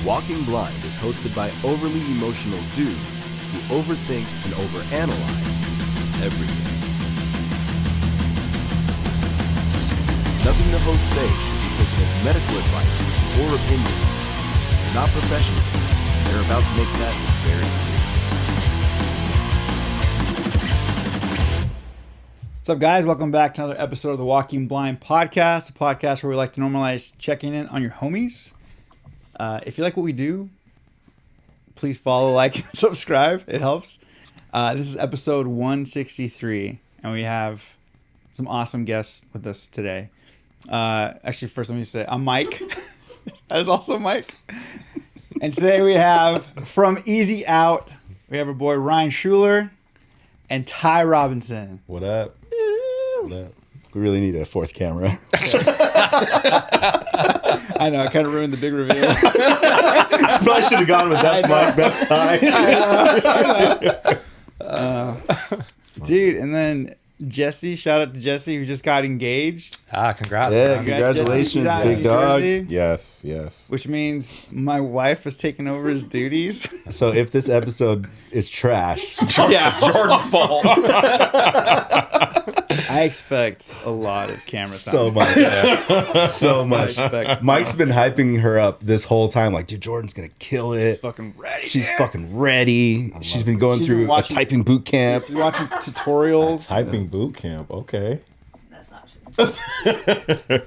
Walking Blind is hosted by overly emotional dudes who overthink and overanalyze everything. Nothing the hosts say should be taken as medical advice or opinion. They're not professionals. They're about to make that very clear. What's up, guys? Welcome back to another episode of the Walking Blind podcast, a podcast where we like to normalize checking in on your homies. If you like what we do, please follow, like, and subscribe. It helps. This is episode 163, and we have some awesome guests with us today. Actually, first let me say, I'm Mike. That is also Mike. And today we have, from Easy Out, we have our boy Ryan Schueller and Ty Robinson. What up? What up? We really need a fourth camera. I know, I kind of ruined the big reveal. I probably should have gone with that's Mike, that's Ty. Dude, and then Jesse, shout out to Jesse who just got engaged. Congrats. Yeah, Man. congratulations, Jesse. big dog. Yes, yes. Which means my wife has taken over his duties. So if this episode is trash, Yeah, it's Jordan's fault. I expect a lot of camera time. so much. So much. Mike's been hyping her up this whole time, like, dude, Jordan's going to kill it. She's fucking ready. She's fucking ready. She's been going She's through been watching- a typing boot camp. She's watching tutorials. Typing boot camp. Okay. That's not true.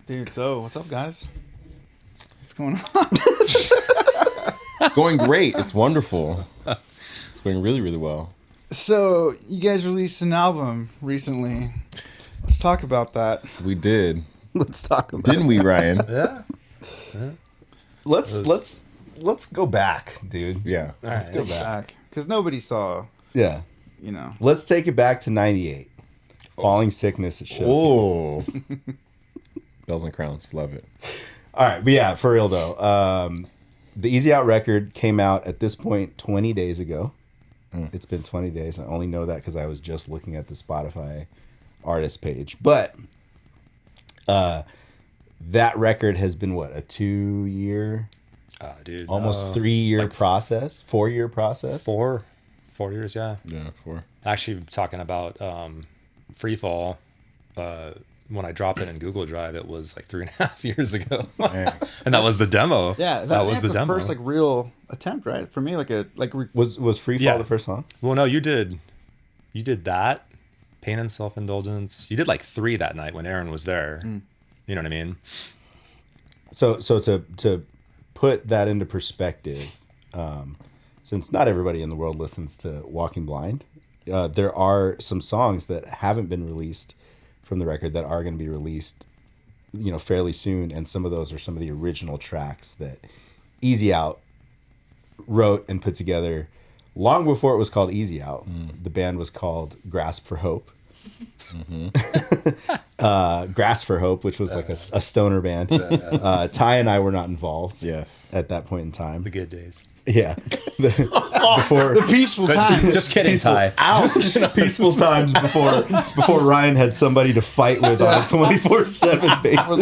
Dude, so what's up, guys? What's going on? It's going great. It's wonderful. It's going really, really well. So, you guys released an album recently. Let's talk about that. We did. Let's talk about Didn't we, Ryan? Yeah. Let's go back, dude. Yeah. Let's go back. Because nobody saw, Yeah. you know. Let's take it back to 98. Falling Sickness at Showcase. Oh. Bells and Crowns. Love it. All right, but yeah, for real though. The Easy Out record came out at this point 20 days ago. It's been 20 days. I only know that because I was just looking at the Spotify artist page. But that record has been, what, a 2-year, Dude. almost 3-year process? 4-year process? 4 years, yeah. Yeah, 4. Actually, talking about Freefall, when I dropped it in Google Drive, it was like 3.5 years ago. And that was the demo. Yeah, that was that's the demo. first, like, real attempt, right? For me, Was Free Fall Yeah. the first song? Well, no, you did that, Pain and Self-Indulgence. You did like 3 that night when Aaron was there. You know what I mean? So to put that into perspective, since not everybody in the world listens to Walking Blind, there are some songs that haven't been released from the record that are going to be released, you know, fairly soon, and some of those are some of the original tracks that Easy Out wrote and put together long before it was called Easy Out. The band was called Grasp for Hope. Grasp for Hope, which was like a stoner band. Ty and I were not involved. Yes. At that point in time. The good days. Yeah. Before the peaceful time. Just kidding, Ty. peaceful times before Ryan had somebody to fight with on a 24/7 basis.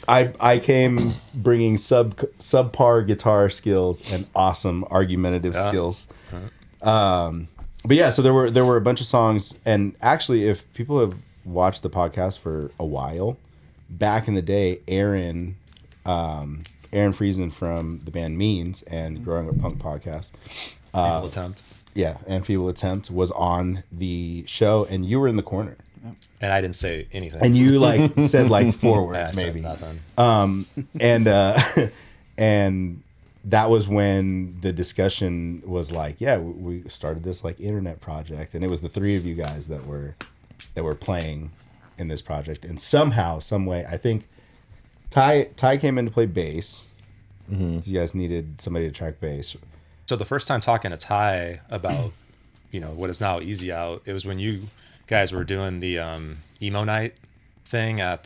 I came bringing subpar guitar skills and awesome argumentative skills. But yeah, so there were a bunch of songs, and actually, if people have watched the podcast for a while, back in the day, Aaron Friesen from the band Means and Growing Up Punk podcast, Feeble Attempt. yeah, and Feeble Attempt was on the show, and you were in the corner, And I didn't say anything. and you like said like 4 Yeah, I words said maybe, nothing. and that was when the discussion was like, yeah, we started this like internet project, and it was the 3 of you guys that were playing in this project, and somehow, some way, I think Ty came in to play bass. You guys needed somebody to track bass. So the first time talking to Ty about, what is now Easy Out, it was when you guys were doing the emo night thing at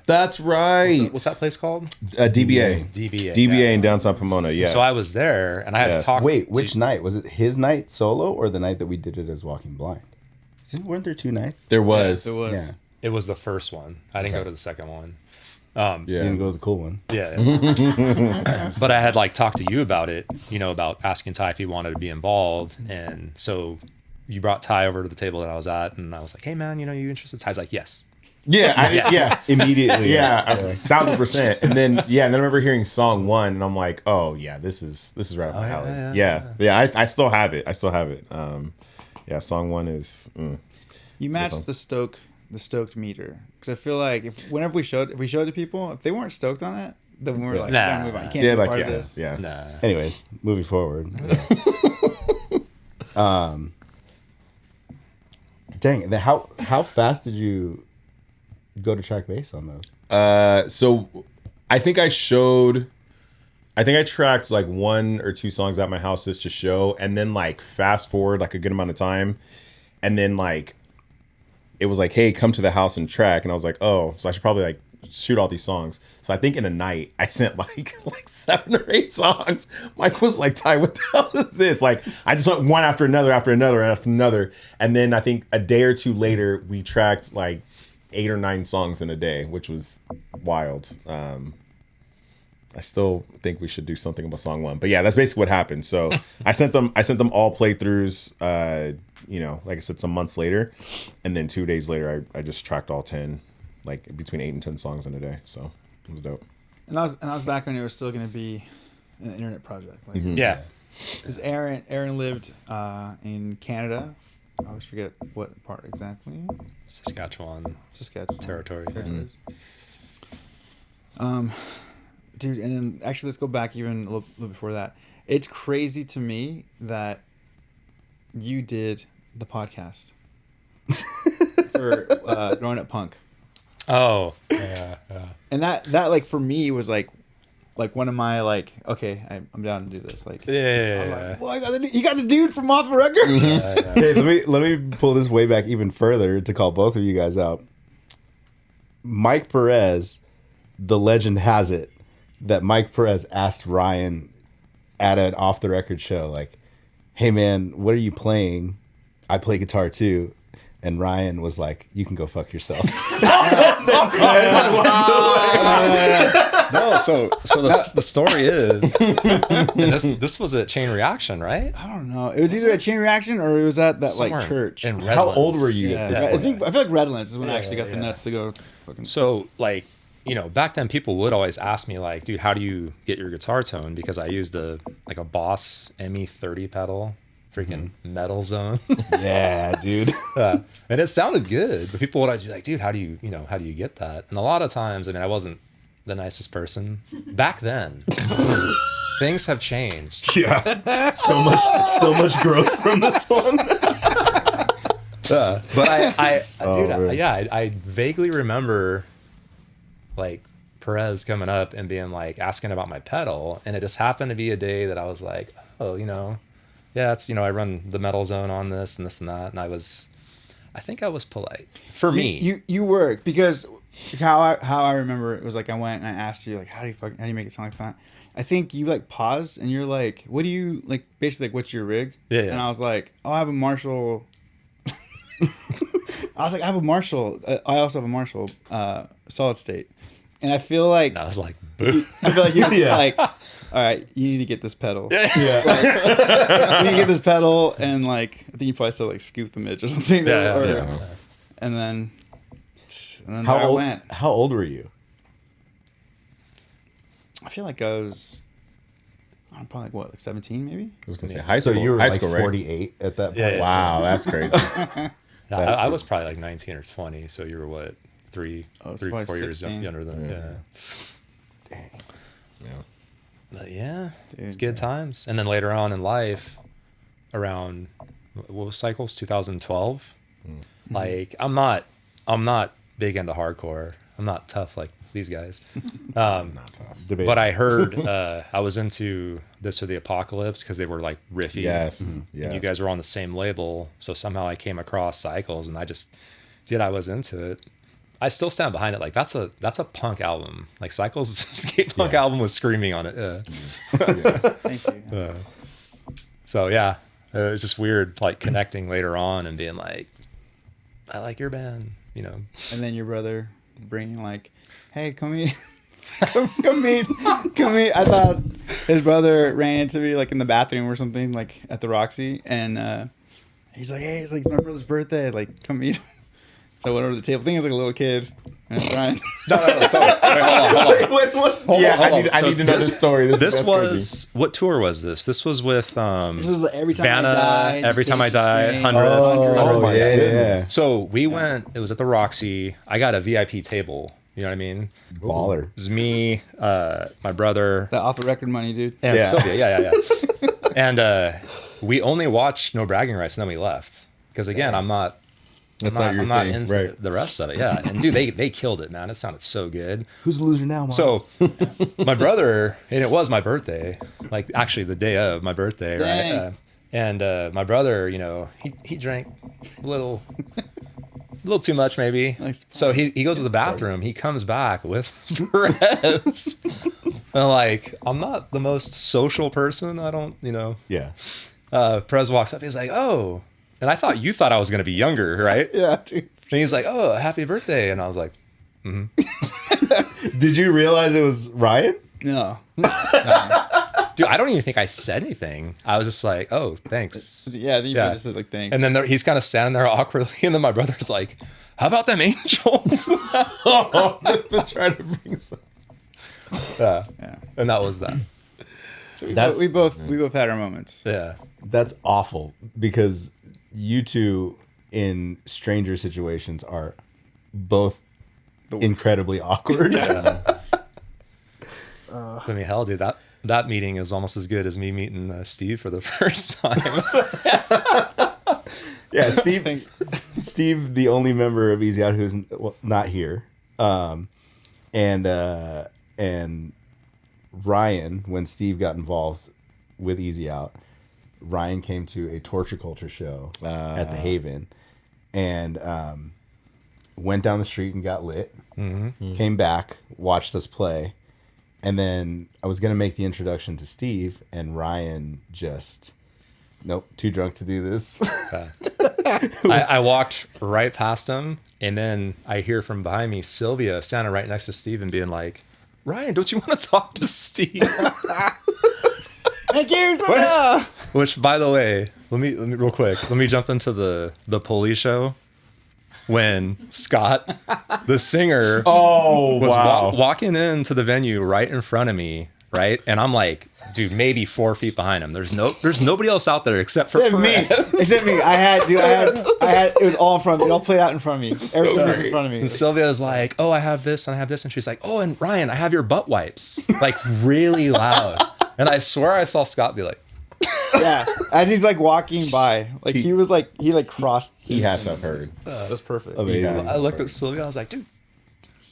That's right. what's that place called? DBA. DBA. DBA yeah. in downtown Pomona, yes. So I was there, and I had Yes. to talk. Wait, which night? Was it his night solo or the night that we did it as Walking Blind? Weren't there 2 nights? There was. It was. Yeah. It was the first one. I didn't go to the second one. You didn't go to the cool one. Yeah. But I had like talked to you about it, about asking Ty if he wanted to be involved. And so you brought Ty over to the table that I was at, and I was like, hey man, you interested? Ty's like, yes. Yeah, Immediately. yeah, 1,000%. And then I remember hearing song 1, and I'm like, oh yeah, this is right up my alley. Yeah. I still have it. Song 1 is. You matched the stoked meter, because I feel like whenever we showed it to people, if they weren't stoked on it, then we were like, Nah. move on. You can't be part of this. Yeah. Nah. Anyways, moving forward. Dang, how fast did you go to track bass on those? So I think I tracked like 1 or 2 songs at my house just to show, and then like fast forward like a good amount of time, and then like it was like, hey, come to the house and track, and I was like, oh, so I should probably like shoot all these songs. So I think in a night I sent like 7 or 8 songs. Mike was like, Ty, what the hell is this? Like I just went one after another, and then I think a day or 2 later we tracked like 8 or 9 songs in a day, which was wild. I still think we should do something about song 1, but yeah, that's basically what happened. So I sent them all playthroughs, like I said, some months later, and then 2 days later I just tracked all 10, like between 8 and 10 songs in a day. So it was dope. And I was back when it was still going to be an internet project. Like, Yeah. Because Aaron lived in Canada. I always forget what part exactly. Saskatchewan territory. Territories. Dude, and then actually let's go back even a little before that. It's crazy to me that you did the podcast for Growing Up Punk. Oh, yeah. And that like for me was like one of my like, okay, I'm down to do this. Like, I was like, well, you got the dude from Off the Record. Hey, let me pull this way back even further to call both of you guys out. Mike Perez, the legend has it that Mike Perez asked Ryan at an Off the Record show, like, hey man, what are you playing? I play guitar too. And Ryan was like, you can go fuck yourself. No, so the story is, and this was at Chain Reaction, right? I don't know. It was either at Chain Reaction or it was at that Somewhere like church. in How Redlands. old were you Yeah, at this I point? feel like Redlands is when I actually got the nuts to go fucking. So like, back then people would always ask me like, dude, how do you get your guitar tone? Because I used a Boss ME30 pedal, freaking metal zone. Yeah, dude. And it sounded good, but people would always be like, dude, how do you get that? And a lot of times, I wasn't the nicest person back then. Things have changed. Yeah. So much growth from this one. But I man. vaguely remember like Perez coming up and being like asking about my pedal, and it just happened to be a day that I was like, oh, yeah, it's I run the metal zone on this and this and that, and I think I was polite for me. You work because how I remember it was like I went and I asked you like how do you make it sound like that? I think you like paused and you're like, what do you like? Basically, like, what's your rig? Yeah. And I was like, oh, I have a Marshall. I was like, I have a Marshall. I also have a Marshall solid state, and I feel like I was like, boo. I feel like you're just like, all right, you need to get this pedal. Yeah. Like, you need to get this pedal, and like I think you probably said like scoop the midge or something. And then How old were you? I feel like I'm probably like what, like 17 maybe? I was gonna say high So school. you were high like school, right? 48 at that point. Yeah. Wow, that's crazy. I was probably like 19 or 20, so you were what, 4 probably years 16. younger than Dang. Yeah. But yeah, Dude, it's good times. And then later on in life, around what was Cycles 2012, like I'm not big into hardcore. I'm not tough like these guys. Debate. But I heard I was into This or the Apocalypse because they were like riffy. Yes. And you guys were on the same label, so somehow I came across Cycles, and I was into it. I still stand behind it. Like that's a punk album. Like Cycles' skate punk album was screaming on it. Thank you. So yeah, it was just weird, like connecting later on and being like, I like your band, And then your brother bringing like, hey, come meet. come meet. I thought his brother ran into me like in the bathroom or something, like at the Roxy, and he's like, "Hey, it's my brother's birthday. Like, come meet him." So I went over to the table. I think it was like a little kid. And Ryan. No. So, wait, hold on. I need to know this story. This was what tour was this? This was with This was like Every Time Vanna, I Die. Every Time I Die, 100. Oh, yeah. So we went. It was at the Roxy. I got a VIP table. You know what I mean? Baller. It was me, my brother, That off the record money, dude. and Yeah. Sylvia. Yeah. And we only watched No Bragging Rights, and then we left because again, I'm not into right? the rest of it. Yeah, and dude, they killed it, man. It sounded so good. Who's the loser now, Mom? So my brother, and it was my birthday, like actually the day of my birthday, Dang. right? And my brother, he drank a little too much maybe. Nice. So he goes to the bathroom. He comes back with Perez. And like, I'm not the most social person. I don't, yeah. Perez walks up. He's like, oh. And I thought you thought I was going to be younger, right? Yeah, dude. And he's like, oh, happy birthday. And I was like, Did you realize it was Ryan? No. dude, I don't even think I said anything. I was just like, oh, thanks. Yeah, I think you just said like thanks. And then he's kind of standing there awkwardly. And then my brother's like, how about them angels? Just to try to bring some. Yeah. Yeah. And that was that. we both had our moments. Yeah. That's awful because you two in stranger situations are both incredibly awkward. I mean, hell, dude, that meeting is almost as good as me meeting Steve for the first time. Yeah, Steve, the only member of Easy Out who's not here, and Ryan, when Steve got involved with Easy Out, Ryan came to a torture culture show at the Haven, and went down the street and got lit. Mm-hmm. Came back, watched us play, and then I was gonna make the introduction to Steve, and Ryan just, nope, too drunk to do this. I walked right past him, and then I hear from behind me Sylvia standing right next to Steve and being like, Ryan, don't you want to talk to Steve? Thank you, Sylvia. Which, by the way, let me real quick. Let me jump into the police show when Scott, the singer, was walking into the venue right in front of me, right, and I'm like, dude, maybe 4 feet behind him. There's nobody else out there except for me. Except me. I had. It was all in front of me. It all played out in front of me. Everything was in front of me. And Sylvia's like, oh, I have this and I have this, and she's like, oh, and Ryan, I have your butt wipes, like really loud. And I swear I saw Scott be like, yeah, as he's like walking by, like he crossed. He had to have heard. That's perfect. Amazing. I looked at Sylvia, I was like, dude.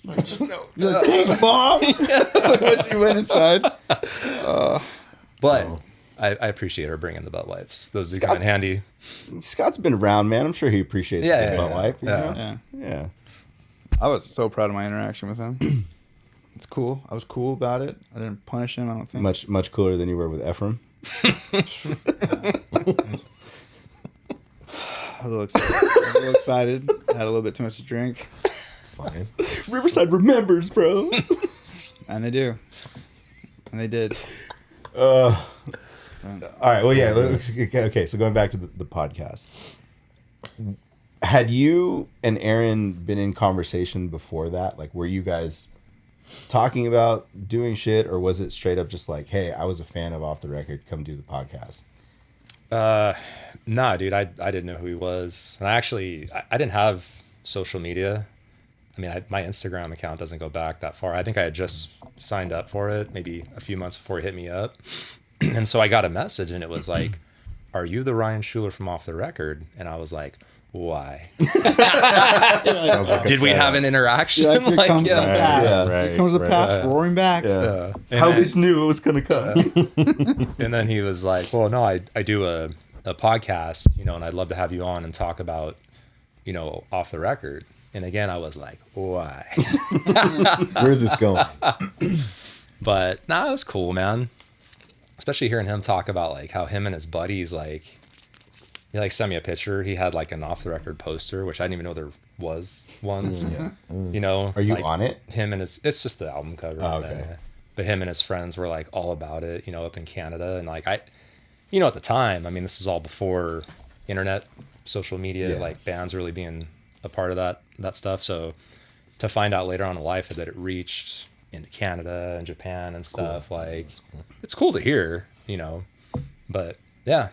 You're like, thanks, Mom. Once you went inside. But I appreciate her bringing the butt wipes. Those are kind of handy. Scott's been around, man. I'm sure he appreciates the butt wipe. You know? Yeah. I was so proud of my interaction with him. It's cool. I was cool about it. I didn't punish him, I don't think. Much cooler than you were with Ephraim. I was a little excited. I had a little bit too much to drink. It's fine. Riverside remembers, bro. And they do. And they did. All right. Well, yeah. Okay. So going back to the podcast, had you and Aaron been in conversation before that? Like, were you guys talking about doing shit, or was it straight up just like, hey, I was a fan of Off the Record, come do the podcast? Nah, dude, I didn't know who he was. And I didn't have social media. I mean, my Instagram account doesn't go back that far. I think I had just signed up for it maybe a few months before he hit me up. And so I got a message, and it was like, are you the Ryan Schueller from Off the Record? And I was like, why? Did we have an interaction? Here comes the past. Right, Here comes the past roaring back. Yeah. And I then- always knew it was gonna come. And then he was like, well, no, I do a podcast, and I'd love to have you on and talk about, Off the Record. And again, I was like, why? Where's this going? But nah, it was cool, man. Especially hearing him talk about like how him and his buddies, like, he like sent me a picture. He had like an Off the Record poster, which I didn't even know was once. Yeah. You know, Are you like, on it? him and his, it's just the album cover. Oh, okay. But him and his friends were like all about it, you know, up in Canada. And like, you know, at the time, I mean, this is all before internet, social media, Yeah. like bands really being a part of that stuff. So to find out later on in life that it reached into Canada and Japan and stuff, like it's cool to hear, you know, but yeah.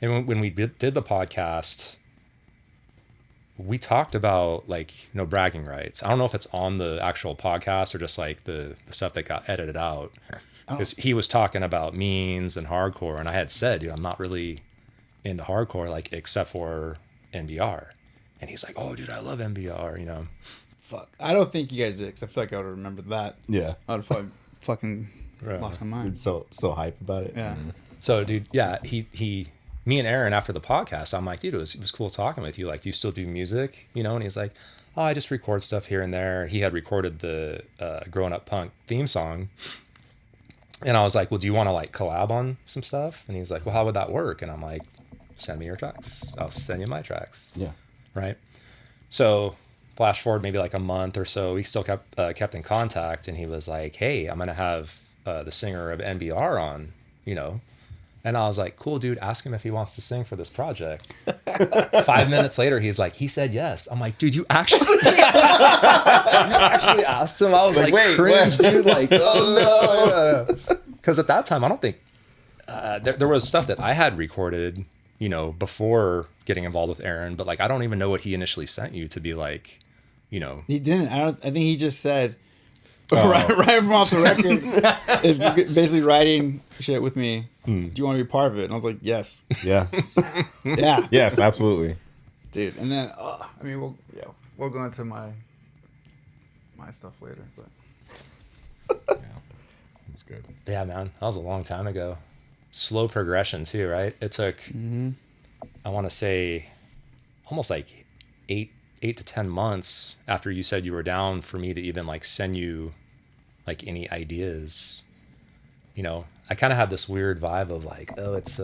And when we did the podcast, we talked about like, you know, bragging rights. I don't know if it's on the actual podcast or just like the stuff that got edited out. Because he was talking about means and hardcore, and I had said, dude, I'm not really into hardcore, like except for NBR. And he's like, oh, dude, I love NBR, you know. Fuck. I don't think you guys did, because I feel like I would have remembered that. Yeah. I would have fucking Right. lost my mind. It's so hype about it. Yeah. So, dude, yeah, me and Aaron after the podcast, I'm like, dude, it was cool talking with you. Like, do you still do music? You know, and he's like, oh, I just record stuff here and there. He had recorded the Growing Up Punk theme song. And I was like, well, do you want to like collab on some stuff? And he's like, well, how would that work? And I'm like, send me your tracks. I'll send you my tracks. Yeah. Right. So flash forward maybe like a month or so, we still kept in contact. And he was like, hey, I'm going to have the singer of NBR on, you know. And I was like, cool, dude, ask him if he wants to sing for this project. 5 minutes later, he's like, he said yes. I'm like, dude, you actually, you actually asked him? I was like, wait, cringe, dude. Like, oh, no. Because at that time, I don't think, there was stuff that I had recorded, you know, before getting involved with Aaron. But like, I don't even know what he initially sent you to be like, you know. He didn't. I think he just said, right from off the record, is basically writing shit with me. Do you want to be part of it? And I was like, yes. Yeah. Yeah. Yes, absolutely. Dude. And then, I mean, we'll go into my stuff later, but That's good. Yeah, man, that was a long time ago. Slow progression too, right? It took, I want to say, almost like 8 to 10 months after you said you were down for me to even like send you like any ideas. You know, I kind of had this weird vibe of like, oh, it's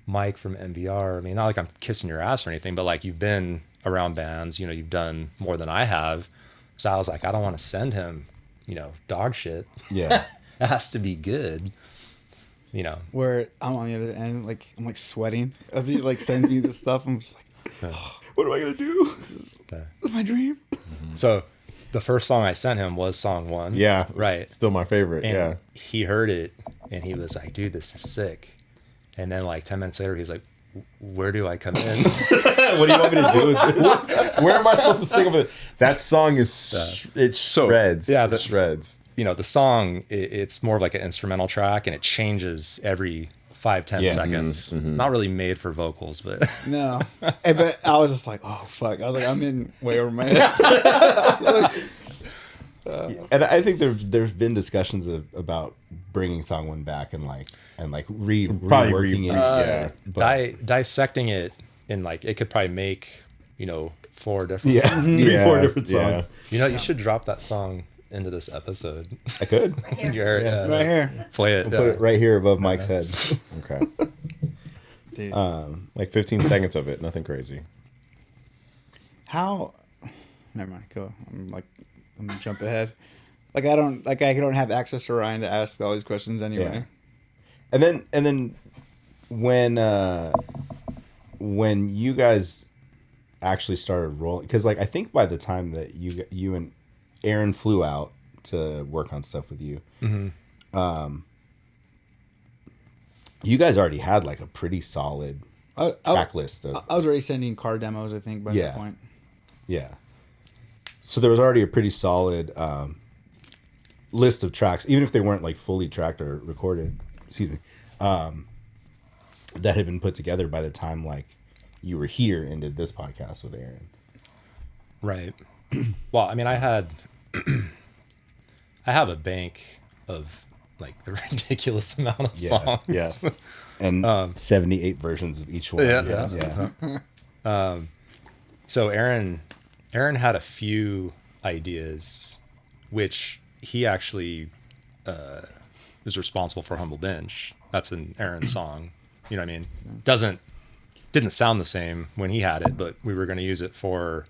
Mike from NBR. I mean, not like I'm kissing your ass or anything, but like you've been around bands, you know, you've done more than I have. So I was like, I don't want to send him, you know, dog shit. Yeah. It has to be good, you know. where I'm on the other end, like I'm like sweating as he like sends me this stuff. I'm just like, what am I gonna do? This is my dream. So the first song I sent him was song 1. Yeah. Right. Still my favorite. And yeah. he heard it and he was like, dude, this is sick. And then like 10 minutes later, he's like, where do I come in? What do you want me to do with this? Where am I supposed to sing over it? That song is it shreds. yeah, it shreds. You know, the song, it's more of like an instrumental track and it changes every 5-10 seconds. Not really made for vocals, but No, but I was just like, oh fuck. I was like, I'm in way over my head. And I think there's been discussions about bringing song 1 back and reworking it. yeah. But, dissecting it in like, it could probably make, you know, 4 different yeah. songs. 3-4 different Yeah. songs. You know, you should drop that song into this episode. I could. Here. Right here, Play it. Put it right here above Mike's head. Okay. dude. Like 15 seconds of it. Nothing crazy. How? Never mind. Go. I'm gonna jump ahead. Like I don't have access to Ryan to ask all these questions anyway. Yeah. And then when you guys actually started rolling, because like I think by the time that you and Aaron flew out to work on stuff with you, you guys already had like a pretty solid track list of I was already sending car demos, I think, by that point. yeah. So there was already a pretty solid list of tracks, even if they weren't like fully tracked or recorded. Excuse me. That had been put together by the time like you were here and did this podcast with Aaron. Right. Well, I mean, I have a bank of like a ridiculous amount of songs. Yes. And 78 versions of each one. Yeah. So Aaron had a few ideas, which he actually is responsible for Humble Bench. That's an Aaron song. You know what I mean? Didn't sound the same when he had it, but we were going to use it for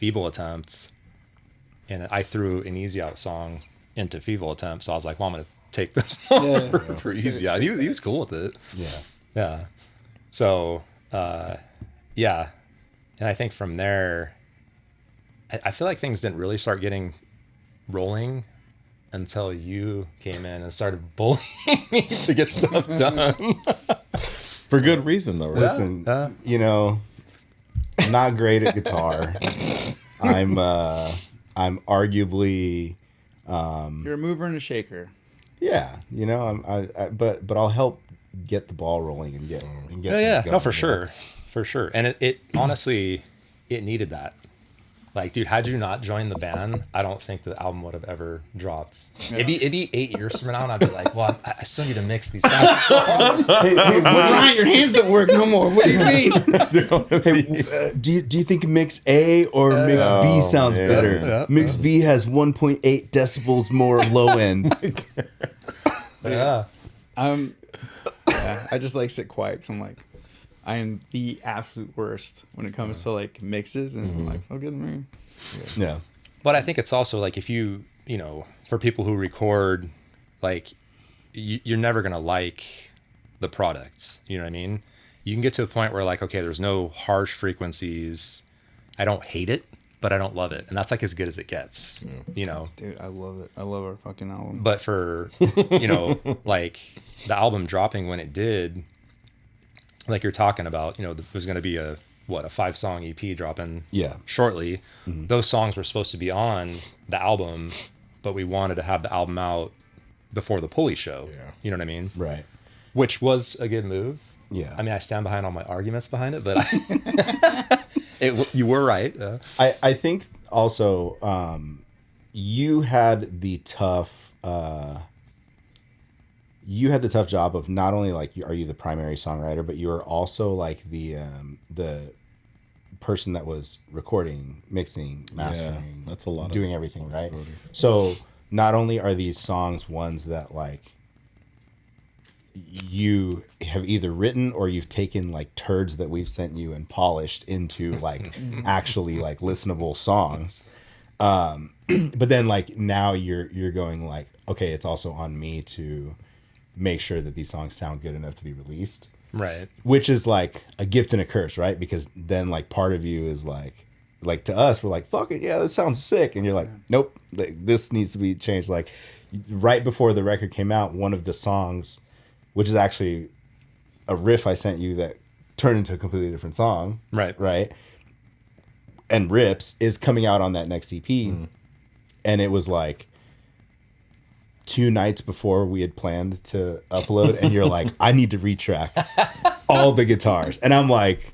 Feeble Attempts, and I threw an Easy Out song into Feeble Attempts. So I was like, well, I'm gonna take this song for Easy Out. He was cool with it. Yeah. So yeah, and I think from there, I feel like things didn't really start getting rolling until you came in and started bullying me to get stuff done. For good reason, though, right? Listen, you know, I'm not great at guitar. I'm arguably, You're a mover and a shaker. yeah, you know, but I'll help get the ball rolling and get things No, going, for you know? sure, for sure. And it honestly, it needed that. Like, dude, had you not joined the band, I don't think the album would have ever dropped. Yeah. It'd be 8 years from now, and I'd be like, well, I still need to mix these guys. Hey, Ryan, your hands don't work no more. What do you mean? do you think mix A or mix B sounds yeah, better? yeah. Mix B has 1.8 decibels more low end. Yeah. Yeah, I just like sit quiet because I'm like, I am the absolute worst when it comes to like mixes, and I'm like, I'll get me. Yeah. But I think it's also like, if you know, for people who record, like, you're never going to like the product. You know what I mean? You can get to a point where, like, okay, there's no harsh frequencies. I don't hate it, but I don't love it. And that's like as good as it gets, you know? Dude, I love it. I love our fucking album. But for, you know, like the album dropping when it did, like you're talking about, you know, there's going to be a 5-song EP dropping shortly. Those songs were supposed to be on the album, but we wanted to have the album out before the Pulley show. Yeah. You know what I mean? Right. Which was a good move. Yeah. I mean, I stand behind all my arguments behind it, but you were right. I think also you had the tough job of not only like are you the primary songwriter, but you were also like the person that was recording, mixing, mastering, that's a lot of doing everything, right? So not only are these songs ones that like you have either written or you've taken like turds that we've sent you and polished into like actually like listenable songs, but then like now you're going like, okay, it's also on me to make sure that these songs sound good enough to be released, Right. which is like a gift and a curse, right? Because then like part of you is like to us, we're like, fuck it, yeah, that sounds sick, and you're like, nope, like, this needs to be changed. Like right before the record came out, one of the songs, which is actually a riff I sent you that turned into a completely different song, right, and rips, is coming out on that next EP. And it was like 2 nights before we had planned to upload, and you're like, I need to retrack all the guitars, and I'm like,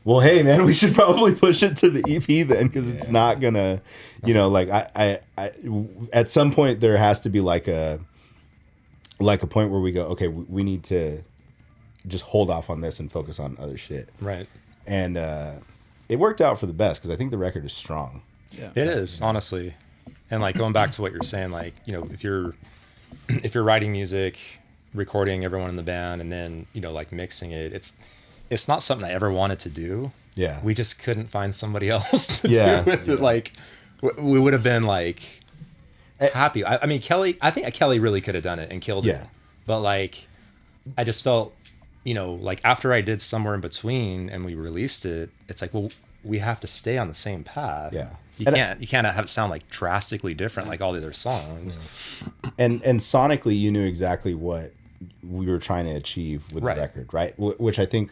well, hey man, we should probably push it to the EP then, because it's not gonna, you know, like I at some point there has to be like a point where we go, okay, we need to just hold off on this and focus on other shit, Right. and it worked out for the best, because I think the record is strong. It is, honestly. And like going back to what you're saying, like, you know, if you're writing music, recording everyone in the band, and then, you know, like mixing it, it's not something I ever wanted to do. Yeah. We just couldn't find somebody else to Yeah. do with it. Like we would have been like happy. I mean, I think Kelly really could have done it and killed it. But like, I just felt, you know, like after I did Somewhere in Between and we released it, it's like, well, we have to stay on the same path. Yeah. You can't have it sound like drastically different like all the other songs. And sonically, you knew exactly what we were trying to achieve with the record, right? Which I think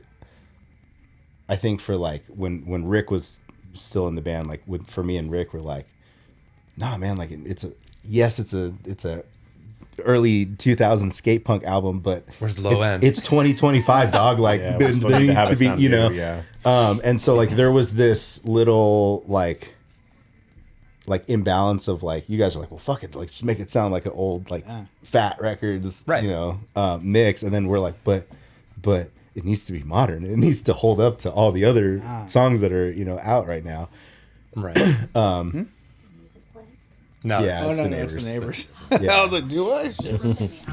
for like when Rick was still in the band, like for me and Rick, we're like, nah, man, like it's a early 2000s skate punk album, but where's the low end? It's 2025, dog. Like there needs to be, you know, and so like there was this little like imbalance of like, you guys are like, well, fuck it, like just make it sound like an old like Fat Records, you know, mix, and then we're like, but it needs to be modern. It needs to hold up to all the other songs that are, you know, out right now. Right. No, it's the neighbors. I was like, do I?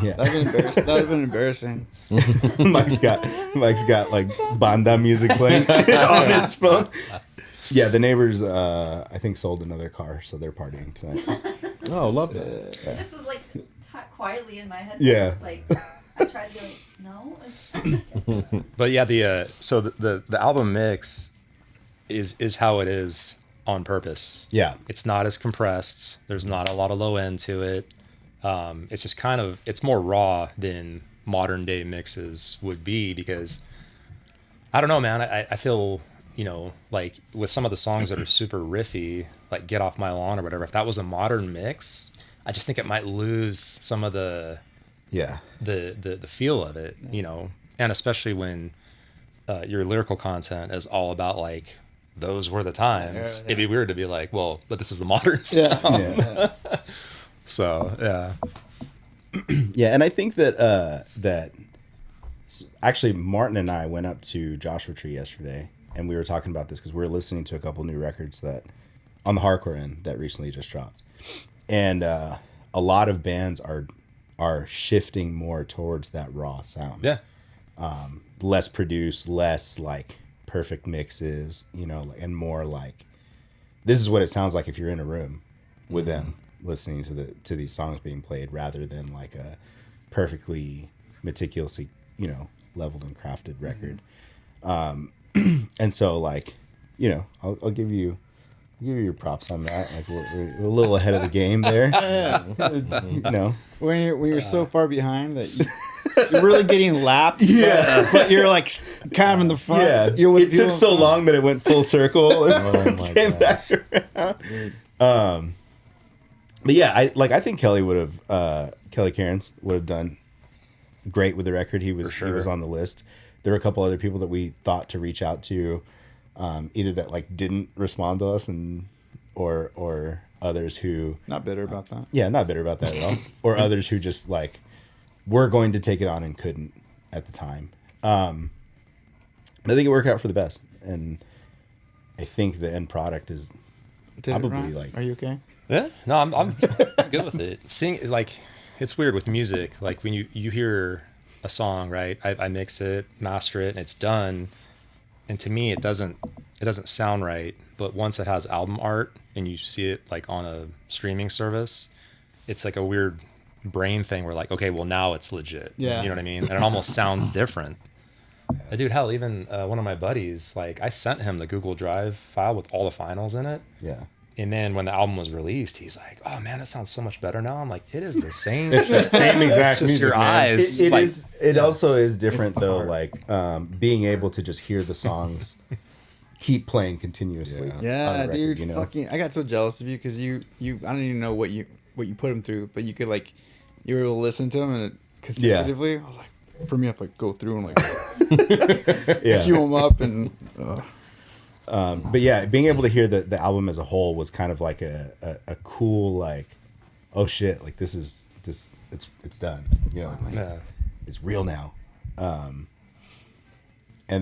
Yeah. That would have been embarrassing. Mike's got like banda music playing on his phone. Yeah, the neighbors, I think, sold another car, so they're partying tonight. Oh, love that. It just was like quietly in my head. Yeah. It's like I tried to be like, no. It's But yeah, the album mix is how it is on purpose. Yeah. It's not as compressed. There's not a lot of low end to it. It's just kind of, it's more raw than modern day mixes would be, because I don't know, man. I feel, like with some of the songs that are super riffy, like Get Off My Lawn or whatever, if that was a modern mix, I just think it might lose some of the feel of it, and especially when your lyrical content is all about like, those were the times. It'd be weird to be like, well, but this is the modern stuff. Yeah. So yeah. Yeah, and I think that actually Martin and I went up to Joshua Tree yesterday, and we were talking about this because we were listening to a couple new records that on the hardcore end that recently just dropped, and a lot of bands are shifting more towards that raw sound. Yeah. Less produced, less like perfect mixes, and more like this is what it sounds like if you're in a room with them listening to these songs being played, rather than like a perfectly meticulously leveled and crafted record. And so like I'll give you your props on that. Like we're a little ahead of the game there. When you're so far behind that you're really getting lapped. Yeah. But you're like kind of in the front. Yeah, You're with it took so long that it went full circle and came back around. But yeah, I think Kelly Cairns would have done great with the record. He was on the list. There were a couple other people that we thought to reach out to, either that like didn't respond to us, or others who Not bitter about that. yeah, not bitter about that at all, or others who just like were going to take it on and couldn't at the time. I think it worked out for the best, and I think the end product is Did it, probably Ryan? like Are you okay? Yeah. No, I'm good with it. Seeing like, it's weird with music. Like when you hear a song, right? I mix it, master it, and it's done. And to me, it doesn't sound right. But once it has album art and you see it like on a streaming service, it's like a weird brain thing where like, okay, well now it's legit. Yeah. You know what I mean? And it almost sounds different. Dude, hell, even one of my buddies, like I sent him the Google Drive file with all the finals in it. yeah. And then when the album was released, he's like, "Oh man, it sounds so much better now." I'm like, "It is the same. It's the same exact It's just your music, man. eyes." It like, is. It also is different though. Like being able to just hear the songs keep playing continuously. on Yeah, a record, dude. Fucking, I got so jealous of you because you I don't even know what you put him through, but you could like you were able to listen to him and consecutively. I was like, for me, I have to like go through and like Yeah. cue him up and. But yeah, being able to hear the album as a whole was kind of like a cool like, oh shit, like it's done. Like, Yeah. it's real now. And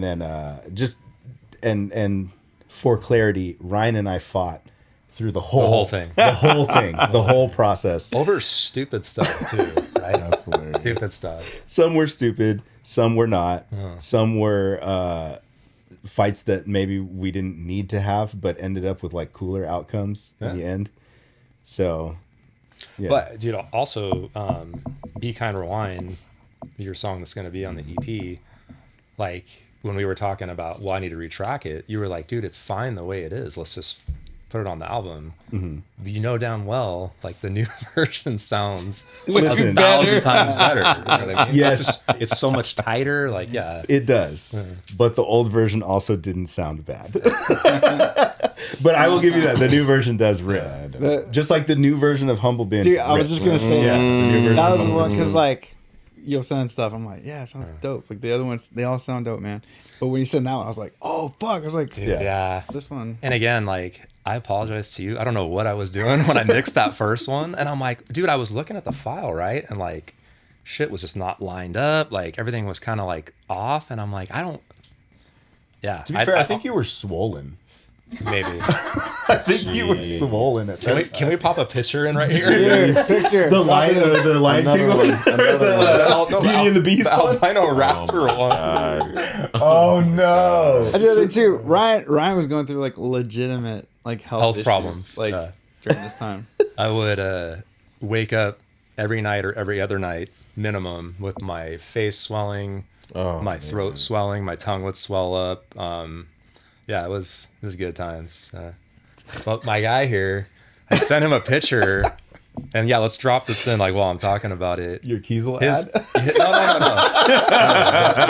then just and for clarity, Ryan and I fought through the whole thing. the whole process. over stupid stuff too, right? That's hilarious. Stupid stuff. Some were stupid, some were not. Some were fights that maybe we didn't need to have, but ended up with like cooler outcomes in the end. So, yeah. But dude, also, "Be Kind Rewind," your song that's going to be on the EP. Like when we were talking about, well, I need to retrack it. You were like, dude, it's fine the way it is. Let's just put it on the album. But you know damn well, like the new version sounds Listen, 1,000 times better. You know what I mean? Yes. It's so much tighter. Like, yeah. It does, but the old version also didn't sound bad. But I will give you that the new version does rip, just like the new version of Humble Bin. Dude, I was just gonna say yeah, the new version that of was the Humble one Bin. because like you'll send stuff. I'm like, yeah, it sounds dope. Like the other ones, they all sound dope, man. But when you said that one, I was like, oh fuck. I was like, Dude, yeah. this one. And again, like, I apologize to you. I don't know what I was doing when I mixed that first one. And I'm like, dude, I was looking at the file, right? And like, shit was just not lined up. Like, everything was kind of like off. And I'm like, I don't. Yeah. To be fair, I think you were swollen. Maybe. I think you were swollen at that. Can we pop a picture in right here? Dude, picture. The lion or the Lion King one? The Beauty and the Beast The one? albino rapper one. Oh no. I did it too. Ryan was going through like legitimate like health issues, problems, like yeah. during this time. I would wake up every night or every other night minimum with my face swelling, my throat swelling, my tongue would swell up. Yeah, it was good times. But my guy here, I sent him a picture, and yeah, let's drop this in like while I'm talking about it. Your Kiesel His, ad? no.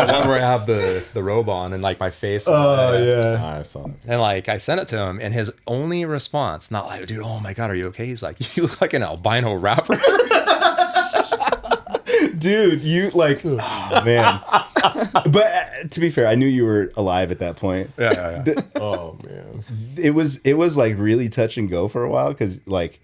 The one where I have the robe on and like my face. Oh yeah. I saw it. And like I sent it to him, and his only response, not like, dude, oh my god, are you okay? He's like, you look like an albino rapper. Dude, you like, oh man. But to be fair, I knew you were alive at that point. Yeah. Oh man. It was like really touch and go for a while because like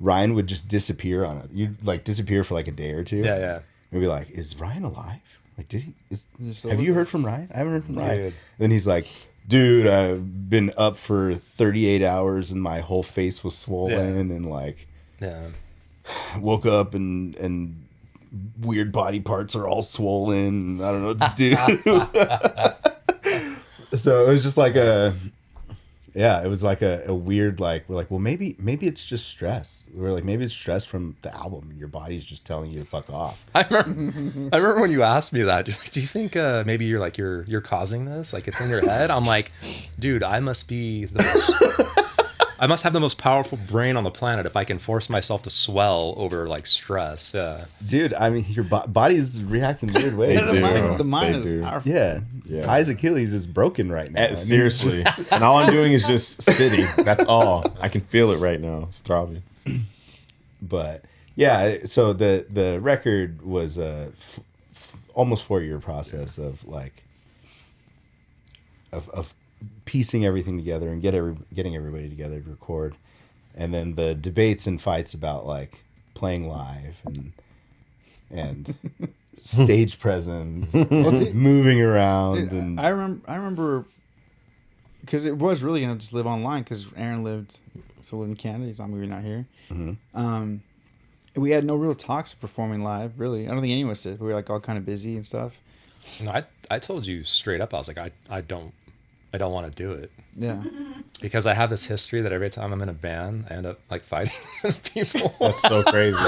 Ryan would just disappear on it. You'd like disappear for like a day or two. Yeah. We'd be like, is Ryan alive? Like, did he? still Have with you heard from Ryan? I haven't heard from Ryan. Dude. Then he's like, dude, I've been up for 38 hours and my whole face was swollen and like Yeah. woke up and weird body parts are all swollen. I don't know what to do. So it was just like it was like a weird, like, we're like, well, maybe it's just stress. We're like, maybe it's stress from the album and your body's just telling you to fuck off. I remember when you asked me that. Do you think maybe you're causing this? Like it's in your head? I'm like, dude, I must have the most powerful brain on the planet if I can force myself to swell over like stress. Yeah. Dude, I mean, your body's reacting in weird ways. The mind is powerful. Yeah. Yeah. Ty's Achilles is broken right now. I mean, Seriously. And all I'm doing is just sitting. That's all. I can feel it right now. It's throbbing. But yeah, so the record was a almost 4-year process of like of piecing everything together and getting everybody together to record, and then the debates and fights about like playing live and stage presence, and moving around, Dude, and I remember because it was really gonna just live online because Aaron still lived in Canada. He's not moving out here. Mm-hmm. We had no real talks of performing live. Really, I don't think any of us did. We were like all kind of busy and stuff. No, I told you straight up. I was like, I don't want to do it. Yeah. Because I have this history that every time I'm in a band, I end up like fighting people. That's so crazy.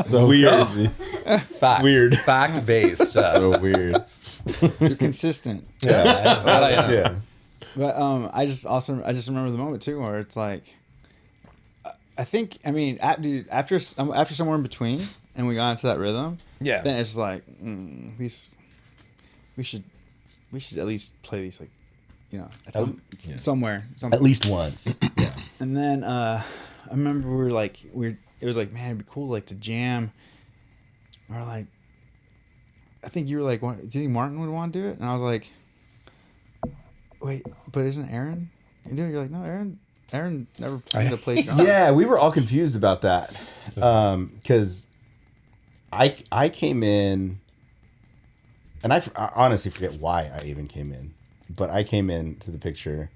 so weird. Weird. Fact based. So weird. You're consistent. Yeah. But I just remember the moment too where it's like, after somewhere in between and we got into that rhythm, Yeah. then it's like at least we should at least play these like, at somewhere. At least once. Yeah. And then I remember it was like, man, it'd be cool like to jam. Or like, I think you were like, do you think Martin would want to do it? And I was like, wait, but isn't Aaron? You're like, no, Aaron never played the play drums. Yeah, we were all confused about that because I came in, and I honestly forget why I even came in, but I came into the picture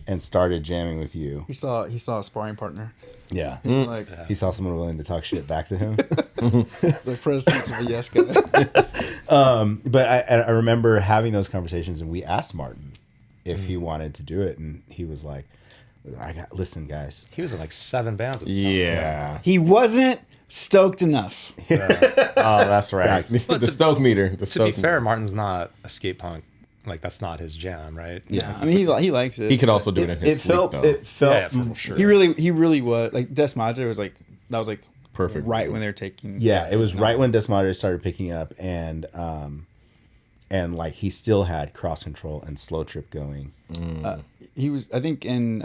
and started jamming with you. He saw a sparring partner. Yeah. He was like He saw someone willing to talk shit back to him. the president of a yes guy. But I remember having those conversations, and we asked Martin if he wanted to do it, and he was like, listen, guys. He was in like 7 bands at the time. Yeah. He wasn't stoked enough. Oh, that's right. But The Stoke meter. To be fair, Martin's not a skate punk. Like that's not his jam, right? Yeah, I mean he likes it. He could also do it in his sleep, though. It felt Yeah, for sure. He really was like Des Madre was like that was like Perfect. right when they were taking. Yeah, it was right when Desmadre started picking up, and like he still had Cross Control and Slow Trip going. He was, I think, in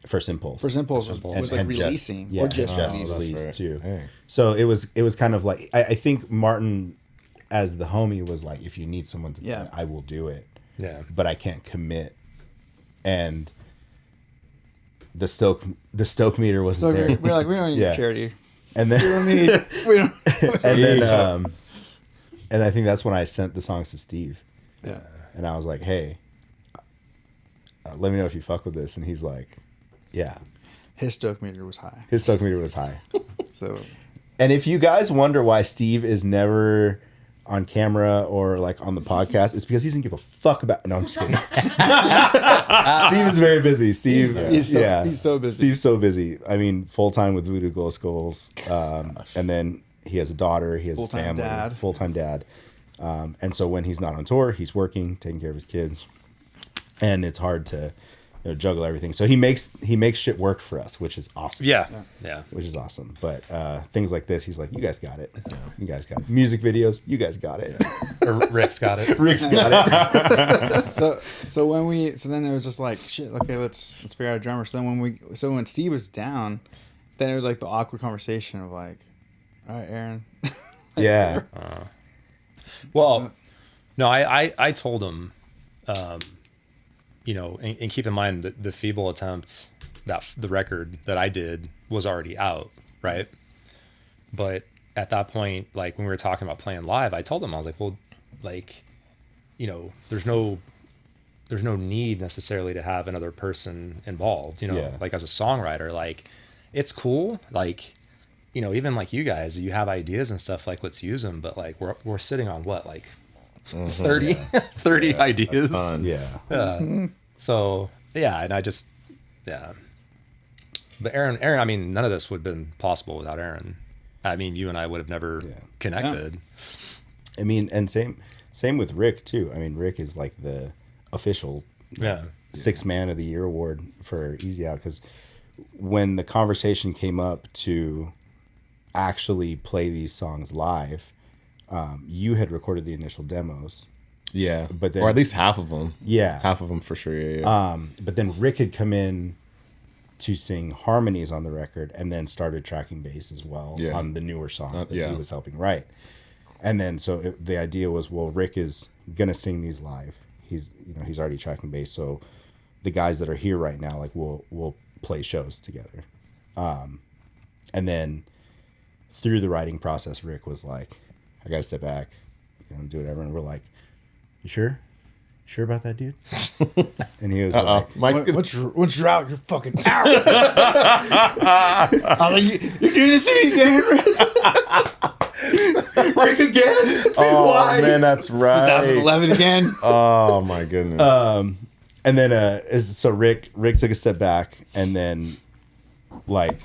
First Impulse. First Impulse And- was like and releasing just, or just just released. released too. Hey. So it was kind of like I think Martin, as the homie, was like, if you need someone to, Yeah. I will do it. Yeah. But I can't commit. And the Stoke meter wasn't So there. we're like, we don't need Yeah. charity. And then We don't. and then and I think that's when I sent the songs to Steve. Yeah. And I was like, hey, let me know if you fuck with this. And he's like, yeah. His stoke meter was high. His stoke meter was high. So, And if you guys wonder why Steve is never on camera or like on the podcast, it's because he doesn't give a fuck about. No, I'm just kidding. Steve is very busy. Steve, he's so busy. Steve's so busy. I mean, full time with Voodoo Glow Skulls, and then he has a daughter. He has Full-time a family. dad. Full-time dad. And so when he's not on tour, he's working, taking care of his kids, and it's hard to juggle everything. So he makes shit work for us, which is awesome. Yeah. Which is awesome. But things like this, he's like, you guys got it. You guys got it. Music videos, you guys got it. Or Rick's got it. Rick's got it. so then it was just like, shit, okay, let's figure out a drummer. So then when Steve was down, then it was like the awkward conversation of like, all right, Aaron. Yeah. Well, no, I told him, and keep in mind that the feeble attempt, that the record that I did was already out, right? But at that point, like when we were talking about playing live, I told him, I was like, well, like, there's no need necessarily to have another person involved, like as a songwriter, like it's cool. Like, even like you guys, you have ideas and stuff, like let's use them. But like we're sitting on what, like 30 ideas. Yeah. So yeah, and I just, yeah. But Aaron, I mean, none of this would have been possible without Aaron. I mean, you and I would have never connected. I mean, and same with Rick too. I mean, Rick is like the official Sixth Man of the Year award for Easy Out, because when the conversation came up to actually play these songs live, you had recorded the initial demos. Yeah, but then, or at least half of them. Yeah, half of them for sure. Yeah. But then Rick had come in to sing harmonies on the record, and then started tracking bass as well on the newer songs that he was helping write. And then the idea was, well, Rick is gonna sing these live. He's already tracking bass, so the guys that are here right now, like we'll play shows together. And then through the writing process, Rick was like, I gotta step back, do whatever. And we're like, you sure? Sure about that, dude? And he was like, once you're out, you're fucking out. I was like, you're doing this to me again, Rick again? Oh, Why? man, that's right. 2011 again. Oh my goodness. And then so Rick took a step back, and then like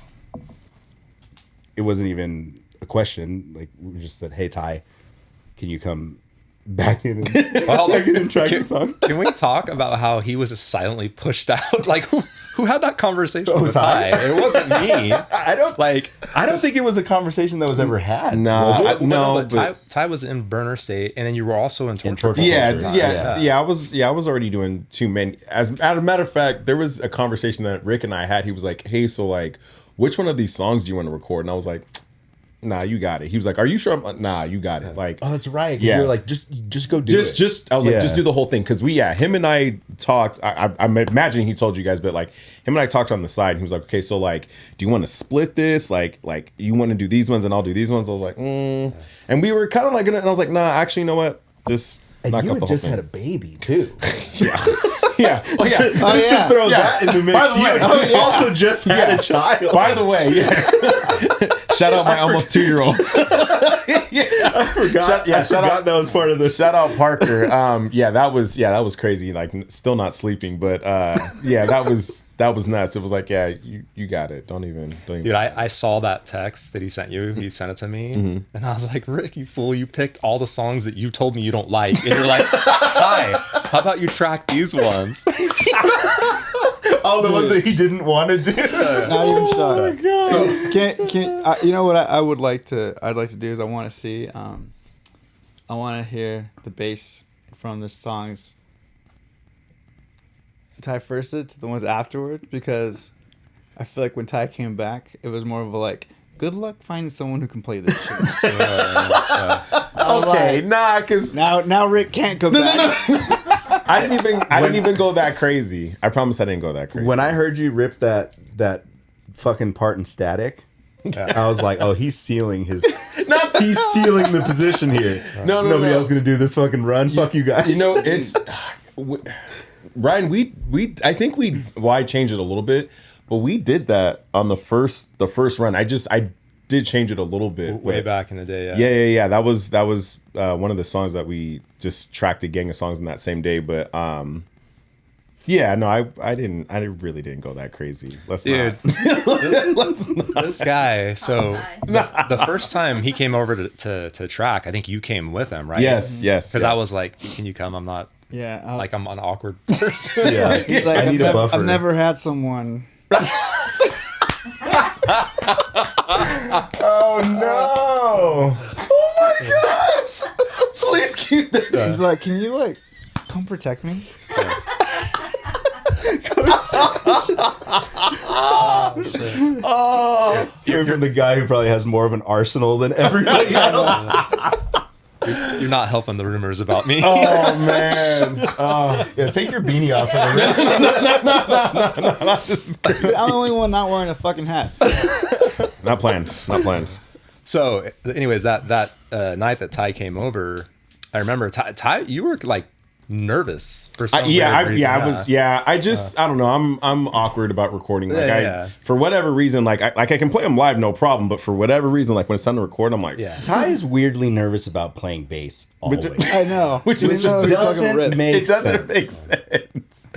it wasn't even a question. Like we just said, "Hey Ty, can you come back in and track the song?" Can we talk about how he was just silently pushed out? Like who had that conversation with Ty? It wasn't me. I don't think it was a conversation that was ever had. No, but Ty was in burner state, and then you were also in torture. Yeah. I was already doing too many. As a matter of fact, there was a conversation that Rick and I had. He was like, "Hey, so like, which one of these songs do you want to record?" And I was like, "Nah, you got it." He was like, "Are you sure?" I'm like, "Nah, you got it." Like, oh, that's right. Yeah. You're like, just go do it. I was like, just do the whole thing. Cause him and I talked, I'm imagining he told you guys, but like him and I talked on the side, and he was like, "Okay, so like, do you want to split this? Like you want to do these ones and I'll do these ones?" I was like, And we were kind of like, and I was like, "Nah, actually, you know what? Just and knock you out had the just whole had a thing." baby too. Yeah. Yeah. Oh, yeah. Just to throw that in the mix. By the way, you also just had a child. By the way, yes. Shout out my almost 2-year-old. I forgot. Shout out that was part of the shout out Parker. That was crazy. Like still not sleeping, but that was nuts. It was like, yeah, you got it. Don't even. Dude, I saw that text that he sent you. He sent it to me, and I was like, Rick, you fool! You picked all the songs that you told me you don't like, and you're like, Ty, how about you track these ones? all the ones that he didn't want to do. Not even shot. Oh my God. So can't you know what I'd like to do is I want to see I want to hear the bass from the songs Ty first did to the ones afterward, because I feel like when Ty came back, it was more of a like, good luck finding someone who can play this shit. Okay, nah, cause now Rick can't come back. I didn't even go that crazy. I promise I didn't go that crazy. When I heard you rip that fucking part in Static, I was like, oh, he's sealing he's sealing the position here. No, Nobody else gonna do this fucking run. Fuck you guys. You know, it's Ryan, I think well, I changed it a little bit, but we did that on the first run. I did change it a little bit. Way back in the day, Yeah. That was one of the songs that we just tracked a gang of songs in that same day. But yeah, no, I really didn't go that crazy. Let's Dude, not. this guy. So Outside. the first time he came over to track, I think you came with him, right? Yes. Because I was like, "Can you come?" I'm not Yeah. like I'm an awkward person. Yeah, He's like, I need a buffer. I've never had someone. Oh no! Oh my god! Please keep that. He's like, can you like come protect me? Oh, you're from the guy who probably has more of an arsenal than everybody else. You're not helping the rumors about me. Oh man! Yeah, take your beanie off for the rest. I'm the only one not wearing a fucking hat. Not planned. Not planned. So, anyways, that night that Ty came over, I remember Ty, you were like nervous for some weird reason. I was. Yeah, I don't know. I'm awkward about recording. Like Yeah. for whatever reason, like I can play them live, no problem. But for whatever reason, like when it's time to record, I'm like, Yeah. Ty is weirdly nervous about playing bass always. I know. Which is Even though he fucking doesn't rips. make it doesn't sense. make sense.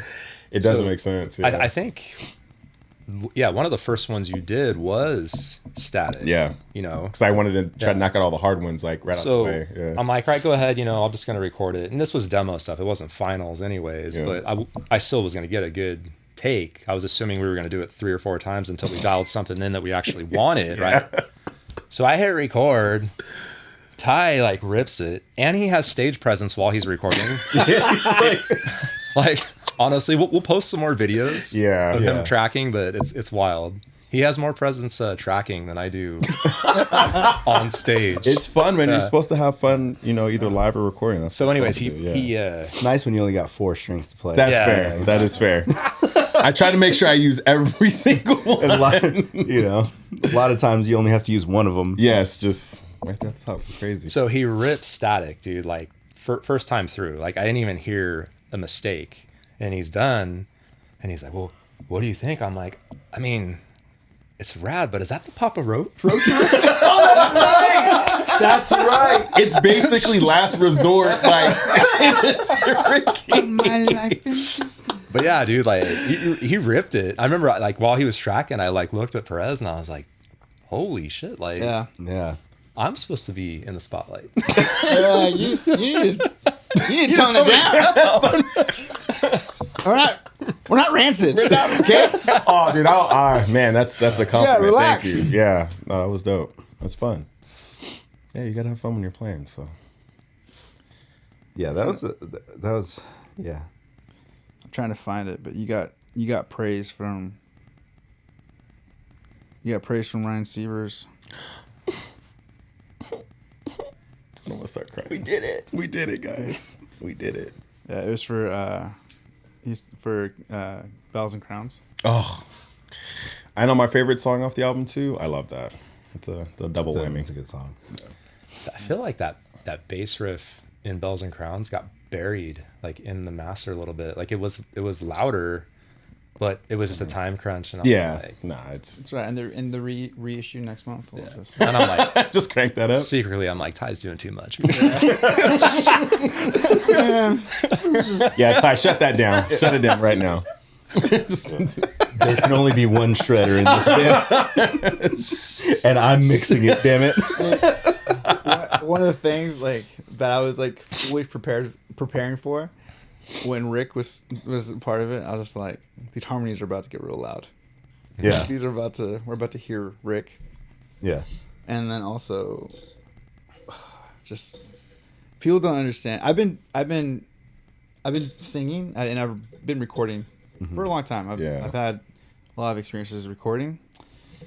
It doesn't make sense. Yeah. I think, yeah, one of the first ones you did was Static. Yeah. You know, Because I wanted to try to knock out all the hard ones, like right out the so way. Yeah. I'm like, right, go ahead. You know, I'm just going to record it. And this was demo stuff. It wasn't finals anyways, Yeah. but I still was going to get a good take. I was assuming we were going to do it 3 or 4 times until we dialed something in that we actually wanted, right? So I hit record. Ty like rips it, and he has stage presence while he's recording. Like honestly, we'll post some more videos Yeah. of Yeah. him tracking, but it's wild. He has more presence tracking than I do on stage. It's fun, man. You're Yeah. supposed to have fun, you know, either live or recording. That's So what anyways, you're supposed to do, he It's nice when you only got 4 strings to play. That's Yeah. fair. That is fair. I try to make sure I use every single one. And a lot, you know, a lot of times you only have to use one of them. Yes, just right there at the top. Crazy. So he rips Static, dude. Like first time through, like I didn't even hear a mistake, and he's done, and he's like, "Well, what do you think?" I'm like, "I mean, it's rad, but is that the Papa Roach?" That's right. It's basically last resort. Like, My life is... But yeah, dude, like he ripped it. I remember like while he was tracking, I like looked at Perez and I was like, "Holy shit!" Like, Yeah. Yeah. I'm supposed to be in the spotlight. You need to tone it down. We're not rancid. Okay. oh, dude, man, that's a compliment. relax. Thank you. Yeah, no, that was dope. That's fun. Yeah, you gotta have fun when you're playing. So Yeah, that was yeah. I'm trying to find it, but you got praise from Ryan Sievers. I'm gonna start crying. We did it. We did it, guys. We did it. Yeah, it was for Bells and Crowns. Oh, I know my favorite song off the album too. I love that. It's a double whammy. It's a good song. I feel like that bass riff in Bells and Crowns got buried like in the master a little bit. Like it was louder, but it was just a time crunch. And I was like, nah, it's That's right. And they're in the reissue next month. We'll just... and I'm like, just crank that up. secretly, I'm like, Ty's doing too much. Yeah, Ty, shut that down. Shut it down right now. There can only be one shredder in this band, and I'm mixing it. Damn it! One of the things like that I was like fully preparing for when Rick was part of it, I was just like, these harmonies are about to get real loud. Yeah, We're about to hear Rick, yeah. and then also just people don't understand. I've been singing and I've been recording for a long time. I've had a lot of experiences recording.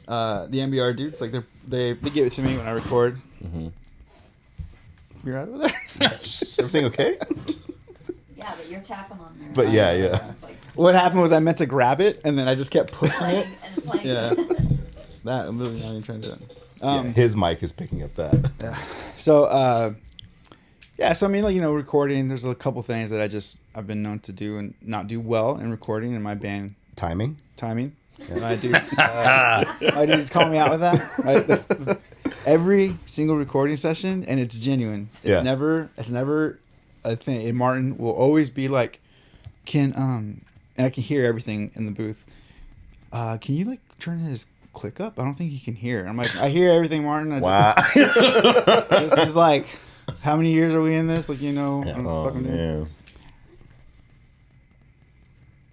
The MBR dudes, like they give it to me when I record. You're right over there. Is everything okay? Yeah, but you're tapping on there. But yeah. It's like What happened was I meant to grab it and then I just kept pushing it. and playing. Yeah, that I'm really not even trying to do it. Yeah, his mic is picking up that. So Yeah, so I mean, like, recording. There's a couple things that I've been known to do and not do well in recording in my band Timing. And my dudes, my dudes call me out with that. Every single recording session, and it's genuine. It's never a thing. And Martin will always be like, and I can hear everything in the booth. Can you like turn his click up? I don't think he can hear. I'm like, I hear everything, Martin. Wow. This is like, how many years are we in this? Like, Oh, man.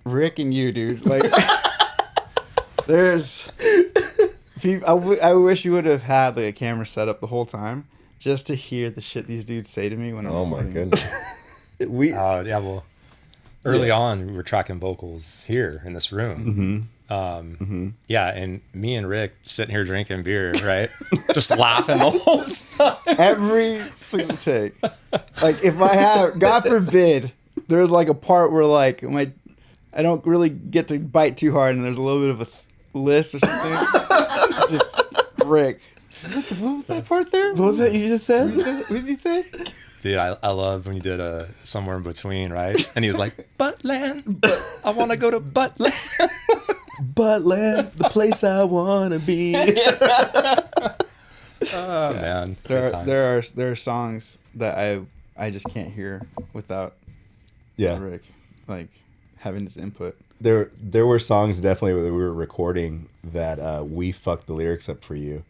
Rick and you, dude. Like, there's. I wish you would have had like a camera set up the whole time just to hear the shit these dudes say to me when I'm. Oh my recording. goodness. Well, early on we were tracking vocals here in this room. Yeah, and me and Rick sitting here drinking beer, right? Just laughing the whole time. Every single take. Like, if I have, God forbid, there's like a part where like I don't really get to bite too hard, and there's a little bit of a list or something. Just Rick. What was that part there? What was that you just said? What did you say? Dude, I love when you did Somewhere in Between, right? And he was like, Buttland, I want to go to Buttland. Buttland, the place I wanna be. Oh man, There are songs that I just can't hear without Rick like having his input. There were songs definitely that we were recording that we fucked the lyrics up for you,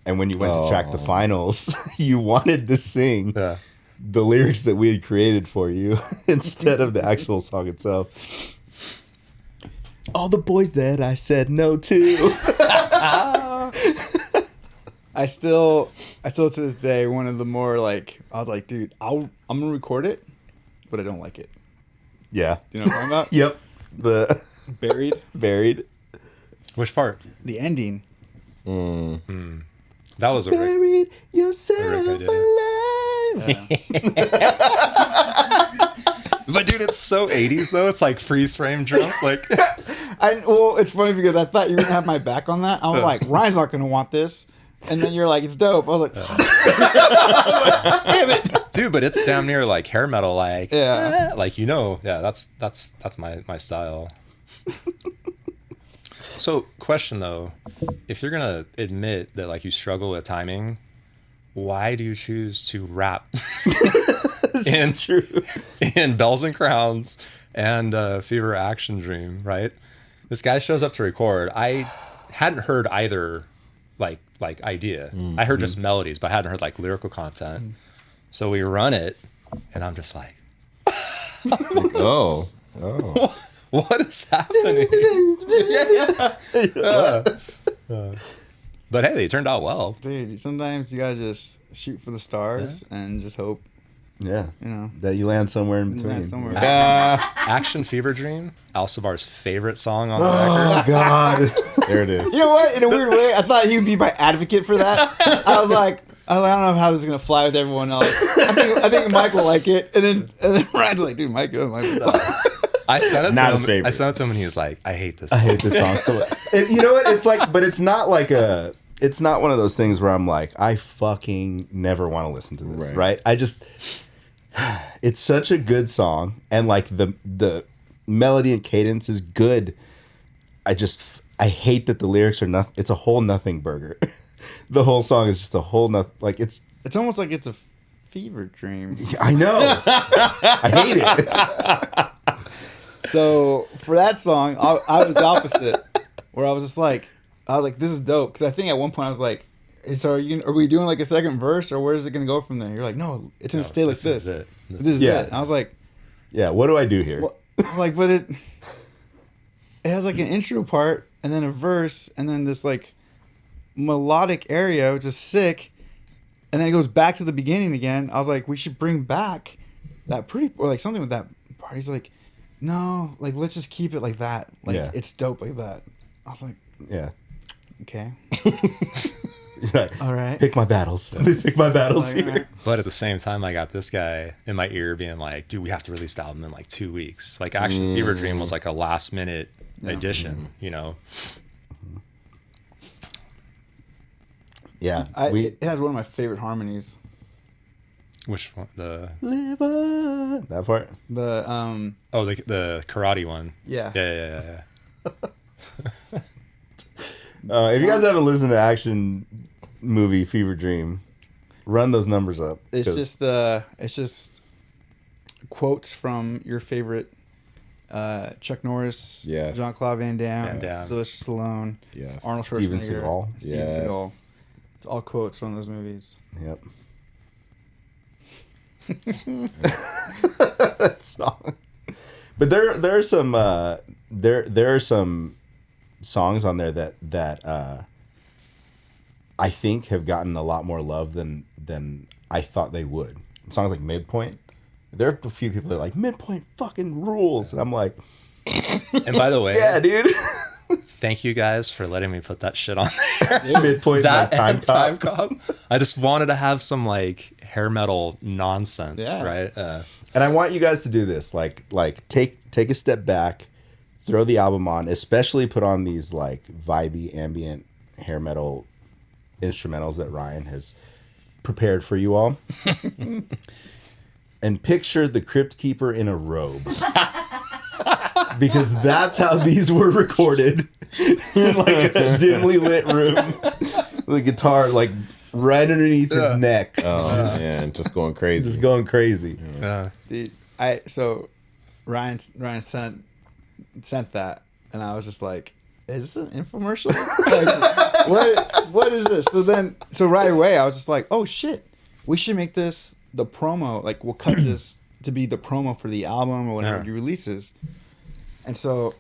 and when you went to track the finals, you wanted to sing the lyrics that we had created for you instead of the actual song itself. All the boys that I said no to. I still to this day, one of the more like, I was like, dude, I'm gonna record it, but I don't like it. Yeah. You know what I'm talking about? Yep. The buried. Which part? The ending. That was a Rick. Buried yourself idea. alive. But dude, it's so 80s though. It's like freeze frame jump. Like, Well, it's funny because I thought you were gonna have my back on that. I was like, Ryan's not gonna want this, and then you're like, it's dope. I was like, damn it, dude, but it's damn near like hair metal. Like, Yeah. like that's my style. So, question though, if you're gonna admit that like you struggle with timing, why do you choose to rap in Bells and Crowns and Fever Action Dream? Right, this guy shows up to record. I hadn't heard either like idea. I heard just melodies, but I hadn't heard like lyrical content. So we run it, and I'm just like, Oh. what is happening? But hey, they turned out well. dude. Sometimes you gotta just shoot for the stars and just hope, Yeah. you That you land somewhere in land between. somewhere. Action Fever Dream, Alsaybar's favorite song on the record. Oh God. There it is. You know what? In a weird way, I thought he would be my advocate for that. I was like, I don't know how this is gonna fly with everyone else. I think Mike will like it, and then Ryan's like, dude, Mike doesn't like it. I sent it Not to his him. favorite. I sent it to him, and he was like, "I hate this." I hate this song so much. You know what? It's like, but it's not like it's not one of those things where I'm like, I fucking never want to listen to this, right? It's such a good song, and like the melody and cadence is good. I hate that the lyrics are nothing. It's a whole nothing burger. The whole song is just a whole nothing. Like it's almost like it's a fever dream. I know. I hate it. So for that song, I was the opposite, where I was just like, this is dope. Because I think at one point I was like, so are we doing like a second verse, or where is it gonna go from there? You're like, no, it's gonna stay like this. Is it. This is Yeah. it. And I was like, Yeah. What do I do here? I was like, but it has like an intro part and then a verse and then this like melodic area, which is sick, and then it goes back to the beginning again. I was like, we should bring back that or like something with that part. He's like, no, like let's just keep it like that. Like it's dope like that. I was like, Yeah. okay, Like, all right. pick my battles. Pick my battles Like, here. all right. But at the same time, I got this guy in my ear being like, "Dude, we have to release the album in like 2 weeks." Like, Action Fever Dream was like a last minute addition, you know. Yeah. It has one of my favorite harmonies. Which one? The Live on. That part. The the karate one. yeah. Yeah. If you guys haven't listened to Action Movie Fever Dream, run those numbers up. It's 'cause- just quotes from your favorite Chuck Norris, Yes. Jean-Claude Van Damme, Van Damme. Sylvester Stallone, Yes. Arnold Steven Schwarzenegger, Seagal. Steven Yes. Seagal. It's all quotes from those movies. Yep. That song. But there are some there are some songs on there that I think have gotten a lot more love than I thought they would. Songs like Midpoint. There are a few people that are like, Midpoint fucking rules, and I'm like, And by the way, yeah, dude. thank you guys for letting me put that shit on there. Midpoint That like and Time Time Cop. Cop. I just wanted to have some like hair metal nonsense, Yeah. right? And I want you guys to do this, like take a step back, throw the album on, especially put on these like vibey ambient hair metal instrumentals that Ryan has prepared for you all. And picture the Crypt Keeper in a robe. Because that's how these were recorded in like a dimly lit room. The guitar like right underneath his neck. Oh man, just going crazy. Just going crazy. Dude, so Ryan sent that, and I was just like, "Is this an infomercial? Like, what is this?" So right away, I was just like, "Oh shit, we should make this the promo. Like, we'll cut this to be the promo for the album or whenever Yeah. it releases." And so,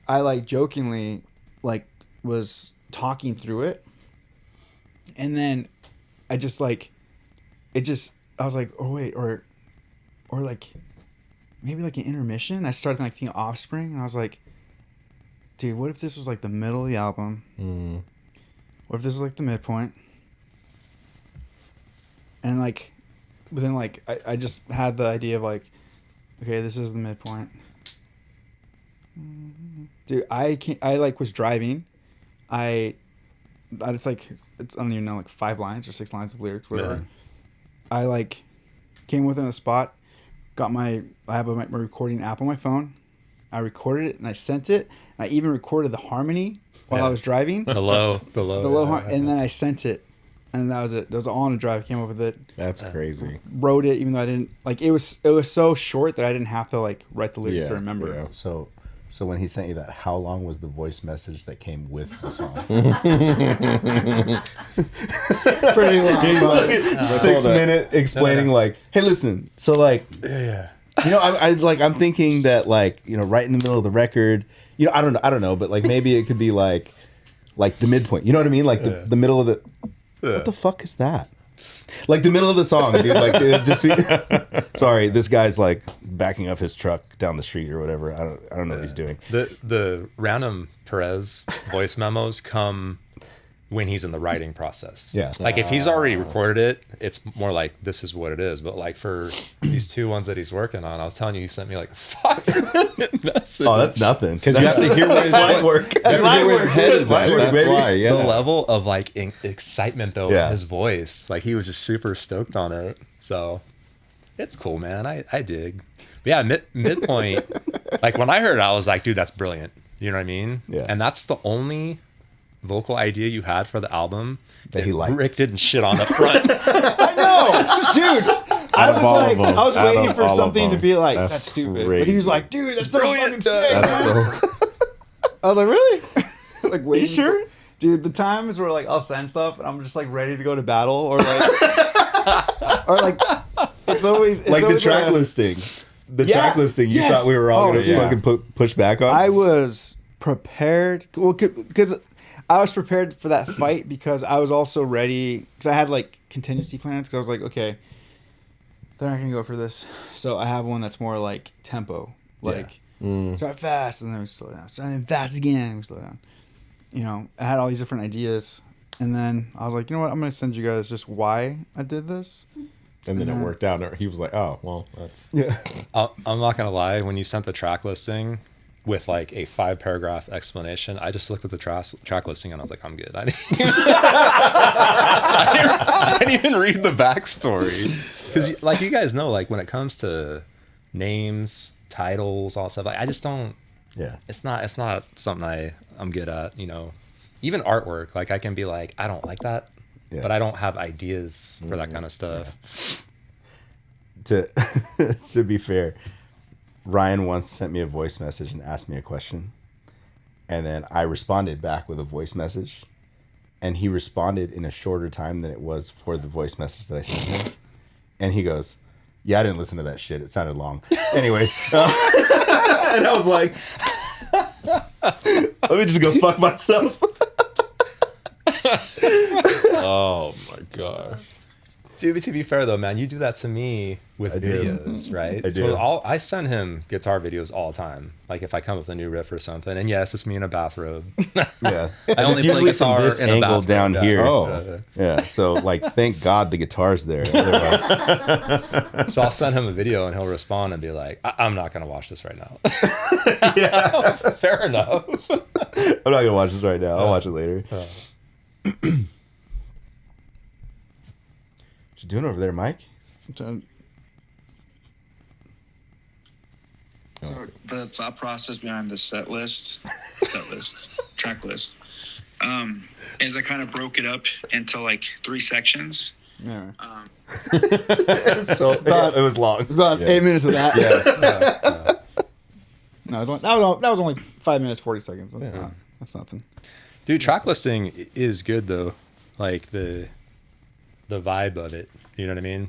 I like jokingly like was talking through it, and then I just like, I was like, "Oh wait, or like." Maybe like an intermission. I started like thinking Offspring, and I was like, dude, what if this was like the middle of the album? What if this was like the midpoint? And like, but then like I just had the idea of like, okay, this is the midpoint. Dude, I like was driving. It's like I don't even know, like 5 lines or 6 lines of lyrics, whatever. Yeah. I like came within a spot. I have my recording app on my phone. I recorded it and I sent it. And I even recorded the harmony while I was driving. The low, And then I sent it. And that was it. That was all on a drive. I came up with it. That's crazy. Wrote it even though I didn't like it was so short that I didn't have to like write the lyrics to remember. Yeah. So when he sent you that, how long was the voice message that came with the song? Pretty long. 6 minute explaining like, hey, listen. So like, Yeah. you know, I'm thinking that like, you know, right in the middle of the record, you know, I don't know, but like maybe it could be like the midpoint. You know what I mean? Like the middle of the. What the fuck is that? Like the middle of the song, dude. Like it'd just be. Sorry, this guy's like backing up his truck down the street or whatever. I don't know what he's doing. The random Perez voice memos come when he's in the writing process. Yeah. Like if he's already recorded it, it's more like this is what it is. But like for these 2 ones that he's working on, I was telling you, he sent me like 5 messages. Oh, that's nothing. Because you have to hear where his light work. You have to hear where his head is at. Light work, That's baby. why. Yeah. The level of like excitement though Yeah. in his voice, like he was just super stoked on it. So it's cool, man. I dig. But yeah, midpoint. Like when I heard it, I was like, dude, that's brilliant. You know what I mean? Yeah. And that's the only vocal idea you had for the album That he liked. Rick didn't shit on up front. I know, dude. I was all like, of them. I was Out waiting of for all of something to them. be like, That's that's stupid. crazy. But he was like, dude, that's so brilliant. fucking sick. That's man. so. I was like, really? Like, wait, sure? Dude, the times where like I'll send stuff and I'm just like ready to go to battle, or like, it's always Like the always track a- listing. The Yeah, track listing. You yes. thought we were all Oh, gonna yeah. fucking push back on. I was prepared. Well, because I was prepared for that fight because I was also ready. Because I had like contingency plans. Because I was like, okay, they're not gonna go for this. So I have one that's more like tempo, like start fast and then we slow down. Start then fast again and we slow down. You know, I had all these different ideas, and then I was like, you know what? I'm gonna send you guys just why I did this. And then it worked out. He was like, oh, well, that's. yeah. I'm not gonna lie. When you sent the track listing with like a 5-paragraph explanation, I just looked at the track listing and I was like, I'm good. I didn't even read the backstory. Because like you guys know, like when it comes to names, titles, all stuff, like I just don't. Yeah. It's not something I'm good at. You know, even artwork. Like I can be like, I don't like that, but I don't have ideas for that kind of stuff. To to be fair, Ryan once sent me a voice message and asked me a question, and then I responded back with a voice message, and he responded in a shorter time than it was for the voice message that I sent him, and he goes, "Yeah, I didn't listen to that shit. It sounded long." Anyways, and I was like, "Let me just go fuck myself." Oh my gosh. Dude, to be fair though, man, you do that to me with videos, right? I do. So I send him guitar videos all the time. Like if I come with a new riff or something, and yes, it's me in a bathrobe. Yeah, I only play usually from guitar this in a angle bathrobe. down Yeah. here. Oh. Yeah, so like, thank God the guitar's there. Otherwise, So I'll send him a video and he'll respond and be like, I'm not going to watch this right now. Fair enough. I'm not gonna watch this right now. I'll watch it later. What you doing over there, Mike? So the thought process behind the track list, is I kind of broke it up into like 3 sections. Yeah. So it was long. It's about 8 minutes of that. Yes. No, that was only 5 minutes 40 seconds. That's nothing. Dude, track listing is good though. Like the vibe of it. You know what I mean?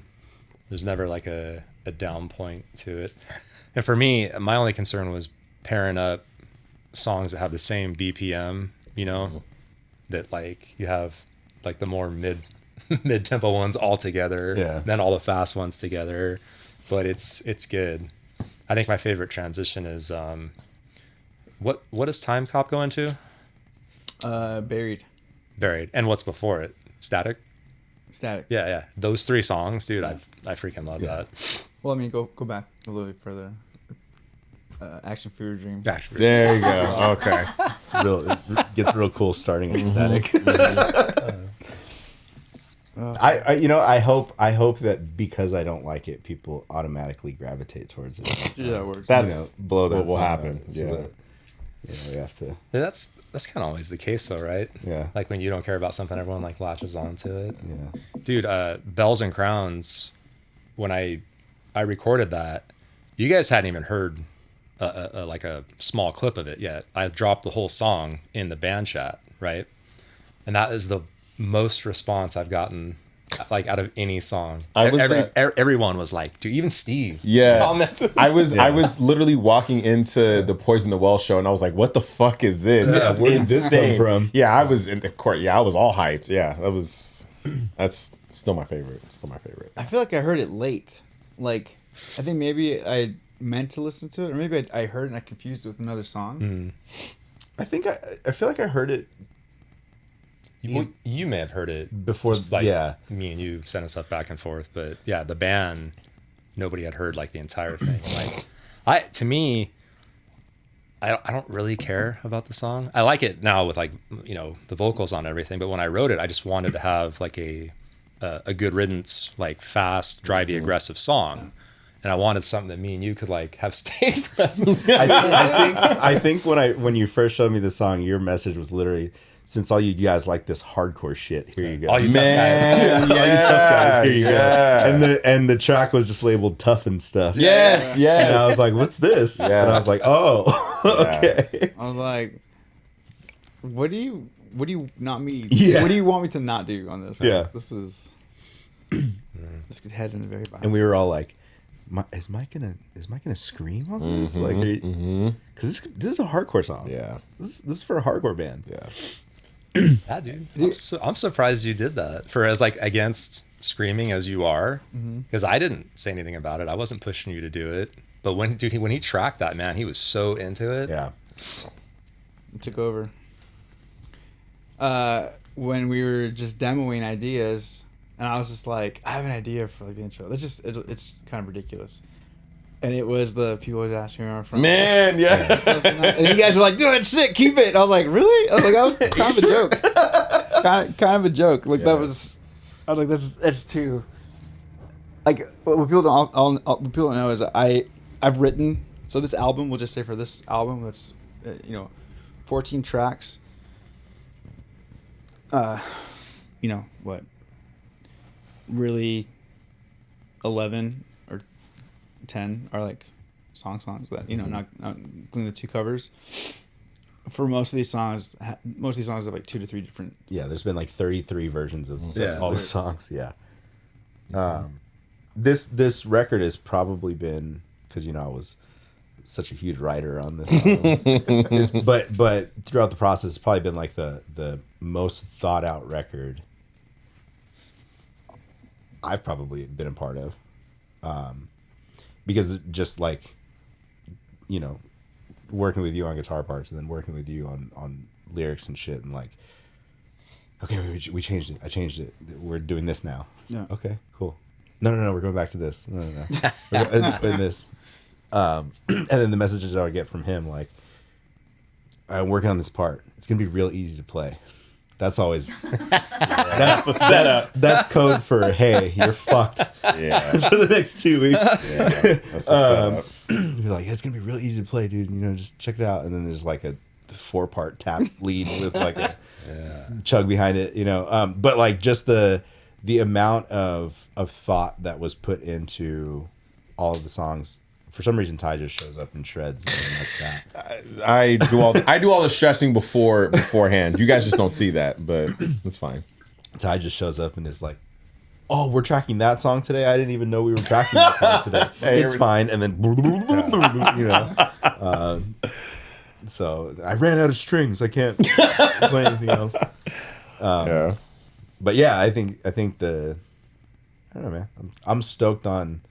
There's never like a down point to it. And for me, my only concern was pairing up songs that have the same BPM, you know, that like you have like the more mid tempo ones all together, then all the fast ones together. But it's good. I think my favorite transition is what does Time Cop go into? Buried. And what's before it? Static. Yeah. Those 3 songs, dude. I freaking love that. Well, I mean, go back a little bit further. Action for Your Dream. There you go. Okay. It gets real cool starting at Static. I hope that because I don't like it, people automatically gravitate towards it. Yeah, it works. That's blow that what will song happen. out so Yeah. that, we have to. That's kind of always the case though, right? Yeah. Like when you don't care about something, everyone like latches onto it. Yeah. Dude, Bells and Crowns, when I recorded that, you guys hadn't even heard like a small clip of it yet. I dropped the whole song in the band chat, right? And that is the most response I've gotten like out of any song. Everyone was like, dude, even Steve. Yeah. commented. I was literally walking into the Poison the Well show and I was like, what the fuck is this? This is where did this come from? Yeah, I was in the court. Yeah, I was all hyped. Yeah, that's still my favorite. I feel like I heard it late. Like, I think maybe I meant to listen to it, or maybe I heard it and I confused it with another song. I think I feel like I heard it You may have heard it before. like Yeah. me and you sending stuff back and forth, but yeah, the band, nobody had heard like the entire thing. Like, to me, I don't really care about the song. I like it now with like, you know, the vocals on everything, but when I wrote it, I just wanted to have like a good riddance, like fast, drivey, aggressive song. And I wanted something that me and you could like have stage presence. I think when you first showed me the song, your message was literally, since all you guys like this hardcore shit, here you go. All you tough Yeah, all you tough guys, here you go. And the track was just labeled tough and stuff. Yes. And I was like, what's this? Yeah. And I was like, oh, okay. I was like, what do you not me? Yeah. What do you want me to not do on this? Yeah. This could head in a very bad. And we were all like, is Mike gonna scream on this? Like, because this is a hardcore song. Yeah. This is for a hardcore band. Yeah. Yeah, dude. I'm surprised you did that for as like against screaming as you are, because I didn't say anything about it. I wasn't pushing you to do it. But when he tracked that, man, he was so into it. Yeah. It took over. When we were just demoing ideas, and I was just like, I have an idea for like the intro. It's kind of ridiculous. And it was the people always ask me where I'm from. Man, yeah. And you guys were like, dude, it's sick, keep it. I was like, really? I was like, that was kind of a joke. kind of a joke. Like that was, I was like, that's too. like what people what people don't know is I've written, so this album, we'll just say for this album, that's 14 tracks. What? Really 11 or 10 are like songs that, not including the 2 covers. For most of these songs have like 2 to 3 different. Yeah, there's been like 33 versions of Yeah. all the songs. Yeah. This record has probably been, because I was such a huge writer on this album. but throughout the process, it's probably been like the most thought out record I've probably been a part of, because just like working with you on guitar parts and then working with you on lyrics and shit, and like, okay, we changed it. I changed it. We're doing this now. Yeah. Okay, cool. No, we're going back to this. No. We're doing this. And then the messages I would get from him, like, I'm working on this part. It's gonna be real easy to play. That's always that's the setup. That's code for, hey, you're fucked. Yeah. For the next 2 weeks. Yeah. That's the setup. You're like, it's gonna be real easy to play, dude. Just check it out. And then there's like a 4-part tap lead with like a chug behind it. But like just the amount of thought that was put into all of the songs. For some reason, Ty just shows up and shreds, and that's that. I do all the stressing beforehand. You guys just don't see that, but it's fine. Ty just shows up and is like, "Oh, we're tracking that song today. I didn't even know we were tracking that song today. It's fine." And then, so I ran out of strings. I can't play anything else. Yeah. But yeah, I think I don't know, man. I'm stoked on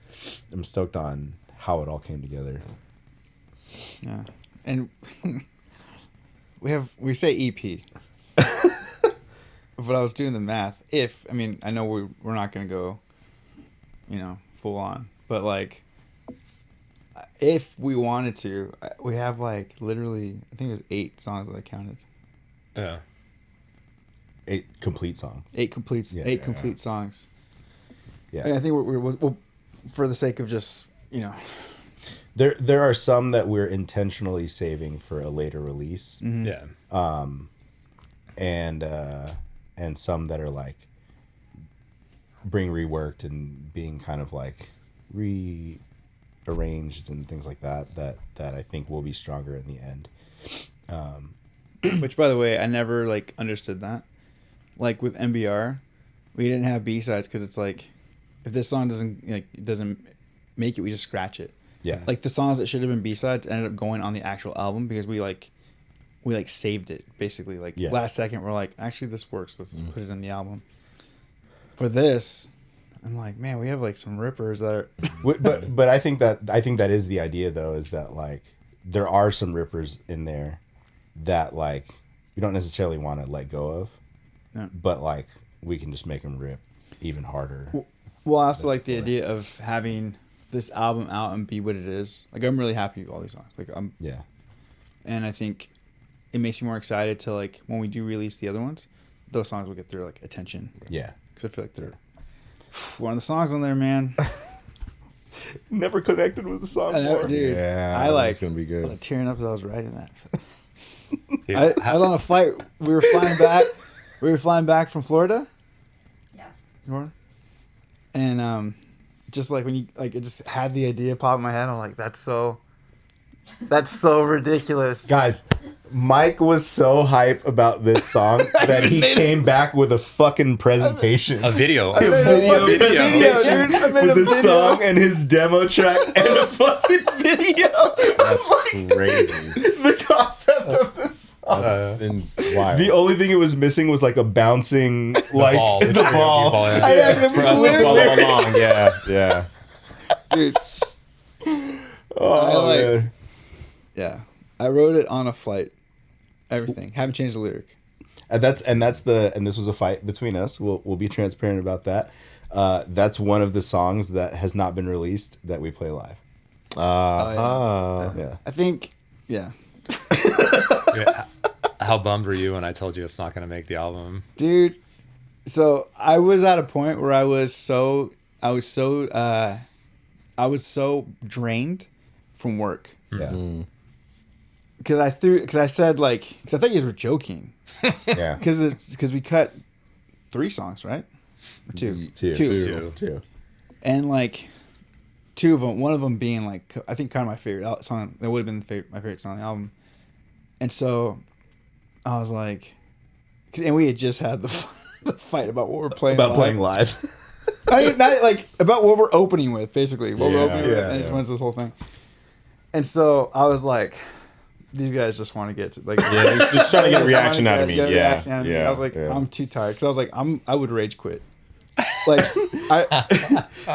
how it all came together. Yeah, and we say EP. But I was doing the math. I know we're not gonna go, full on, but like, if we wanted to, we have like literally, I think it was 8 songs that I counted. Yeah. 8 complete songs. 8 complete songs. Yeah. And I think we'll for the sake of just There are some that we're intentionally saving for a later release. Mm-hmm. Yeah. And some that are like being reworked and being kind of like rearranged and things like that I think will be stronger in the end. Which, by the way, I never like understood that. Like with MBR, we didn't have B-sides because it's like, if this song doesn't make it, we just scratch it. Yeah. Like the songs that should have been B-sides ended up going on the actual album because we saved it basically. Like last second, we're like, actually this works. Let's put it in the album. For this, I'm like, man, we have like some rippers that are. but I think that is the idea though, is that like there are some rippers in there that like you don't necessarily want to let go of, but like we can just make them rip even harder. Well, I also like the idea of having this album out and be what it is. Like, I'm really happy with all these songs. Like, and I think it makes me more excited to like when we do release the other ones, those songs will get their like attention. Yeah, because I feel like they're one of the songs on there, man. Never connected with the song. I know, dude. Yeah, it's gonna be good. I was tearing up as I was writing that. Dude, I was on a flight. We were flying back from Florida. Yeah. And just like when you like, it just had the idea pop in my head. I'm like, that's so ridiculous, guys. Mike was so hype about this song that he came back with a fucking presentation, A video, dude. I made with the song and his demo track and a fucking video. That's crazy. The concept of this song. Wild. The only thing it was missing was like a bouncing, like ball, the ball. yeah. I had For us to follow along, yeah. dude. Oh man. Yeah, I wrote it on a flight. Everything. Haven't changed the lyric. And this was a fight between us. We'll be transparent about that. That's one of the songs that has not been released that we play live. Yeah. I think, yeah. How bummed were you when I told you it's not going to make the album? Dude, so I was at a point where I was so I was so drained from work. Yeah. Because I said like, because I thought you guys were joking. Yeah. Because we cut 3 songs, right? Or 2? Two. And like 2 of them, one of them being like, I think kind of my favorite song. That would have been my favorite song on the album. And so I was like, and we had just had the fight about what we're playing About live. playing live. Not like about what we're opening with, basically. What we're opening with, Yeah, and it just yeah. went to this whole thing. And so I was like, these guys just want to get to like, Yeah, just trying to get a reaction out of me. get a Yeah, reaction out of me. yeah, I was like, yeah. I'm too tired because I was like, I would rage quit. Like,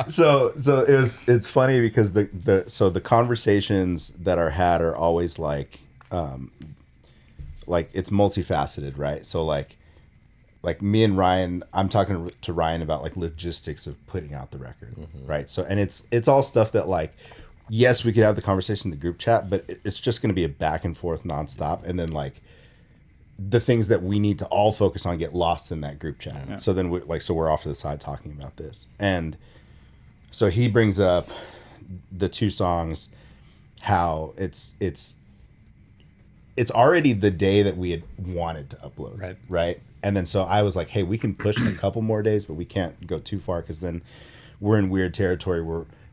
So it's funny because the conversations that are had are always like it's multifaceted, right? So like me and Ryan, I'm talking to Ryan about like logistics of putting out the record, right? So and it's all stuff that like, yes, we could have the conversation in the group chat, but it's just going to be a back and forth nonstop, and then like the things that we need to all focus on get lost in that group chat. Yeah. So then we're off to the side talking about this, and so he brings up the 2 songs, how it's already the day that we had wanted to upload, right? And then so I was like, hey, we can push it a couple more days, but we can't go too far because then we're in weird territory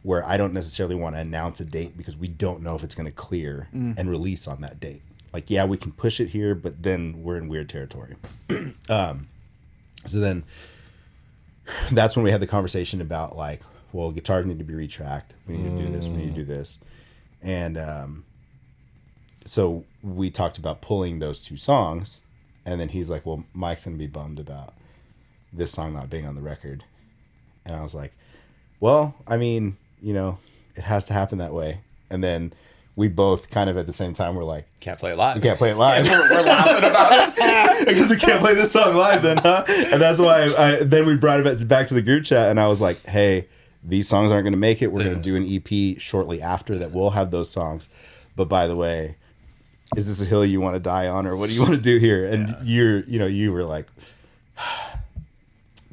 where I don't necessarily want to announce a date because we don't know if it's going to clear and release on that date. Like, yeah, we can push it here, but then we're in weird territory. So then that's when we had the conversation about like, well, guitars need to be retracked. We need to do this. We need to do this. And so we talked about pulling those 2 songs. And then he's like, well, Mike's going to be bummed about this song not being on the record. And I was like, well, I mean, you know, it has to happen that way. And then we both kind of at the same time were like, Can't play it live. we can't play it live. We're laughing about it because we can't play this song live then, huh? And that's why then we brought it back to the group chat, and I was like, hey, these songs aren't going to make it. We're going to do an EP shortly after that. We'll have those songs. But by the way, is this a hill you want to die on, or what do you want to do here? And you were like,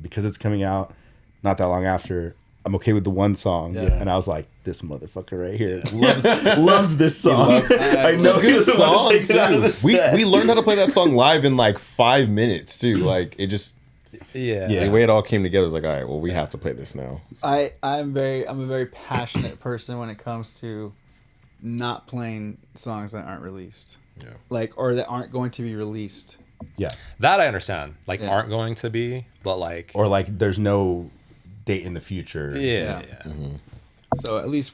because it's coming out not that long after, I'm okay with the 1 song. Yeah. And I was like, this motherfucker right here loves this song. I know he Good doesn't want song to take it out of the too. set. We learned how to play that song live in like 5 minutes too. Like it just the way it all came together was like, all right, well, we have to play this now. I'm a very passionate person when it comes to not playing songs that aren't released. Yeah. Like, or that aren't going to be released. Yeah. That I understand. Like, Yeah. aren't going to be, but like, Or like there's no date in the future. yeah. So at least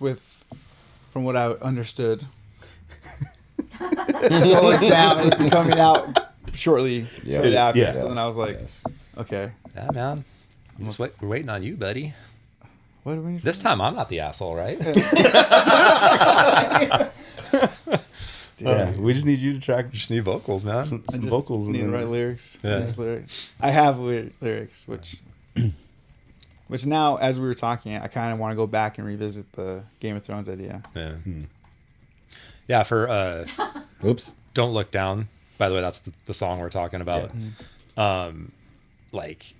from what I understood, going down and it'd be coming out shortly after. Yeah. So then I was like, okay, Yeah, man. We're waiting on you, buddy. what do we? This time I'm not the asshole, right? Yeah. We just need you to track Just need vocals, man. some I just vocals. need to and then- write lyrics. Yeah. Lyrics, lyrics. I have lyrics, which now, as we were talking, I kind of want to go back and revisit the Game of Thrones idea. Yeah. Yeah, for Oops. Don't Look Down. By the way, that's the song we're talking about. Like,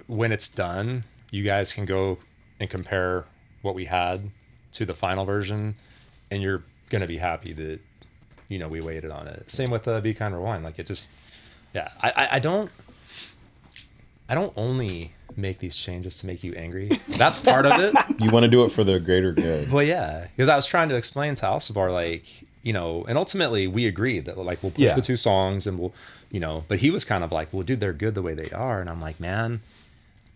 when it's done, you guys can go and compare what we had to the final version, and you're going to be happy that, you know, we waited on it. Same with Be Kind Rewind. Like, it just, yeah, I don't only make these changes to make you angry. That's part of it. You want to do it for the greater good. Well, yeah, because I was trying to explain to Alsaybar, like, you know, and ultimately we agreed that like we'll push the 2 songs and we'll, you know, but he was kind of like, well, dude, they're good the way they are. And I'm like, man,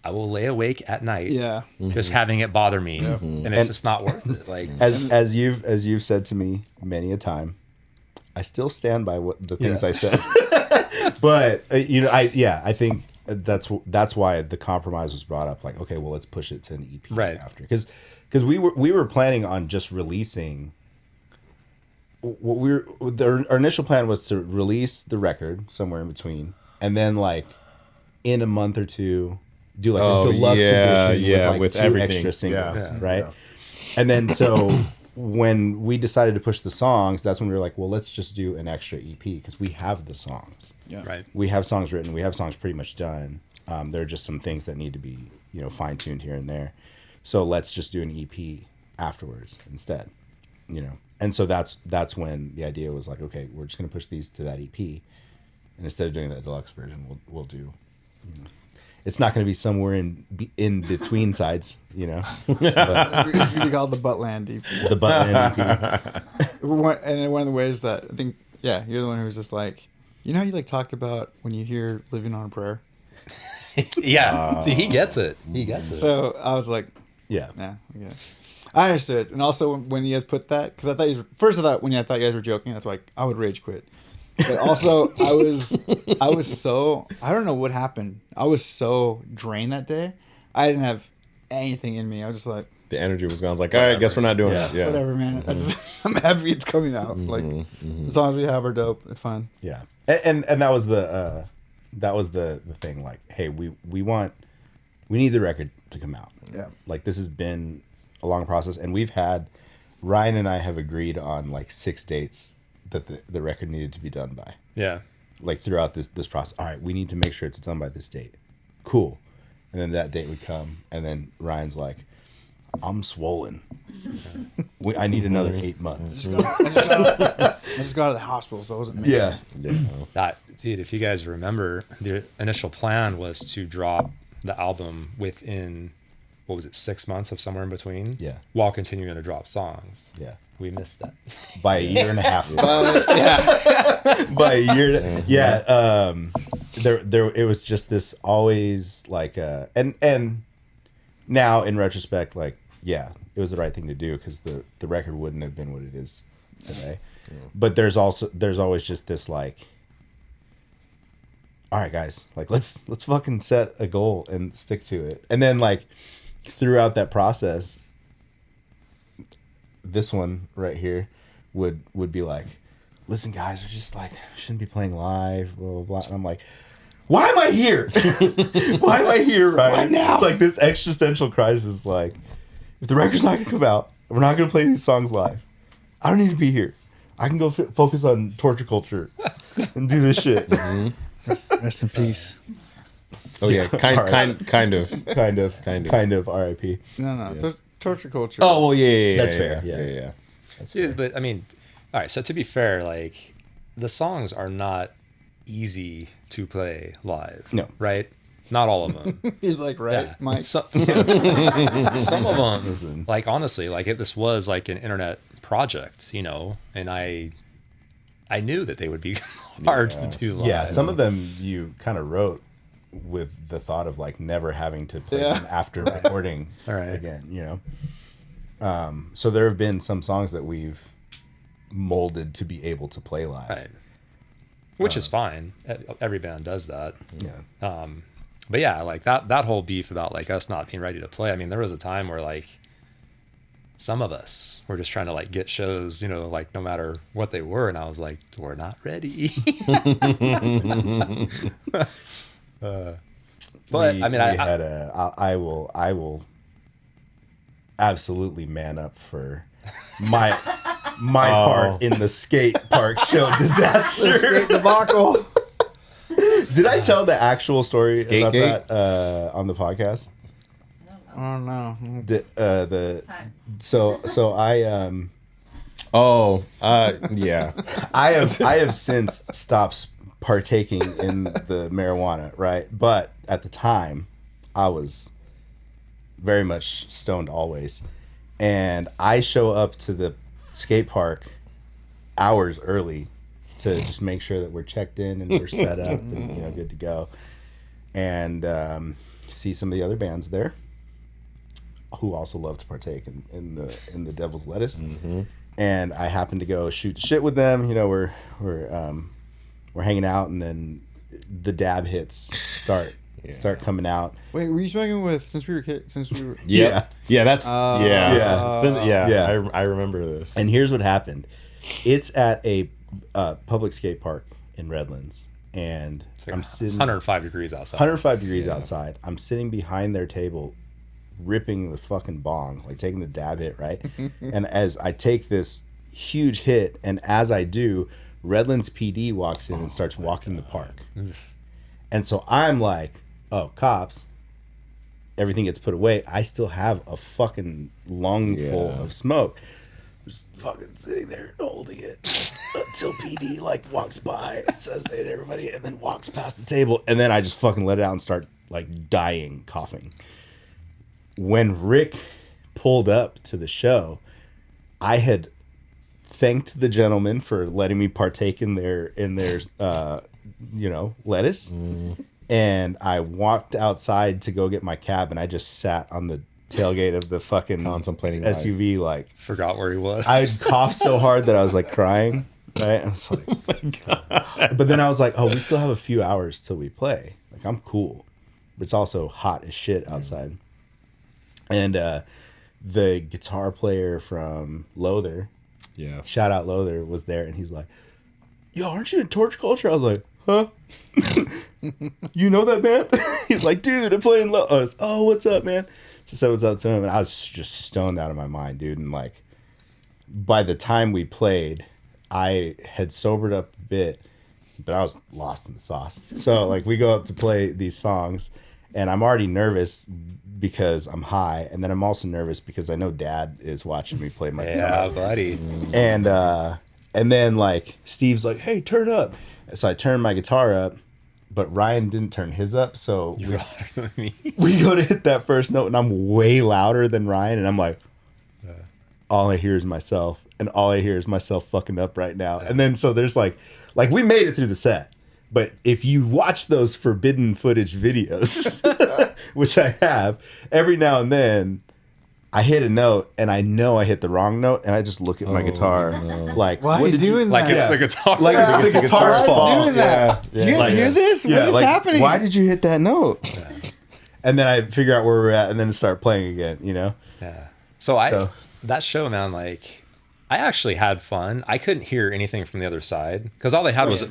I will lay awake at night Yeah. just having it bother me. And it's just not worth it. Like, As you've said to me many a time, I still stand by what the things I said. But you know, I think that's why the compromise was brought up. Like, okay, well, let's push it to an EP Right. after, because we were planning on just releasing. Our initial plan was to release the record somewhere in between, and then like in a month or 2, do like a deluxe edition with 2 everything. extra singles, Yeah. right? And then so when we decided to push the songs, that's when we were like, well, let's just do an extra EP because we have the songs. Yeah. right. We have songs written. We have songs pretty much done. There are just some things that need to be, fine tuned here and there. So let's just do an EP afterwards instead, And so that's when the idea was like, okay, we're just gonna push these to that EP, and instead of doing that deluxe version, we'll do. It's not gonna be somewhere in between sides, But It's gonna be called the Buttland EP. the Buttland EP. And one of the ways that I think, yeah, you're the one who was just like, how you like talked about when you hear "Living on a Prayer." Yeah, see, he gets it. He gets it. So I was like, Yeah. yeah. I understood. And also when you guys put that, because I thought I thought you guys were joking. That's why I would rage quit. But also I was so, I don't know what happened. I was so drained that day. I didn't have anything in me. I was just like, The energy was gone. I was like, all right, guess we're not doing it. Yeah. whatever, man. I'm happy it's coming out. Like, as long as we have our dope, it's fine. Yeah. And that was the thing. Like, hey, we need the record to come out. Yeah. Like, this has been a long process, and Ryan and I have agreed on like 6 dates that the record needed to be done by. Yeah. Like, throughout this process. All right, we need to make sure it's done by this date. Cool. And then that date would come, and then Ryan's like, I'm swollen. I need another 8 months. I just got out of the hospital, so I wasn't mixing. Yeah. Dude, if you guys remember, the initial plan was to drop the album within, 6 months of somewhere in between? Yeah. While continuing to drop songs. Yeah. We missed that. By a year and a half. Yeah. By a year. Yeah. There. It was just this always like, and now in retrospect, like, yeah, it was the right thing to do because the record wouldn't have been what it is today. Yeah. But there's always just this like, all right, guys, like let's fucking set a goal and stick to it. And then like throughout that process, this one right here would be like, listen, guys, we're just like shouldn't be playing live, blah blah blah. And I'm like, why am I here? Why am I here right now? It's like this existential crisis. Like, if the record's not gonna come out, we're not gonna play these songs live. I don't need to be here. I can go focus on torture culture and do this shit. Rest in peace. Oh yeah, kind of. R.I.P. No. Torture culture. Oh well, yeah. That's fair. Yeah. That's fair. But I mean, all right. So to be fair, like the songs are not easy to play live. No. Right? Not all of them. He's like, right, Yeah. Mike. Some of them, Listen. like honestly, like this was like an internet project, and I knew that they would be hard to do live. Yeah, some of them you kind of wrote with the thought of like never having to play them after recording again, So there have been some songs that we've molded to be able to play live. Right. Which is fine. Every band does that. Yeah. But yeah, like that whole beef about like us not being ready to play. I mean, there was a time where like some of us were just trying to like get shows, like no matter what they were, and I was like, we're not ready. But I mean, I will absolutely man up for my part in the skate park show disaster. Skate debacle. Did I tell the actual story Skate about gate? that on the podcast? Oh no. So I yeah. I have since stopped partaking in the marijuana, right? But at the time, I was very much stoned always, and I show up to the skate park hours early to just make sure that we're checked in and we're set up and good to go, and see some of the other bands there who also love to partake in the Devil's Lettuce. And I happened to go shoot the shit with them. We're hanging out, and then the dab hits start coming out. Wait, were you smoking with since we were kids? Yeah. That's Yeah. I remember this. And here's what happened. It's at a public skate park in Redlands, and It's like I'm sitting 105 degrees outside. 105 degrees outside. I'm sitting behind their table, ripping the fucking bong, like taking the dab hit, right? And as I take this huge hit, and as I do, Redlands PD walks in and starts walking the park. And so I'm like, oh, cops. everything gets put away, I still have a fucking lungful of smoke. Just fucking sitting there holding it until PD like walks by and says hey to everybody and then walks past the table. And then I just fucking let it out and start like dying, coughing. When Rick pulled up to the show, I had thanked the gentleman for letting me partake in their lettuce. And I walked outside to go get my cab, and I just sat on the tailgate of the fucking Contemplating SUV, like Forgot where he was. I coughed so hard that I was like crying. Right? I was like, oh my God. But then I was like, oh, we still have a few hours till we play. Like, I'm cool. But it's also hot as shit outside. And the guitar player from Loather, shout out Loather, was there, and he's like, yo, aren't you in Torch Culture? I was like, huh? You know that band? He's like, dude, I'm playing oh, what's up, man? So I said what's up to him, and I was just stoned out of my mind, dude. And like, by the time we played, I had sobered up a bit, but I was lost in the sauce. So like, we go up to play these songs, and I'm already nervous because I'm high, and then I'm also nervous because I know Dad is watching me play my guitar. buddy. And then like Steve's like, hey, turn up. So I turned my guitar up, but Ryan didn't turn his up. So we go to hit that first note, and I'm way louder than Ryan, and I'm like, all I hear is myself, and all I hear is myself fucking up right now. And then so there's like we made it through the set. But if you watch those forbidden footage videos, which I have, every now and then I hit a note and I know I hit the wrong note, and I just look at my guitar like, why are you doing that? Like it's the guitar. Like it's the guitar's fault. Doing that? Do you guys hear this? What is happening? Why did you hit that note? And then I figure out where we're at, and then start playing again. You know? Yeah. So that show, man, like I actually had fun. I couldn't hear anything from the other side because all they had was a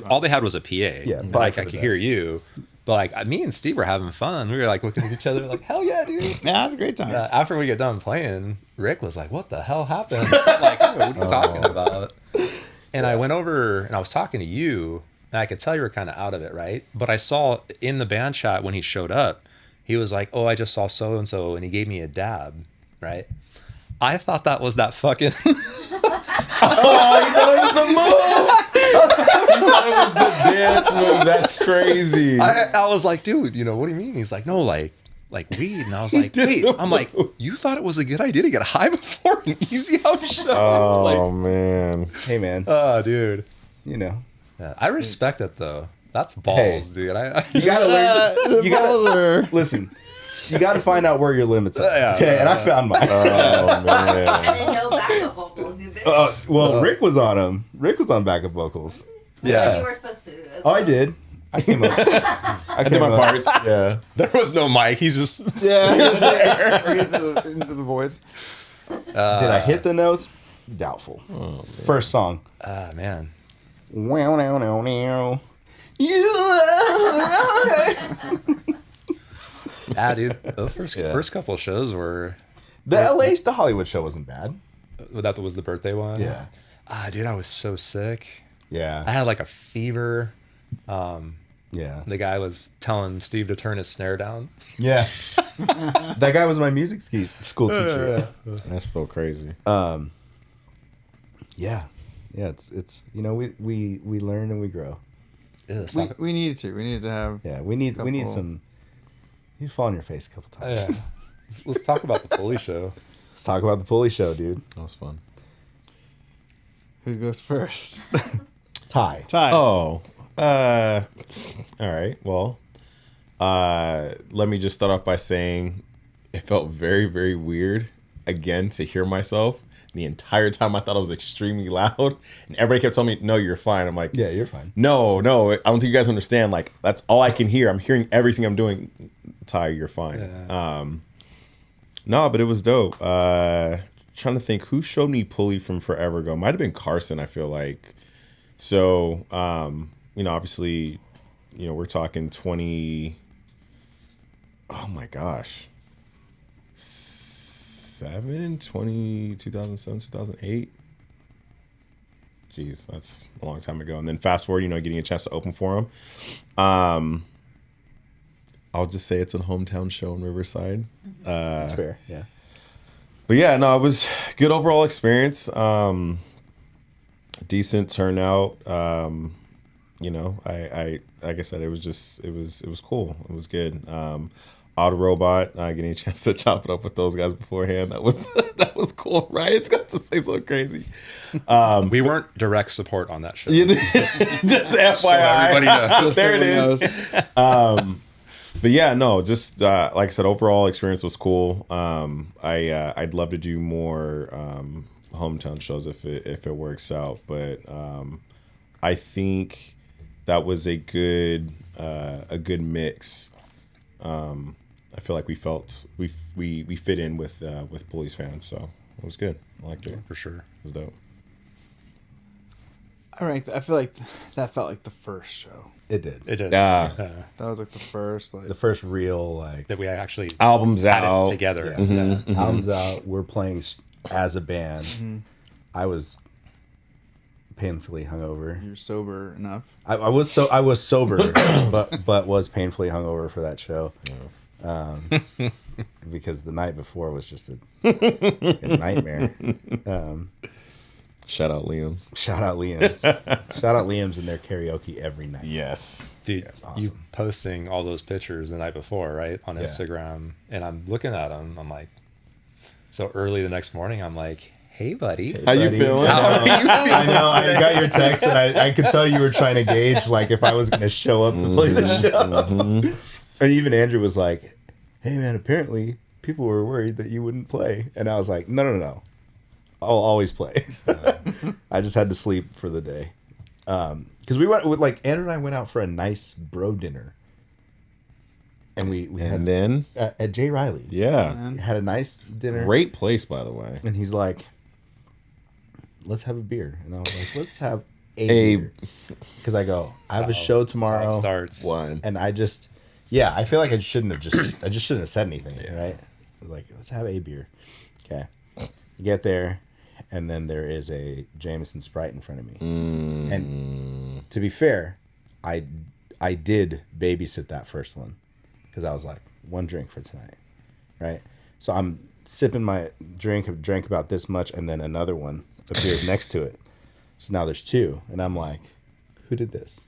PA. Yeah, like I could hear you. But like me and Steve were having fun. We were like looking at each other like, hell yeah, dude. Yeah, it was a great time. After we get done playing, Rick was like, what the hell happened? Like, what are you talking about? And I went over and I was talking to you, and I could tell you were kind of out of it, right? But I saw in the band chat when he showed up, he was like, oh, I just saw so-and-so, and he gave me a dab, right? I thought that was that fucking... Oh, you thought it was the move. You thought it was the dance move. That's crazy. I was like, dude, what do you mean? He's like, no, like weed. And I was like, wait. I'm like, you thought it was a good idea to get high before an Easy Out show? Oh, man. Hey, man. Oh, dude. Yeah, I respect it though. That's balls, dude. You gotta learn. You gotta listen. You gotta find out where your limits are. Okay, and I found mine. Oh, man. And then no backup vocals either. Rick was on them. Rick was on backup vocals. You were supposed to. As Oh, well. I did. I came up. I did my parts. Yeah. There was no mic. He's just into the void. Did I hit the notes? Doubtful. Oh, First song. Man. Wow, now, now, now. Yeah, dude. The first couple of shows were... The Hollywood show wasn't bad. That was the birthday one? Yeah. Dude, I was so sick. Yeah. I had like a fever. Yeah. The guy was telling Steve to turn his snare down. Yeah. That guy was my music school teacher. That's so crazy. Yeah. Yeah, it's we learn and we grow. We needed to. We needed to have. Yeah, we need some. You fall on your face a couple times. Yeah. Let's talk about the Pulley show. Let's talk about the Pulley show, dude. That was fun. Who goes first? Ty. Oh. All right. Well, let me just start off by saying it felt very, very weird again to hear myself. The entire time I thought I was extremely loud, and everybody kept telling me, "No, you're fine." I'm like, Yeah, you're fine. No, I don't think you guys understand. Like, that's all I can hear. I'm hearing everything I'm doing. Ty, you're fine. Yeah. No, but it was dope. Trying to think who showed me Pulley from forever ago. Might have been Carson, I feel like. So, obviously, we're talking 20. Oh my gosh. 2007, 2008. Jeez, that's a long time ago. And then fast forward, getting a chance to open for him. I'll just say it's a hometown show in Riverside. That's fair. Yeah. But yeah, no, it was good overall experience. Decent turnout. You know, I like I said, it was cool. It was good. Auto Robot, getting a chance to chop it up with those guys beforehand. That was that was cool. Ryan's got to say something crazy. We weren't direct support on that show. Just FYI, So everybody knows. there it is. But yeah, no, just like I said, overall experience was cool. I'd love to do more hometown shows if it works out, but I think that was a good mix. I feel like we fit in with Bullies fans, so it was good. I liked it For sure. It was dope. All right, I feel like that felt like the first show. It did. It did. Yeah. That was like the first, like The first real like That we actually Albums had out it together. yeah. Albums out. We're playing as a band. I was painfully hungover. you're sober enough. I was sober, but was painfully hungover for that show. Because the night before was just a nightmare. Shout out Liam's. Shout out Liam's. Shout out Liam's and their karaoke every night. Yes. Dude, That's awesome. you posting all those pictures the night before, right? On Yeah. Instagram. And I'm looking at them. I'm like, so early the next morning, I'm like, hey, buddy. How you Buddy. feeling? I know. I got your text, and I could tell you were trying to gauge like if I was going to show up to play the show. And even Andrew was like, "Hey, man, apparently people were worried that you wouldn't play," and I was like, "No. I'll always play." I just had to sleep for the day because we went with like Andrew and I went out for a nice bro dinner, and we had And then, at J. Riley. yeah. Had a nice dinner. Great place, by the way. And he's like, let's have a beer. And I was like, let's have a beer. Because I go, I have a show That's how it tomorrow. starts. One. And I just feel like I shouldn't have said anything, right? I was like, let's have a beer. Okay. You get there, and then there is a Jameson Sprite in front of me. And to be fair, I did babysit that first one. Because I was like, one drink for tonight, right? So I'm sipping my drink, have drank about this much, and then another one appears next to it. So now there's two, and I'm like, who did this?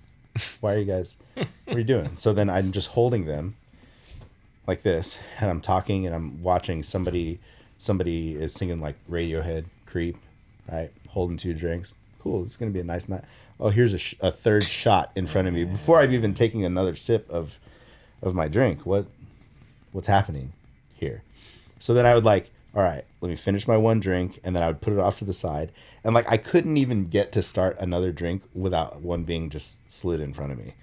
Why are you guys, what are you doing? So then I'm just holding them like this, and I'm talking, and I'm watching somebody is singing like Radiohead, Creep, right? Holding two drinks. Cool, this is going to be a nice night. Oh, here's a third shot in front of me before I've even taken another sip of my drink. What's happening here? So then I would like, all right, let me finish my one drink, and then I would put it off to the side. And like I couldn't even get to start another drink without one being just slid in front of me.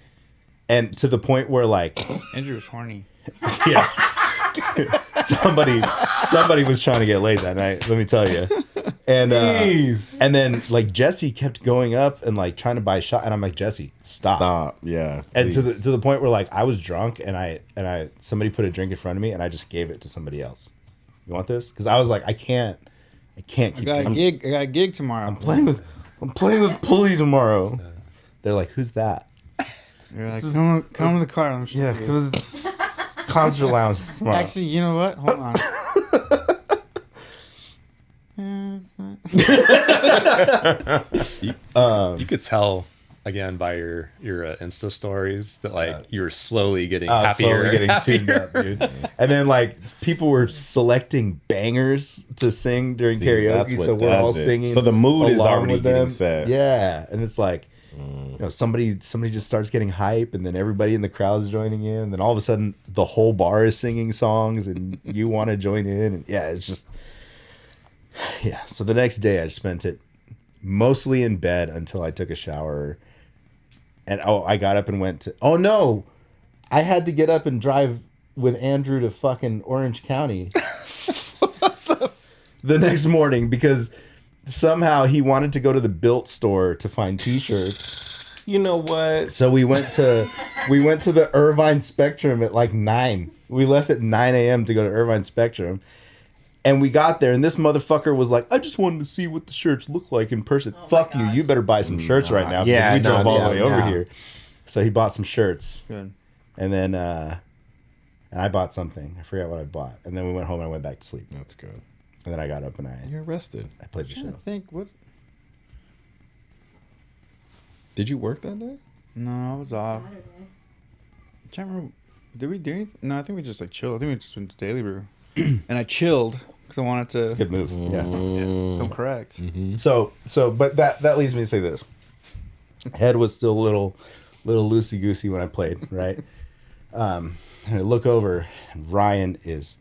And to the point where like Andrew was horny. yeah. somebody was trying to get laid that night, let me tell you. And and then like Jesse kept going up and like trying to buy a shot, and I'm like, Jesse, stop. Yeah. And to the point where like I was drunk, and I somebody put a drink in front of me, and I just gave it to somebody else. You want this? Because I was like, I can't keep I got a gig tomorrow. I'm playing with Pulley tomorrow. They're like, who's that? You're like, come to the car. I'm sure. Yeah, because concert lounge tomorrow. Actually, you know what? Hold on. You could tell again by your Insta stories that like you were slowly getting happier, slowly getting happier. tuned up, dude. And then like people were selecting bangers to sing during that's karaoke, what so we're all does it. singing. So the mood is along already with getting them. set. Yeah, and it's like, you know, somebody just starts getting hype, and then everybody in the crowd's joining in. And then all of a sudden, the whole bar is singing songs, and you want to join in. And yeah, it's just So the next day, I spent it mostly in bed until I took a shower. And I got up and went to. Oh no, I had to get up and drive with Andrew to fucking Orange County the next morning because somehow he wanted to go to the Built store to find T-shirts. You know what? So we went to the Irvine Spectrum at like 9. We left at 9 a.m. to go to Irvine Spectrum. And we got there, and this motherfucker was like, I just wanted to see what the shirts look like in person. Fuck you. You better buy some shirts right now. Yeah, Because we drove all the way over no. here. So he bought some shirts. Good. And then and I bought something. I forgot what I bought, and then we went home and I went back to sleep. That's good. And then I got up and You're arrested. I played the I show. think what? Did you work that day? No, I was off. Saturday. I can't remember. Did we do anything? No, I think we just like chilled. I think we just went to Daily Brew, and I chilled because I wanted to Good move. Yeah. go correct. So, but that leads me to say this. Head was still a little loosey goosey when I played, right? And I look over, and Ryan is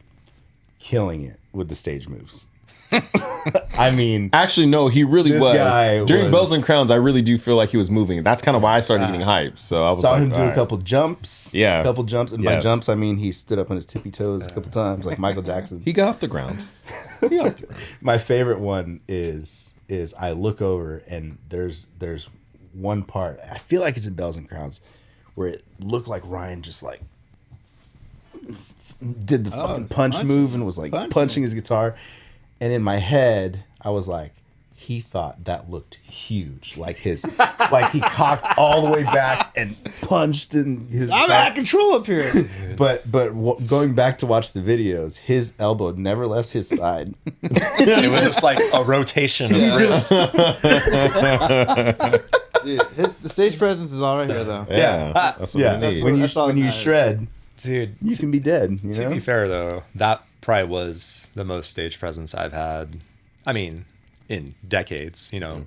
killing it with the stage moves. I mean, Actually, no, he really This was. guy During was- Bells and Crowns, I really do feel like he was moving. That's kind of why I started getting hyped. So I was saw like, him do all a right. couple jumps. Yeah. A couple jumps. And by Yes. jumps, I mean he stood up on his tippy toes a couple times, like Michael Jackson. He got off the ground. He got off the ground. My favorite one is I look over and there's one part, I feel like it's in Bells and Crowns, where it looked like Ryan just like did the fucking punch move and was like punching his guitar. And in my head, I was like, he thought that looked huge. Like like he cocked all the way back and punched in his I'm back. out of control up here. But going back to watch the videos, his elbow never left his side. It was just like a rotation of wrist. Dude, the stage presence is all right here though. Yeah. That's what Yeah, we need. when you That's all when that you matters. shred, Dude, you can be dead. You to know? be fair though, that probably was the most stage presence I've had. I mean, in decades, you know.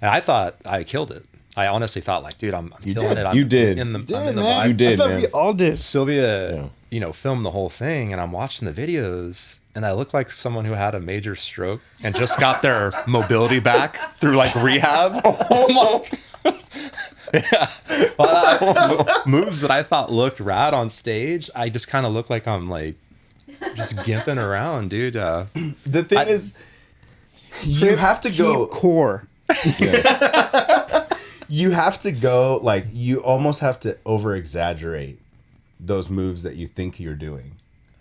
And I thought I killed it. I honestly thought like, dude, I'm killing did. it. I'm You did. In the, I'm Did, in the man. vibe. You did, I thought man. we all did. Sylvia, Yeah. you know, filmed the whole thing, and I'm watching the videos, and I look like someone who had a major stroke and just got their mobility back through like rehab. I'm like, yeah, moves that I thought looked rad on stage, I just kind of look like I'm like just gimping around, dude. The thing is, you have to Keep go. core. You have to go. Like you almost have to over exaggerate those moves that you think you're doing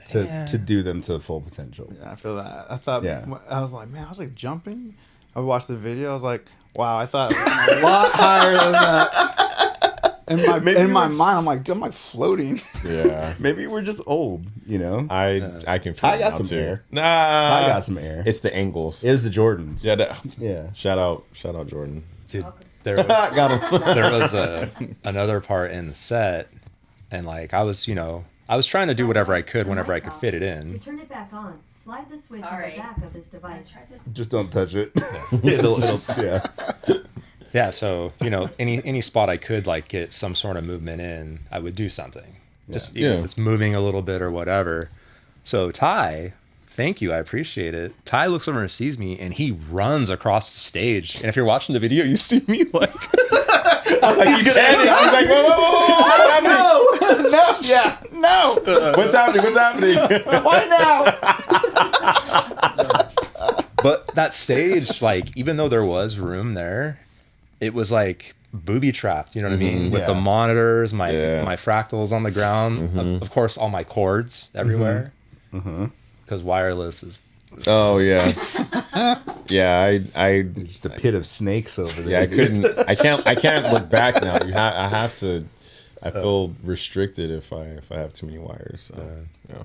to do them to full potential. Yeah, I feel that. I thought. Yeah. I was like, man, I was like jumping. I watched the video. I was like, wow, I thought it was a lot higher than that. In my mind, I'm like floating. Yeah. Maybe we're just old. You know. I can feel Ty it got now, some too. air. Nah. I got some air. It's the angles. It was the Jordans. Yeah. Yeah. Shout out Jordan. Dude, there was, Got him. there was another part in the set, and like I was trying to do whatever I could whenever I could fit it To in. turn it back on, slide the switch on Sorry. the back of this I device. tried to. Just don't touch it. it'll yeah. Yeah, so any spot I could like get some sort of movement in, I would do something. Just even Yeah. if it's moving a little bit or whatever. So Ty, thank you, I appreciate it. Ty looks over and sees me, and he runs across the stage. And if you're watching the video, you see me like, He's like, whoa, No, yeah, no. what's happening? What's happening? Why now? but that stage, like even though there was room there, it was like booby trapped. You know what I mean? With the Yeah. monitors, my Yeah. my fractals on the ground, of course, all my cords everywhere. Because wireless is. Oh yeah. Yeah, I Just a pit of snakes over there. yeah, I couldn't. I can't look back now. I have to. I feel restricted if I have too many wires. So, yeah,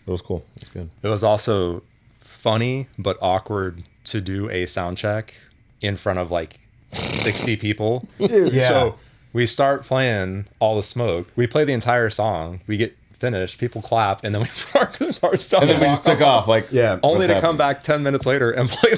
it was cool. It's good. It was also funny but awkward to do a sound check in front of like 60 people. Dude, Yeah. So we start playing All the Smoke. We play the entire song. We get finished. People clap, and then we put our guitars down. And then we just took off. Like, Yeah. Only to what's come happening? back 10 minutes later and play the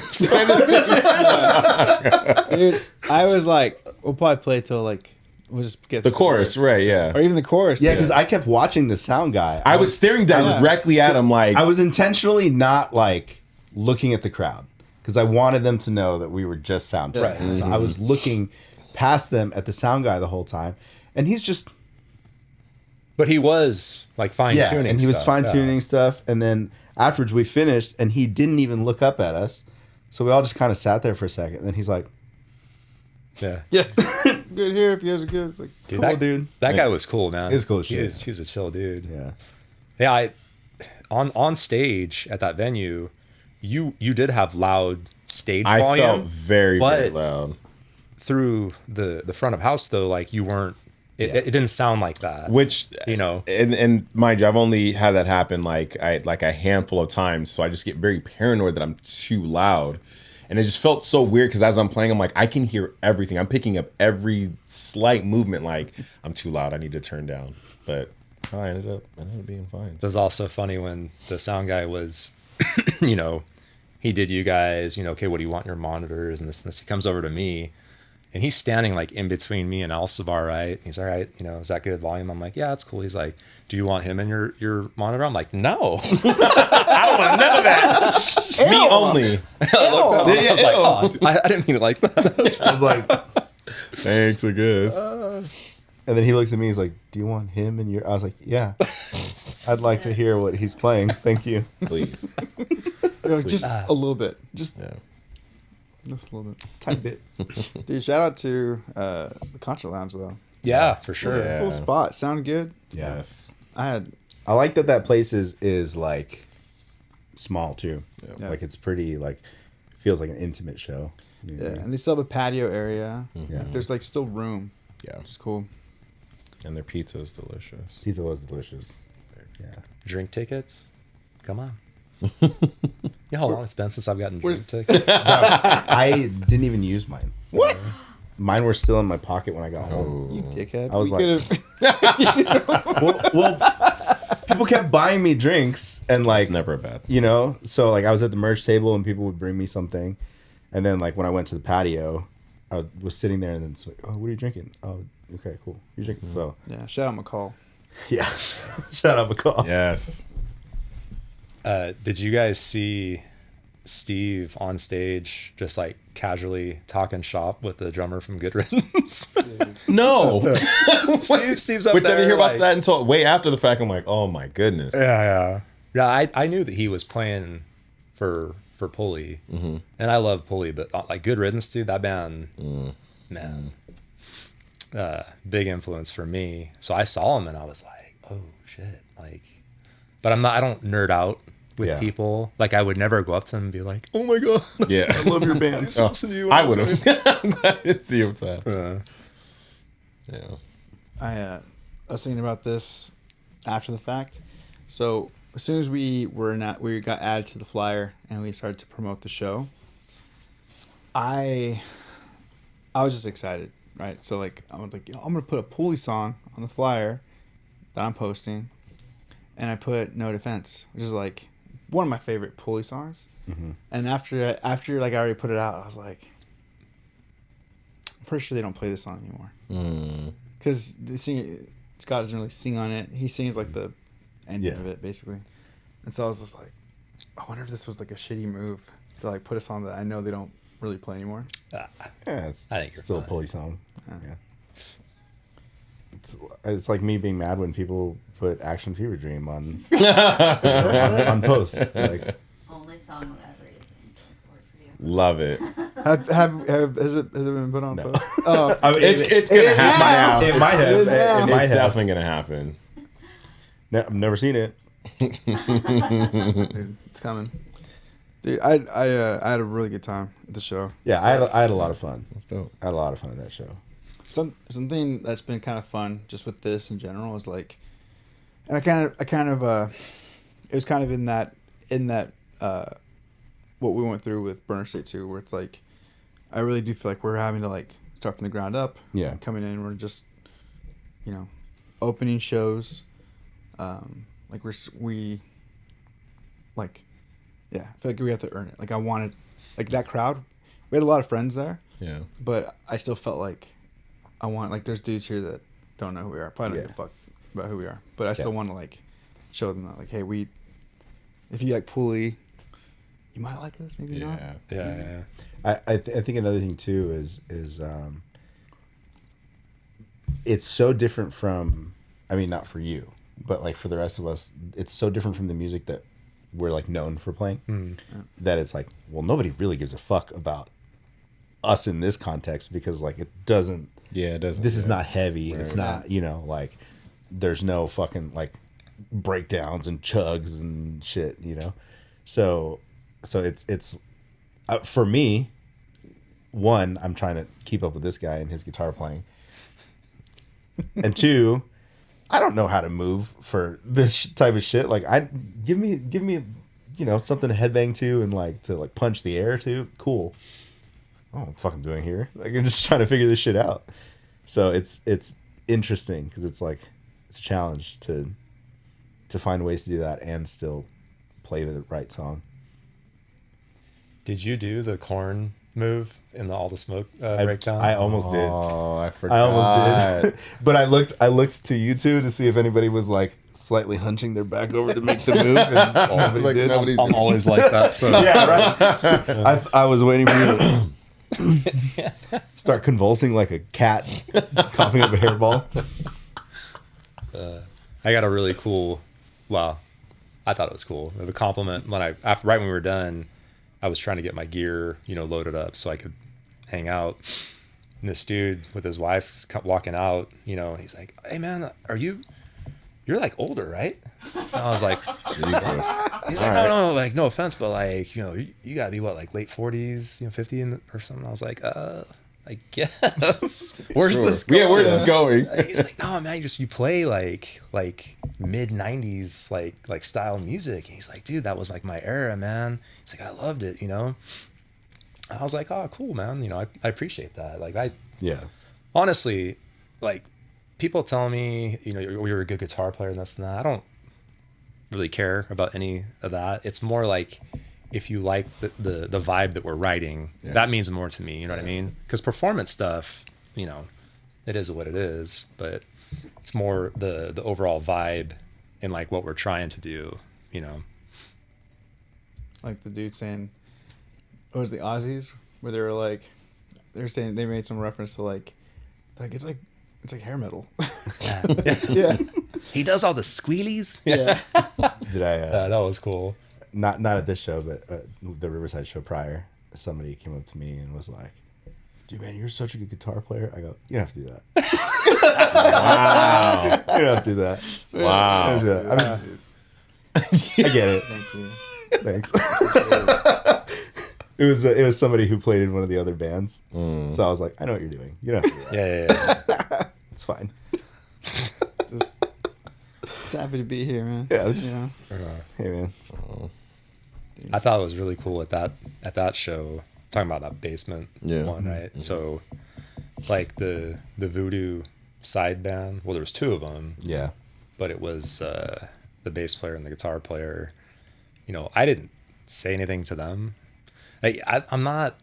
same. dude, I was like, we'll probably play till like we'll just get The chorus, right? Yeah. or even the chorus. Yeah, because I kept watching the sound guy. I was staring directly at him, like I was intentionally not like looking at the crowd because I wanted them to know that we were just sound checking. Right. So I was looking past them at the sound guy the whole time, and he's just But he was like fine tuning. and he was stuff. fine tuning stuff. And then afterwards we finished, and he didn't even look up at us, so we all just kind of sat there for a second. And then he's like, Yeah. yeah. Good here if you guys are good. Like, Dude, "Cool, that, dude." That guy was cool, man. He was cool as shit. He was a chill dude. Yeah, Yeah, on stage at that venue, you did have loud stage I volume. felt very but loud. through the front of house though, like you weren't it didn't sound like that. Which, You know. and mind you, I've only had that happen like a handful of times, so I just get very paranoid that I'm too loud, and it just felt so weird because as I'm playing, I'm like, I can hear everything. I'm picking up every slight movement. Like, I'm too loud. I need to turn down. But I ended up being fine. It was also funny when the sound guy was, you know, he did you guys, you know, okay, what do you want in your monitors and this and this. He comes over to me and he's standing like in between me and Alsaybar, right? He's all right, you know, is that good volume? I'm like, yeah, that's cool. He's like, do you want him in your monitor? I'm like, no. I don't want none of that. Me only. I looked at him, I was like, oh, dude, I didn't mean it like that. I was like, Thanks, I guess. and then he looks at me. He's like, "Do you want him in your?" I was like, "Yeah, I'd like to hear what he's playing. Thank you." Please. You're like, just a little bit. Just Yeah. a little bit. Tiny bit. Dude, shout out to the Concert Lounge, though. Yeah, for sure. It's a cool spot. Sounded good. Yes. I like that place is like small too. Yeah. Like it's pretty like feels like an intimate show. You know what I mean? and they still have a patio area. Yeah. There's like still room, Yeah. which is cool. And their pizza is delicious. Pizza was delicious. Yeah. Drink tickets? Come on. You know how long it's been since I've gotten drink tickets? I didn't even use mine. What? Mine were still in my pocket when I got home. You dickhead. I was We like- could've- Well, people kept buying me drinks and like It's never a bad thing. you know, so like I was at the merch table and people would bring me something, and then like when I went to the patio, I was sitting there and then it's like, oh, what are you drinking? Oh, okay, cool. You're drinking. So yeah, shout out McCall. yeah, shout out McCall. Yes. Did you guys see Steve on stage just like casually talking shop with the drummer from Good Riddance? No. Steve's up Which I there, didn't hear about like- that until way after the fact. I'm like, oh my goodness. Yeah, I knew that he was playing for Pulley, and I love Pulley, but like Good Riddance, dude, that band, man, big influence for me. So I saw him and I was like, oh shit, like, but I don't nerd out with Yeah. people. Like I would never go up to him and be like, oh my god, Yeah. I love your band. I listen to you. I would have. I'm glad I didn't see him tap. Uh, Yeah. I was thinking about this after the fact. So as soon as we got added to the flyer and we started to promote the show, I was just excited, right? So like I was like, I'm gonna put a Pulley song on the flyer that I'm posting, and I put No Defense, which is like one of my favorite Pulley songs. And after like I already put it out, I was like, I'm pretty sure they don't play this song anymore. Because Scott doesn't really sing on it. He sings like the ending of it, basically. And so I was just like, I wonder if this was like a shitty move to like put a song that I know they don't really play anymore. Yeah, it's I think you're still a fine. Pulley song. Yeah. It's like me being mad when people put Action Fever Dream on on posts. Like, Only song I'll ever use in for you. Love it. Has it been put on? No. Post? Oh, I mean, It's gonna is happen now. now. It might have. It is now. It might It's have. definitely gonna happen. No, I've never seen it. dude, it's coming. Dude, I had a really good time at the show. Yeah, I had a lot of fun. That's dope. I had a lot of fun at that show. Something that's been kind of fun just with this in general is like, and I kind of it was kind of in that what we went through with Burner State 2, where it's like I really do feel like we're having to like start from the ground up. Yeah. Coming in, we're just, opening shows. Like we like, yeah, I feel like we have to earn it. Like I wanted, like that crowd, we had a lot of friends there, Yeah. but I still felt like I want, like there's dudes here that don't know who we are. Probably don't give a fuck about who we are, but I still want to like show them that like, hey, if you like Pulley, you might like us, maybe not. yeah. I think another thing too is it's so different from, I mean, not for you, but like for the rest of us, it's so different from the music that we're like known for playing that it's like, well, nobody really gives a fuck about us in this context because like it doesn't. Yeah, it doesn't. This is not heavy. Right. It's not, like there's no fucking like breakdowns and chugs and shit, So it's for me, one, I'm trying to keep up with this guy and his guitar playing. And two, I don't know how to move for this type of shit. Like, give me, you know, something to headbang to and like to like punch the air to. Cool. I don't know what the fuck I'm doing here. Like, I'm just trying to figure this shit out. So it's interesting because it's like it's a challenge to find ways to do that and still play the right song. Did you do the corn move in the All the Smoke breakdown? I almost did. Oh, I forgot. I almost did. But I looked to you two to see if anybody was like slightly hunching their back over to make the move, and nobody Like, did. nobody- I'm always like that. So Yeah, right. I was waiting for you to start convulsing like a cat coughing up a hairball. I got a really cool. Well, I thought it was cool. The compliment when right when we were done, I was trying to get my gear, you know, loaded up so I could hang out. And this dude with his wife walking out, you know, and he's like, "Hey man, you're like older, right?" And I was like, Jesus. he's like, no, like no offense, but like, you know, you gotta be what, like late 40s, you know, 50 or something. I was like, I guess. Where's this going? Yeah, where's this going? He's like, no, man, you play like mid 90s like style music. And he's like, dude, that was like my era, man. He's like, I loved it, you know. I was like, oh, cool, man. You know, I appreciate that. Like, Yeah. honestly, like, people tell me, you know, you're a good guitar player and this and that. I don't really care about any of that. It's more like, if you like the vibe that we're writing, that means more to me. You know what I mean? Because performance stuff, you know, it is what it is. But it's more the overall vibe and like what we're trying to do. You know. Like the dude saying, what was the Aussies? Where they were like, they're saying they made some reference to like it's like hair metal. Yeah. He does all the squealies. Yeah. Did I? That was cool. Not at this show, but the Riverside show prior. Somebody came up to me and was like, "Dude, man, you're such a good guitar player." I go, "You don't have to do that." Wow. You don't have to do that. Wow. You don't have to do that. I mean, I get it. Thank you. Thanks. It was somebody who played in one of the other bands. So I was like, I know what you're doing. You don't have to do that. Yeah. It's fine. Just happy to be here, man. Yeah, I'm just- You know? Hey, man. I thought it was really cool at that show, talking about that basement Yeah. one, right? So, like the Voodoo side band. Well, there was two of them, Yeah. but it was the bass player and the guitar player. You know, I didn't say anything to them. Like, I'm not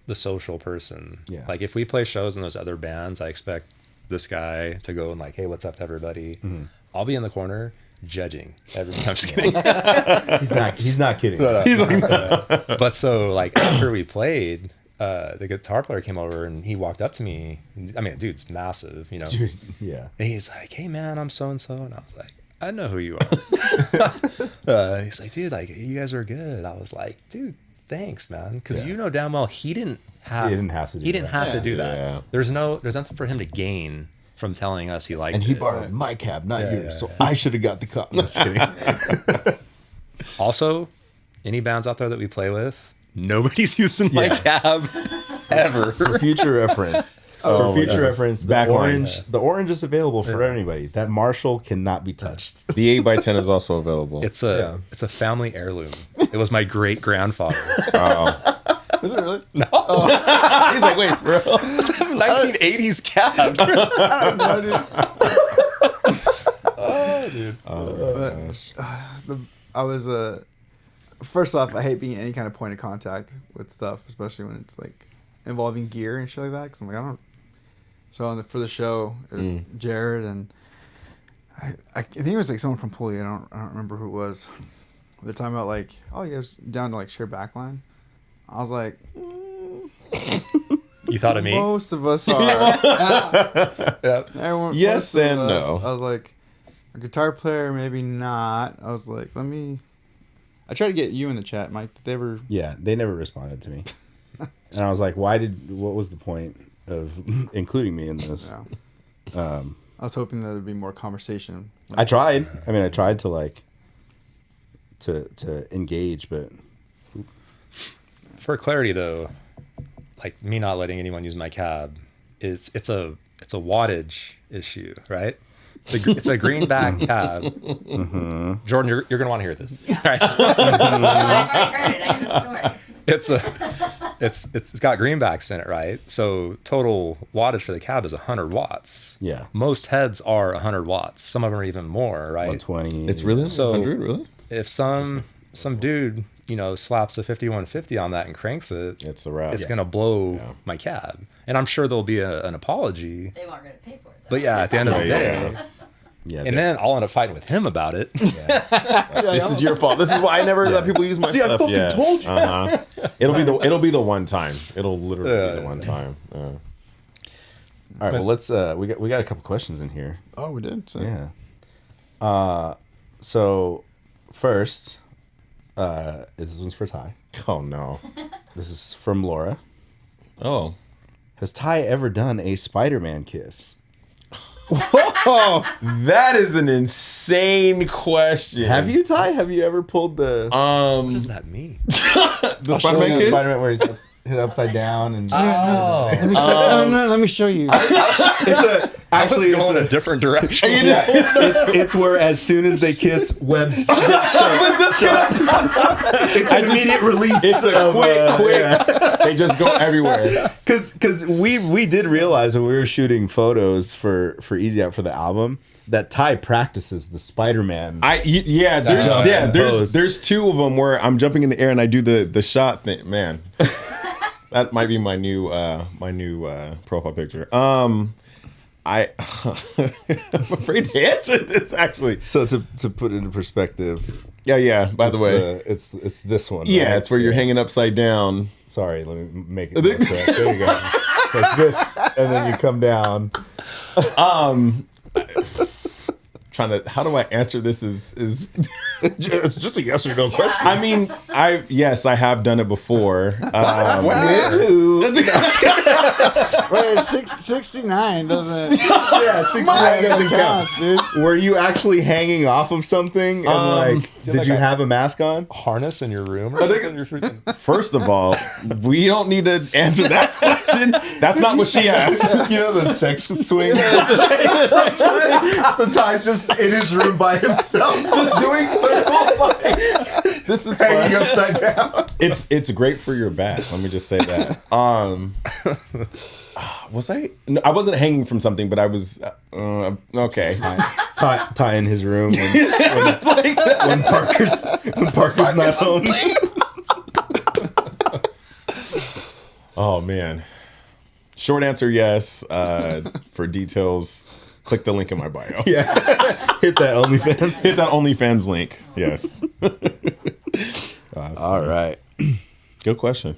the social person. Yeah. Like, if we play shows in those other bands, I expect this guy to go and like, hey, what's up to everybody? I'll be in the corner judging everyone. I'm just kidding. He's not kidding. He's like, But so like after we played, the guitar player came over and he walked up to me. I mean, dude's massive, you know. Dude, yeah. And he's like, "Hey man, I'm so and so," and I was like, "I know who you are." He's like, "Dude, like you guys are good." I was like, "Dude, thanks, man," because you know damn well he didn't have to do that. Yeah. There's nothing for him to gain from telling us he liked And he it. borrowed my cab, not Yeah, yours. yeah, So I should have got the car. I'm just kidding. Also, any bands out there that we play with, nobody's using my cab ever. For future reference. Oh, For future yes. reference, the Backline. orange is available for anybody. That Marshall cannot be touched. the 8x10 is also available. It's a family heirloom. It was my great grandfather's. Oh. Is it really? He's like, wait, bro, it's a 1980s cab. I was first off, I hate being any kind of point of contact with stuff, especially when it's like involving gear and shit like that. Because I'm like, I don't. So for the show, Jared and I think it was like someone from Pulley. I don't remember who it was. They're talking about like, oh, you guys down to like share backline. I was like, You thought of me? most of us are. Everyone, Yes most of and us. no. I was like, a guitar player, maybe not. I was like, let me. I tried to get you in the chat, Mike. Did they ever? Yeah, they never responded to me. And I was like, what was the point of including me in this? Yeah. I was hoping that there'd be more conversation. I tried. I mean, I tried to like to engage, but For clarity, though, like me not letting anyone use my cab it's a it's a wattage issue, right? It's a greenback cab. Jordan, you're going to want to hear this. Yeah. Right, so I've already heard it. I know the story. it's got greenbacks in it, right? So total wattage for the cab is 100 watts. Yeah. Most heads are 100 watts. Some of them are even more, right? 120. It's really So 100, really? If some dude, slaps a 5150 on that and cranks it, It's a wrap. it's going to blow my cab. And I'm sure there'll be an apology. They weren't going to pay for it, though. But yeah, at the end of the day. Yeah. And then I'll end up fighting with him about it. This is your fault. This is why I never let people use my See, I stuff. fucking told you. It'll be the one time. It'll literally be the one time. All right. Well, let's. We got a couple questions in here. Oh, we did. So. Yeah. So first, this one's for Ty. Oh no. This is from Laura. Oh. Has Ty ever done a Spider-Man kiss? That is an insane question. Have you, Ty? Have you ever pulled the What does that mean? the Spider-Man kiss? Spider-Man where he's upside down and Let me show you. actually It's going a different direction. it's where as soon as they kiss, webs get shut. It's an immediate release. It's a quick. They just go everywhere. Because we did realize when we were shooting photos for Easy Out for the album that Ty practices the Spider-Man. There's two of them where I'm jumping in the air and I do the shot thing. Man, that might be my new profile picture. I'm afraid to answer this actually. So to put it into perspective, Yeah. By the way, it's this one. yeah, right? it's where you're hanging upside down. Sorry, let me make it more correct. There you go. Like this, and then you come down. How do I answer this? Is It's just a yes or no question. I mean, I have done it before. With who? Wait, 69 doesn't. Yeah, 69 doesn't count, dude. Were you actually hanging off of something? And did you have a mask on? Harness in your room or something? You're freaking... First of all, we don't need to answer that question. That's not what she asked. You know the sex swing? So Ty's just in his room by himself, just doing circles. Like, this is hanging upside down. It's great for your back. Let me just say that. Was I? No, I wasn't hanging from something, but I was. Okay. Ty in his room when Parker's not home. Oh man. Short answer, yes. For details, click the link in my bio. Yeah, hit that OnlyFans. Hit that OnlyFans link. Yes. All right. Good question.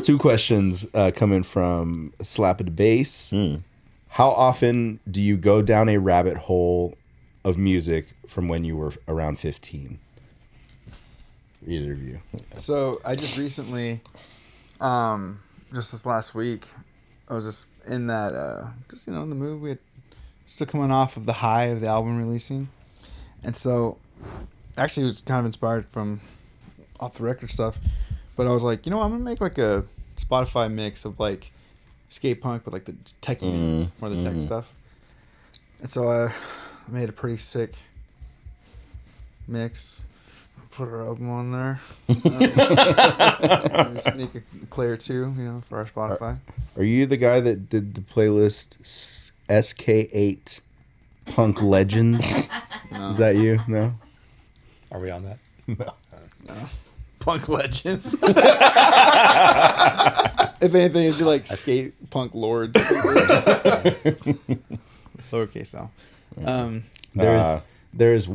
2 questions coming from Slap at the Bass. How often do you go down a rabbit hole of music from when you were around 15? For either of you. So I just recently, just this last week, I was just in that, in the mood. We had still coming off of the high of the album releasing, and so actually it was kind of inspired from off the record stuff. But I was like, I'm gonna make like a Spotify mix of like skate punk, but like the techie names, more the tech stuff. And so I made a pretty sick mix. Put our album on there. Maybe sneak a play or two, for our Spotify. Are you the guy that did the playlist SK8 Punk Legends? No. Is that you? No? Are we on that? No. Punk Legends. If anything, it'd be like skate punk lords. Lowercase L. There's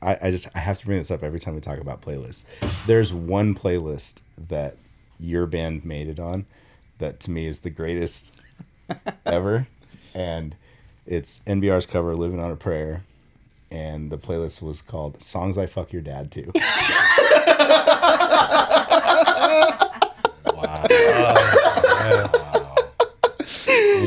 I have to bring this up every time we talk about playlists. There's one playlist that your band made it on that to me is the greatest ever, and it's NBR's cover "Living on a Prayer," and the playlist was called "Songs I Fuck Your Dad To."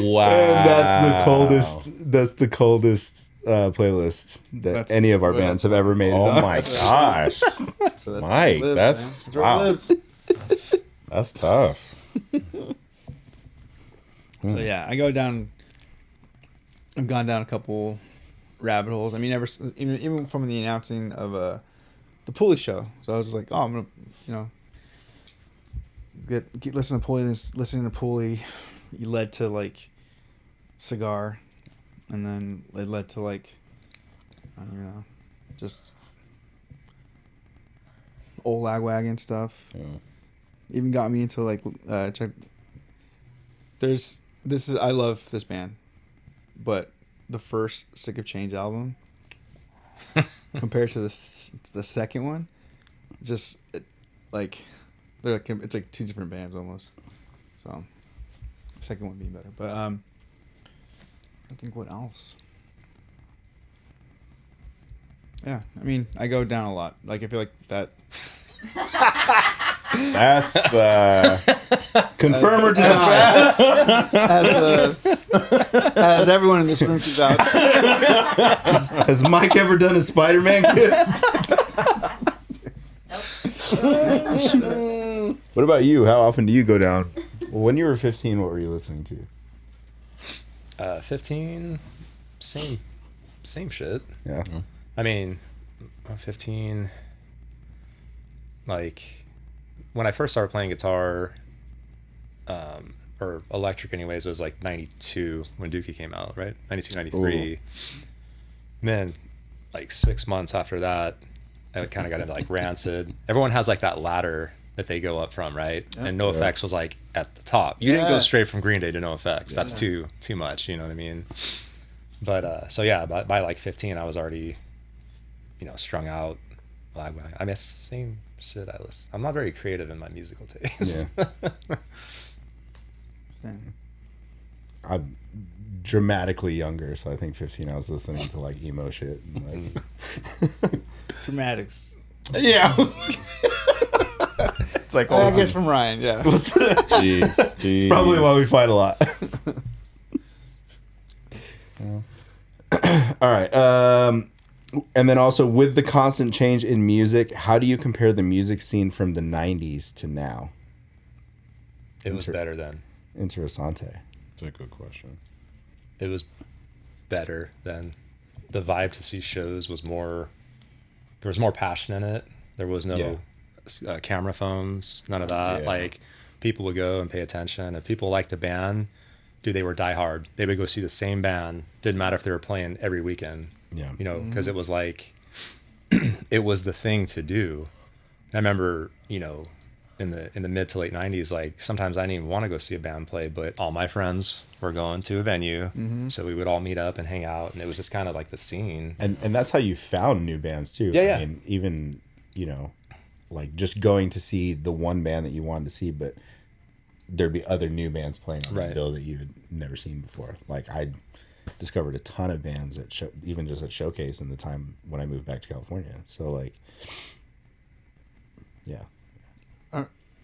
Wow. And that's the coldest playlist that any of our bands have ever made. Oh my gosh. So Mike, that's wow. That's tough. So yeah, I go down I've gone down a couple rabbit holes. I mean, even from the announcing of the Pulley show. So I was just like, oh, I'm gonna, get listening to Pulley. Listening to Pulley, you led to like Cigar, and then it led to like, I don't know, just old Lagwagon stuff. Yeah. Even got me into like I love this band, but the first Sick of Change album compared to the second one, just it's like two different bands almost. So the second one being better, but I think what else. Yeah, I mean, I go down a lot. Like, I feel like that. That's Confirm or deny. As everyone in this room keeps out. Has Mike ever done a Spider-Man kiss? What about you? How often do you go down? Well, when you were 15, what were you listening to? 15, same shit. Yeah. I mean, 15, like, when I first started playing guitar, or electric anyways, it was like 92 when Dookie came out, right? 92, 93. Ooh. Man, like 6 months after that, I kind of got into like Rancid. Everyone has like that ladder that they go up from, right? Yeah. And NoFX was like at the top. You didn't go straight from Green Day to NoFX. That's too much, you know what I mean? But so yeah, by like 15, I was already, strung out. I mean, same shit I listen. I'm not very creative in my musical taste. Yeah. I'm dramatically younger, so I think 15 I was listening to like emo shit and like Dramatics. Yeah. It's like I guess from Ryan, yeah. Jeez. It's probably why we fight a lot. All right. And then also with the constant change in music, how do you compare the music scene from the 90s to now? It was better then. Interessante. That's a good question. It was better then. The vibe to see shows was more, there was more passion in it. There was no camera phones, none of that. Yeah. Like, people would go and pay attention. If people liked a band, dude, they were diehard. They would go see the same band. Didn't matter if they were playing every weekend. Yeah. Because it was like, it was the thing to do. I remember, in the mid to late 90s, like sometimes I didn't even want to go see a band play, but all my friends were going to a venue. Mm-hmm. So we would all meet up and hang out. And it was just kind of like the scene. And that's how you found new bands too. Yeah. I mean, even, like just going to see the one band that you wanted to see, but there'd be other new bands playing on the bill that you had never seen before. Like I discovered a ton of bands at even just at Showcase in the time when I moved back to California. So like, yeah.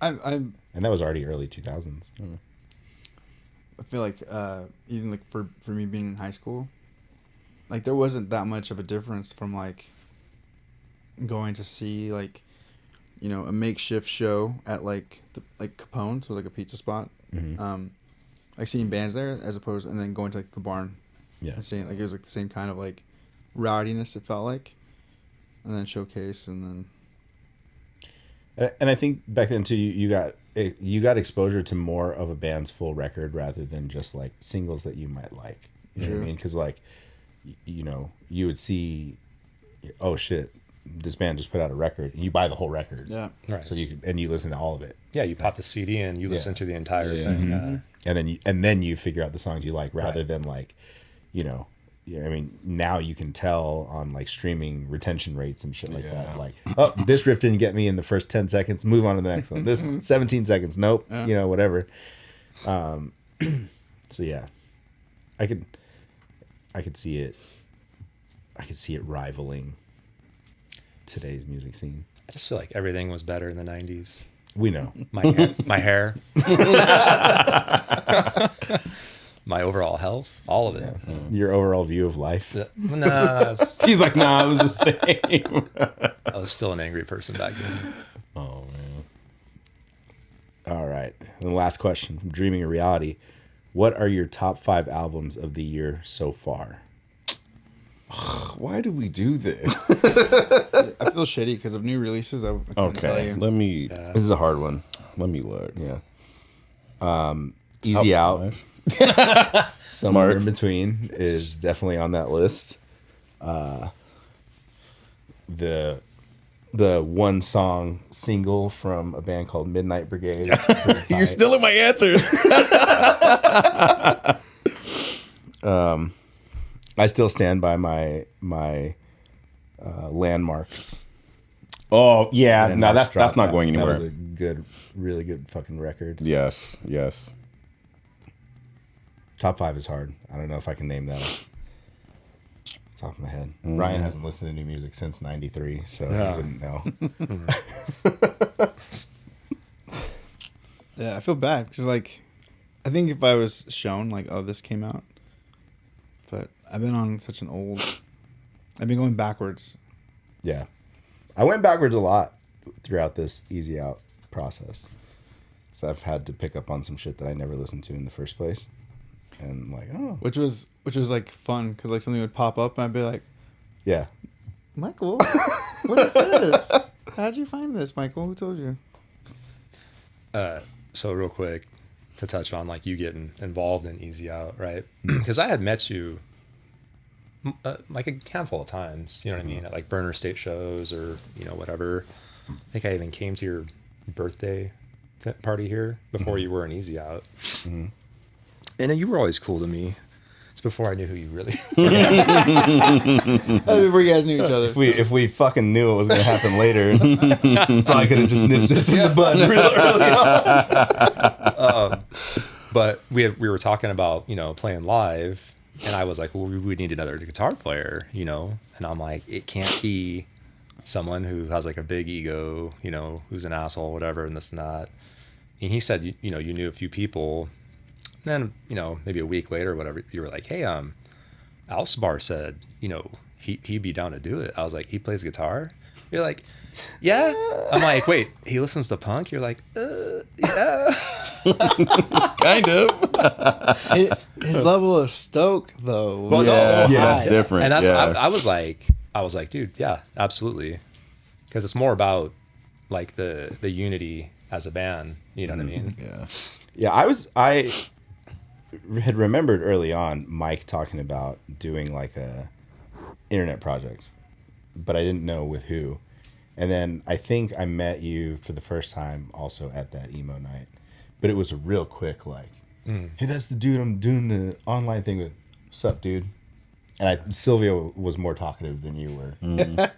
And that was already early 2000s. I feel like even like for me being in high school, like there wasn't that much of a difference from like going to see like, a makeshift show at like Capone's, or like a pizza spot. Mm-hmm. Like seeing bands there as opposed, and then going to like the barn. Yeah. And seeing like it was like the same kind of like rowdiness it felt like, and then Showcase, and then. And I think back then too, you got exposure to more of a band's full record rather than just like singles that you might like. You know what I mean? Because like, you would see, oh shit, this band just put out a record, and you buy the whole record. Yeah, right. So you listen to all of it. Yeah, you pop the CD in, you listen to the entire thing, mm-hmm. and then you figure out the songs you like rather than like, I mean, now you can tell on like streaming retention rates and shit like that. Like, oh, this riff didn't get me in the first 10 seconds. Move on to the next one. This 17 seconds. Nope. Yeah. Whatever. So yeah, I could see it. I could see it rivaling today's music scene. I just feel like everything was better in the 90s. We know. My hair. My overall health, all of it. Yeah. Your overall view of life. Nah, he's like, nah, it was the same. I was still an angry person back then. Oh man. All right. And the last question from Dreaming of Reality: What are your top 5 albums of the year so far? Why do we do this? I feel shitty because of new releases. I couldn't tell Okay, you. let me This is a hard one. let me look. Yeah. Easy Out. Somewhere in between is definitely on that list. The one song single from a band called Midnight Brigade. is pretty You're tight. still in my answers. I still stand by my Landmarks. Oh yeah, no, Landmarks that's dropped. not going That anywhere. was a good, really good fucking record. Yes, yes. Top 5 is hard. I don't know if I can name that off the top of my head. Ryan hasn't listened to new music since '93, so Yeah. he wouldn't know. Yeah, I feel bad because like, I think if I was shown like, oh, this came out, but I've been on such an old. I've been going backwards. Yeah. I went backwards a lot throughout this Easy Out process. So I've had to pick up on some shit that I never listened to in the first place. And like, oh. Which was like fun because like something would pop up and I'd be like, Yeah. Michael, what is this? How'd you find this, Michael? Who told you? So real quick to touch on like you getting involved in Easy Out, right? Because I had met you like a handful of times, you know what I mean, at like Burner State shows or whatever. I think I even came to your birthday party here before you were in Easy Out, and you were always cool to me. It's before I knew who you really. That was before you guys knew each other. If we fucking knew it was gonna happen later, probably could have just nipped this in the bud real early on. But we were talking about playing live, and I was like, well, we need another guitar player, and I'm like, it can't be someone who has like a big ego, who's an asshole, whatever, and this and that. And he said, you knew a few people. And then, maybe a week later or whatever, you were like, hey, Alsaybar said, he'd be down to do it. I was like, he plays guitar? You're like, yeah. I'm like, wait, he listens to punk? You're like, yeah. Kind of. His level of stoke, though. Well, no, yeah, it's different. And that's yeah. I was like, dude, yeah, absolutely, because it's more about like the unity as a band. You know what I mean? Yeah. Yeah, I had remembered early on Mike talking about doing like a internet project, but I didn't know with who. And then I think I met you for the first time also at that emo night, but it was a real quick like, hey, that's the dude I'm doing the online thing with. What's up, dude? And Sylvia was more talkative than you were. No,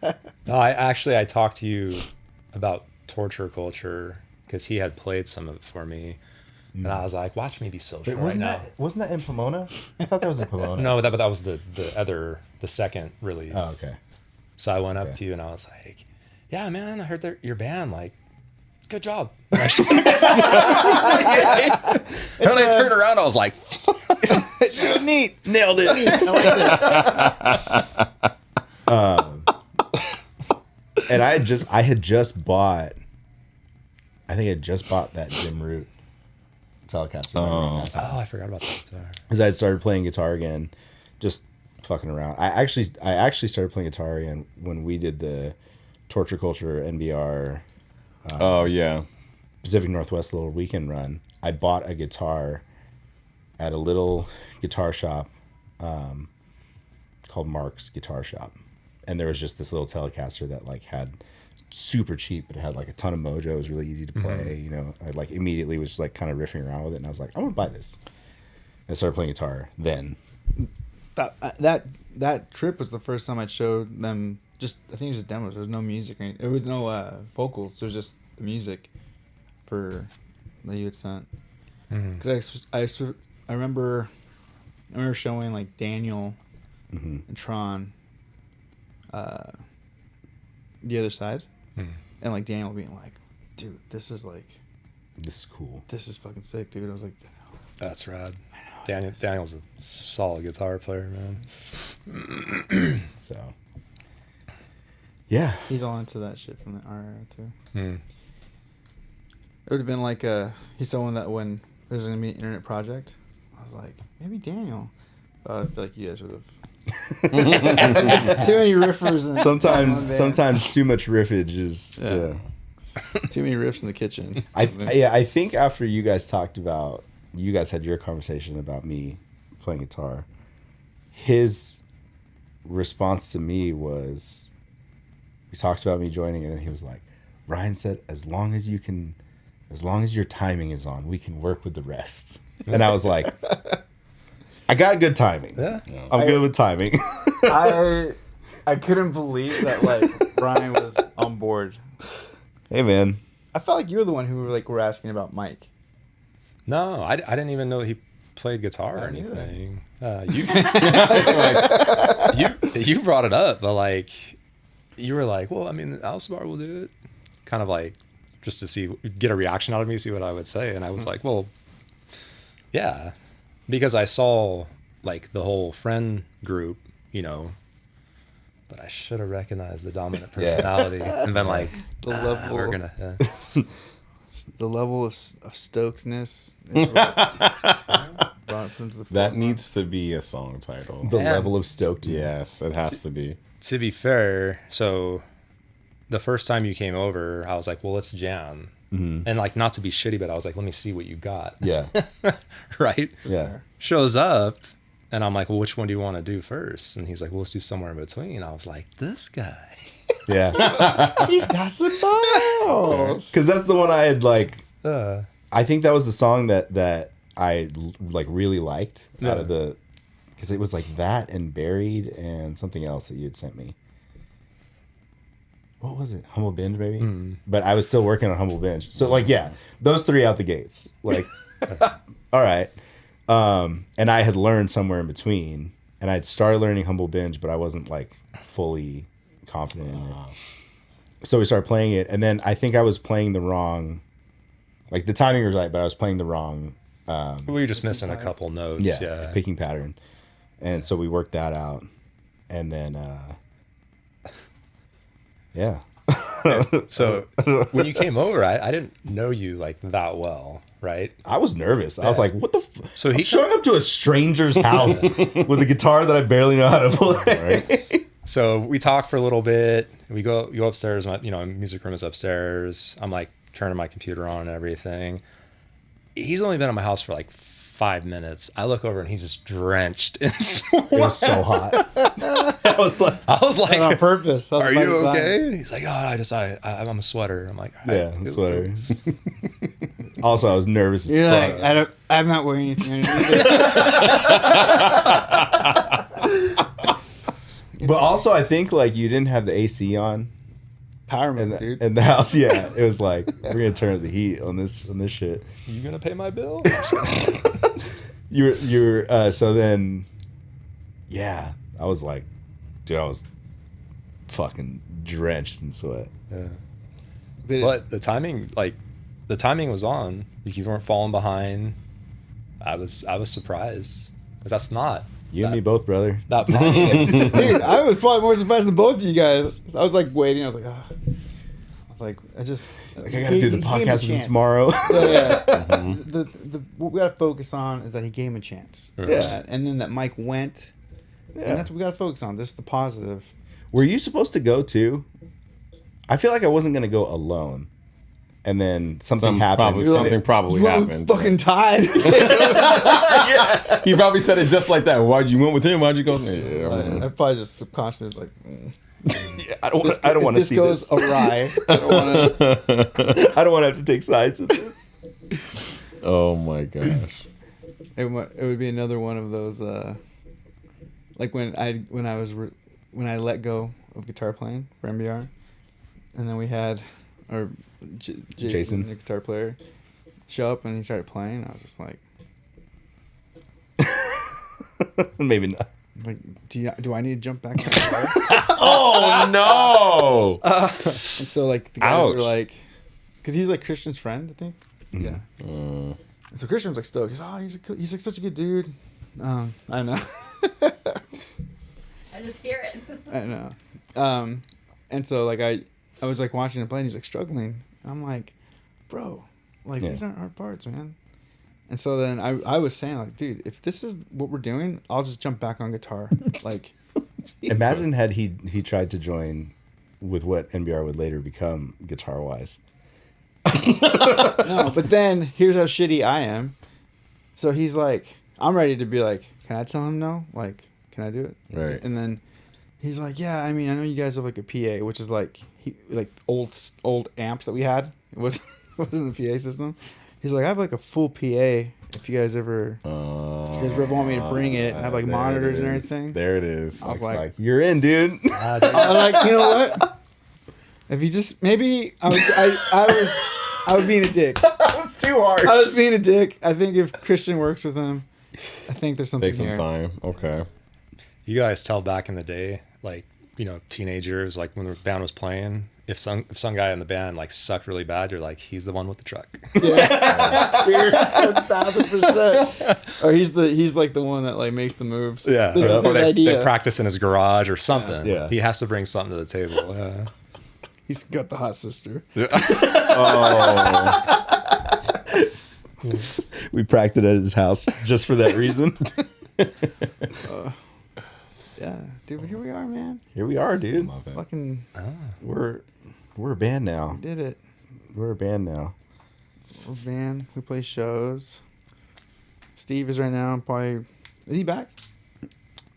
I talked to you about Torture Culture because he had played some of it for me, and I was like, watch me be social right now. Wasn't that in Pomona? I thought that was in Pomona. No, but that was the second release. Oh, okay. So I went up to you and I was like, yeah, man, I heard your band, like, good job. And I turned around, I was like, Neat. Nailed it. And I had just bought that Jim Root Telecaster. oh, I forgot about that. Because I had started playing guitar again, just fucking around. I actually started playing guitar again when we did the Torture Culture NBR Oh yeah. Pacific Northwest little weekend run. I bought a guitar at a little guitar shop called Mark's Guitar Shop, and there was just this little Telecaster that like had super cheap, but it had like a ton of mojo. It was really easy to play. I like immediately was just like kind of riffing around with it, and I was like, I'm gonna buy this. And I started playing guitar then. That trip was the first time I showed them. Just I think it was just demos. There was no music. There was no vocals. There was just the music for that you had sent. Because I remember showing like Daniel and Tron the other side, and like Daniel being like, "Dude, this is cool. This is fucking sick, dude." I was like, That's rad. Daniel's a solid guitar player, man. So, yeah. he's all into that shit from the RR too. Mm. It would have been like he's someone that when there's gonna be an internet project, I was like, maybe Daniel. I feel like you guys would have. Too many riffers. And Sometimes too much riffage is. Yeah. Too many riffs in the kitchen. I think after you guys had your conversation about me playing guitar, his response to me was, we talked about me joining, and then he was like, Ryan said, as long as your timing is on, we can work with the rest. And I was like, I got good timing. Yeah. I'm good with timing. I couldn't believe that like Ryan was on board. Hey man, I felt like you were the one who were asking about Mike. No, I didn't even know he played guitar or anything. You brought it up, but like you were like, well, I mean, Alsaybar will do it, kind of like just to get a reaction out of me, see what I would say, and I was like, well, yeah, because I saw like the whole friend group, but I should have recognized the dominant personality and been like, the level we're gonna. The level of stokedness is what brought him to the That forefront. needs to be a song title. the level of stoked. Yes, it has to be. To be fair, so the first time you came over, I was like, well, let's jam. Mm-hmm. And like, not to be shitty, but I was like, let me see what you got. Yeah, Right? yeah. Shows up, and I'm like, well, which one do you want to do first? And he's like, well, let's do somewhere in between. I was like, this guy. Yeah. He's got some balls. Because that's the one I had like. I think that was the song that I like really liked out of the, because it was like that and Buried and something else that you had sent me. What was it? Humble Binge, maybe. But I was still working on Humble Binge, so like those three out the gates. Like, all right. And I had learned somewhere in between, and I'd started learning Humble Binge, but I wasn't like fully confident in it. So we started playing it, and then I think I was playing the wrong, like the timing was right, but I was playing the wrong. We were just missing a couple notes. Yeah. Picking pattern, and so we worked that out, and then yeah. So when you came over, I didn't know you like that well, right? I was nervous. I was like, "What the?" So I'm he showing up to a stranger's house with a guitar that I barely know how to play. Right. So we talk for a little bit. We go upstairs. My music room is upstairs. I'm like turning my computer on and everything. He's only been at my house for like 5 minutes. I look over and he's just drenched in sweat. It was so hot. I was like, On purpose. That was "Are by you design. okay?" He's like, "Oh, I'm a sweater." I'm like, "All right, yeah, cool, sweater. cool." Also, I was nervous. You're as like, fuck. I'm not wearing anything underneath it. But also, I think like you didn't have the AC on Power in move, dude. the house. Yeah, it was like we're gonna turn up the heat on this shit. You gonna pay my bill? You're so then, yeah. I was like, dude, I was fucking drenched in sweat. Yeah. Did it- But the timing was on. Like, you weren't falling behind. I was surprised. 'Cause that's not. You and me both, brother. That timing. Dude, I was probably more surprised than both of you guys. I was like waiting. I was like, oh. I gotta do the podcast with him tomorrow. Yeah. What we gotta focus on is that he gave him a chance. Yeah. And then that Mike went. Yeah. And that's what we gotta focus on. This is the positive. Were you supposed to go too? I feel like I wasn't gonna go alone, and then something happened. Something probably You went happened. with fucking Ty. He probably said it just like that. Why'd you went with him? Why'd you go? Yeah, I probably just subconsciously was like, Yeah, I don't want to this see goes this. awry. I don't want to. I don't want to have to take sides in this. Oh my gosh. It would be another one of those, like when I let go of guitar playing for MBR, and then we had our Jason, the guitar player, show up and he started playing. I was just like, Maybe not. like, do I need to jump back on the guitar? Oh no. And so like the guys Ouch. were like, because he was like Christian's friend, I think. Yeah. And so Christian was like stoked. He's he's like such a good dude. I know. I just hear it. I know. And so like I was like watching him play and he's like struggling. And I'm like, bro, like Yeah. these aren't hard parts, man. And so then I was saying, like, dude, if this is what we're doing, I'll just jump back on guitar. Like, Imagine had he tried to join with what NBR would later become guitar wise. no, but then here's how shitty I am. So he's like, I'm ready to be like, can I tell him no? Like, can I do it? Right. And then he's like, yeah, I mean, I know you guys have like a PA, which is like old amps that we had. It wasn't a PA system. He's like, I have like a full PA. If you guys ever want me to bring it, I have like there monitors it and is. everything. There it is. I was like, You're in, dude. I'm like, you know what? If you just maybe I was being a dick. That was too hard. I was being a dick. I think if Christian works with him, I think there's something Take some here. time. Okay. You guys tell back in the day, like, you know, teenagers, like when the band was playing, if some guy in the band like sucked really bad, you're like, he's the one with the truck. Yeah, 1,000%. Or he's like the one that like makes the moves. Yeah, This is his they idea. practice in his garage or something. Yeah. He has to bring something to the table. Yeah. He's got the hot sister. We practiced at his house just for that reason. Yeah, dude. But here we are, man. Here we are, dude. Love it. Fucking We're a band now. did it. We're a band now. We're a band. We play shows. Steve is right now. Probably is he back?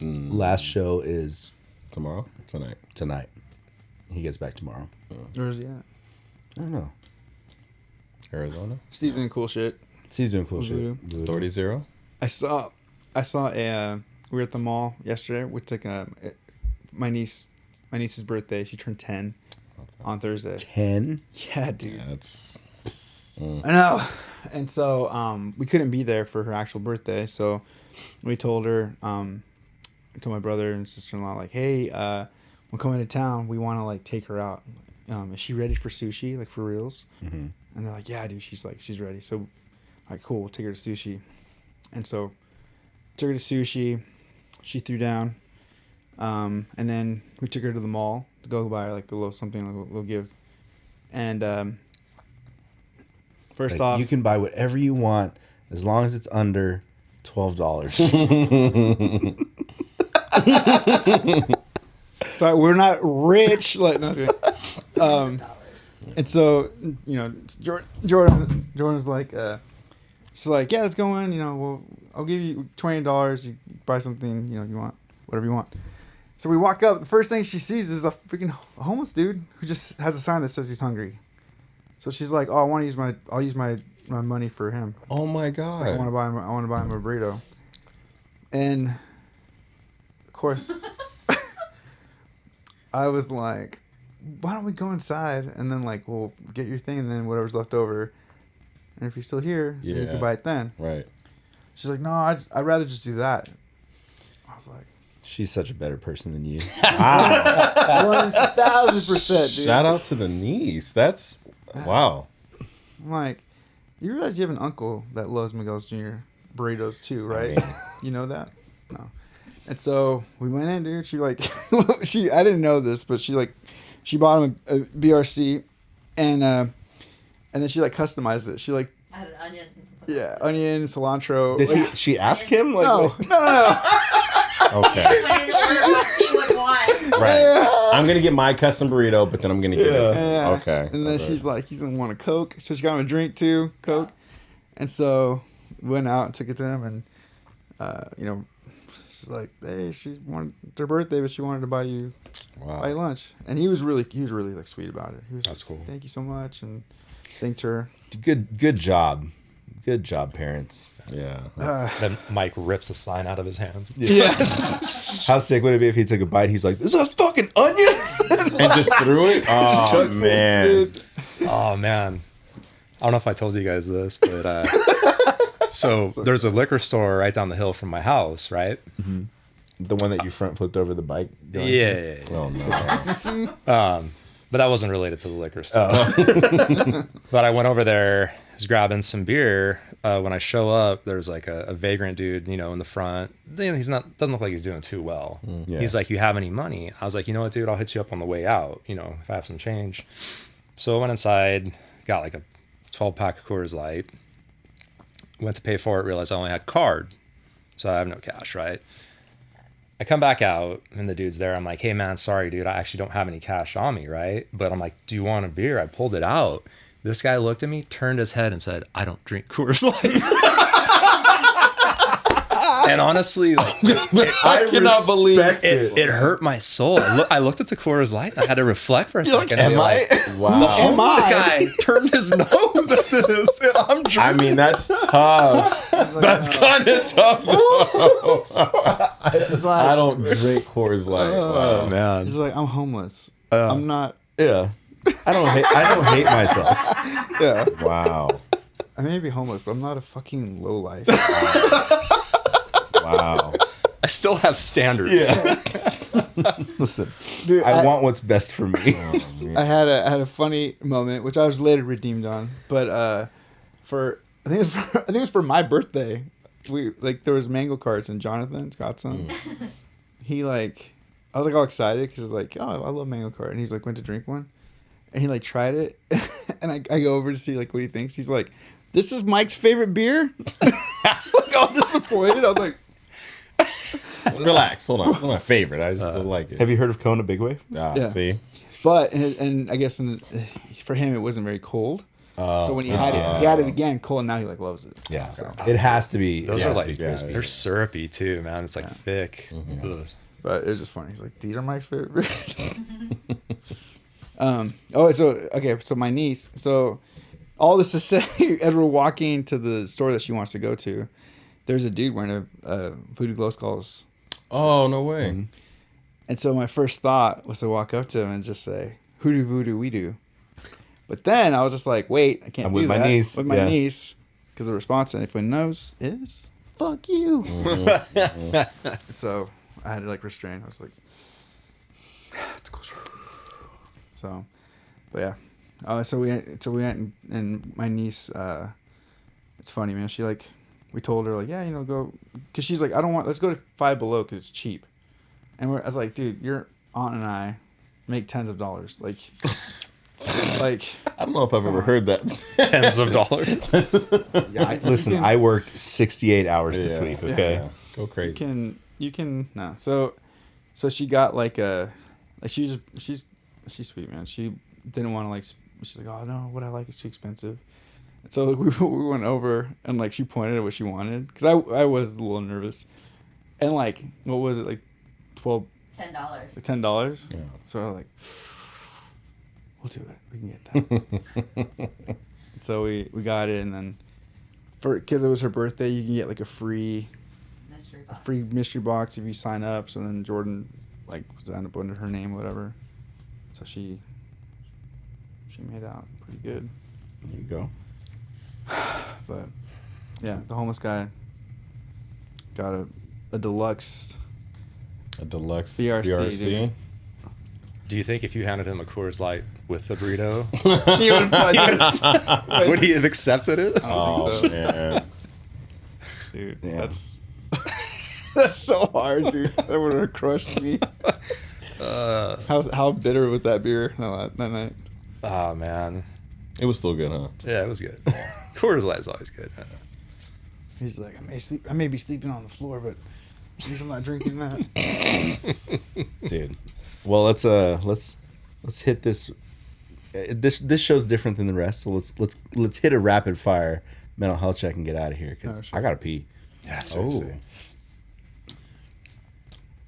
Last show is Tomorrow? Tonight. tonight. He gets back tomorrow. Or is he at? I don't know. Arizona? Steve's doing cool shit. Steve's doing cool Voodoo. shit. Voodoo. Authority Zero? I saw a we were at the mall yesterday. We took my niece's birthday. She turned 10 on Thursday. 10. Yeah, dude. Yeah, that's. I know. And so we couldn't be there for her actual birthday, so we told her, I told my brother and sister-in-law, like, hey, we're coming to town. We want to like take her out. Is she ready for sushi, like for reals? Mm-hmm. And they're like, yeah, dude. She's ready. So, like, cool. We'll take her to sushi. And so, took her to sushi. She threw down. And then we took her to the mall to go buy her like a little gift. And first off, you can buy whatever you want as long as it's under $12. sorry, we're not rich. Like, no, okay. And so, you know, Jordan's like, she's like, yeah, let's go in. You know, I'll give you $20. You buy something, you know, you want, whatever you want. So we walk up. The first thing she sees is a freaking homeless dude who just has a sign that says he's hungry. So she's like, oh, I'll use my money for him. Oh my She's God. like, I want to buy him a burrito. And of course, I was like, why don't we go inside and then like we'll get your thing and then whatever's left over, and if you're still here, then you Yeah. can buy it then. Right. She's like, no, I'd rather just do that. I was like, She's such a better person than you. 1,000%, dude. Shout out to the niece. That's. Wow. I'm like, you realize you have an uncle that loves Miguel's Jr. burritos too, right? You know that? No. And so we went in, dude. She like, I didn't know this, but she bought him a BRC, and then she like customized it. She like, Added onions and something. yeah, onion, cilantro. Did like, she ask him? Like, no. Okay. Went in order of what she would want. Right. I'm going to get my custom burrito, but then I'm going to get it. Yeah. Okay. And then Okay. she's like, he's gonna want a Coke, so she got him a drink too, Coke. And so went out and took it to him, and you know, she's like, hey, she wanted it's her birthday, but she wanted to buy you Wow. lunch, and he was really like sweet about it. He was That's like, cool. Thank you so much, and thanked her. good job. Good job, parents. Yeah. Then Mike rips the sign out of his hands. Yeah. How sick would it be if he took a bite? He's like, "This is fucking onions." And just threw it? Oh, Chucks it, man. dude. Oh man, I don't know if I told you guys this, but so there's a liquor store right down the hill from my house, right? The one that you front flipped over the bike. going Yeah. Oh, no. But that wasn't related to the liquor store. But I went over there, was grabbing some beer. When I show up, there's like a vagrant dude, you know, in the front. You know, doesn't look like he's doing too well. Yeah. He's like, you have any money? I was like, you know what, dude, I'll hit you up on the way out, you know, if I have some change. So I went inside, got like a 12-pack of Coors Light. went to pay for it, realized I only had card. So I have no cash, right? I come back out and the dude's there. I'm like, hey man, sorry dude, I actually don't have any cash on me, right? But I'm like, do you want a beer? I pulled it out. This guy looked at me, turned his head and said, I don't drink Coors Light. And honestly, like, I cannot believe it hurt my soul. I looked at the Coors Light. I had to reflect for a second. Am I? Wow. The homeless guy turned his nose at this, and I'm drinking. I mean, that's tough. That's kind of tough. Though. I don't drink Coors Light. Oh man, He's like, I'm homeless. I'm not. Yeah. I don't hate myself. Yeah. Wow. I may be homeless, but I'm not a fucking lowlife. Wow. I still have standards. Yeah. Listen, Dude, I want what's best for me. I had a funny moment, which I was later redeemed on, but I think it was for my birthday. There was mango carts and Jonathan's got some. He I was like all excited because I was like, oh, I love mango cart, and he's like went to drink one, and he tried it, and I go over to see what he thinks. He's like, this is Mike's favorite beer. All disappointed. I was like, Relax. Hold on. It's my favorite. I just don't like it. Have you heard of Kona Big Wave? Yeah. See? but and I guess for him it wasn't very cold. So when he had it again cold, and now he loves it. Yeah, it has to be. Those are like crispy. they're syrupy too, man. It's thick. Ugh. But it was just funny. He's like, these are Mike's favorite beers. So my niece. So all this to say, as we're walking to the store that she wants to go to, there's a dude wearing a Voodoo Glow Skulls. Oh, no way. Mm-hmm. And so my first thought was to walk up to him and just say, hoodoo voodoo we do. But then I was just like, wait, I can't I'm do with my that niece. with my Yeah. niece, because the response to anyone knows is fuck you. So I had to restrain. I was like, it's closer. So, but yeah. So we went and my niece. It's funny, man. She we told her yeah, go, because she's like, let's go to Five Below because it's cheap. And I was like, dude, your aunt and I make tens of dollars. I don't know if I've ever heard that. Tens of dollars. Yeah, listen, I worked 68 hours this week. Okay, Yeah. Go crazy. You can no. So she got she's sweet, man. She didn't want to she's like, oh no, what I like is too expensive. And so we went over and she pointed at what she wanted, because I was a little nervous. And what was it, $10? $10. Yeah. So I was like, we'll do it. We can get that. So we got it, and then because it was her birthday, you can get a free mystery box if you sign up. So then Jordan signed up under her name or whatever. So she made out pretty good. there you go. But yeah, the homeless guy got a deluxe. A deluxe BRC, BRC. dude. Do you think if you handed him a Coors Light with the burrito, He would he have accepted it? I don't think so. Man. Dude, Yeah. that's so hard, dude. That would have crushed me. How bitter was that beer that night? Oh man, It was still good, huh? yeah, it was good. Coors Light's always good. He's like, I may be sleeping on the floor, but at least I'm not drinking that. Dude. Well, let's hit this. This show's different than the rest, so let's hit a rapid fire mental health check and get out of here, because Sure. I gotta pee. Yeah, seriously.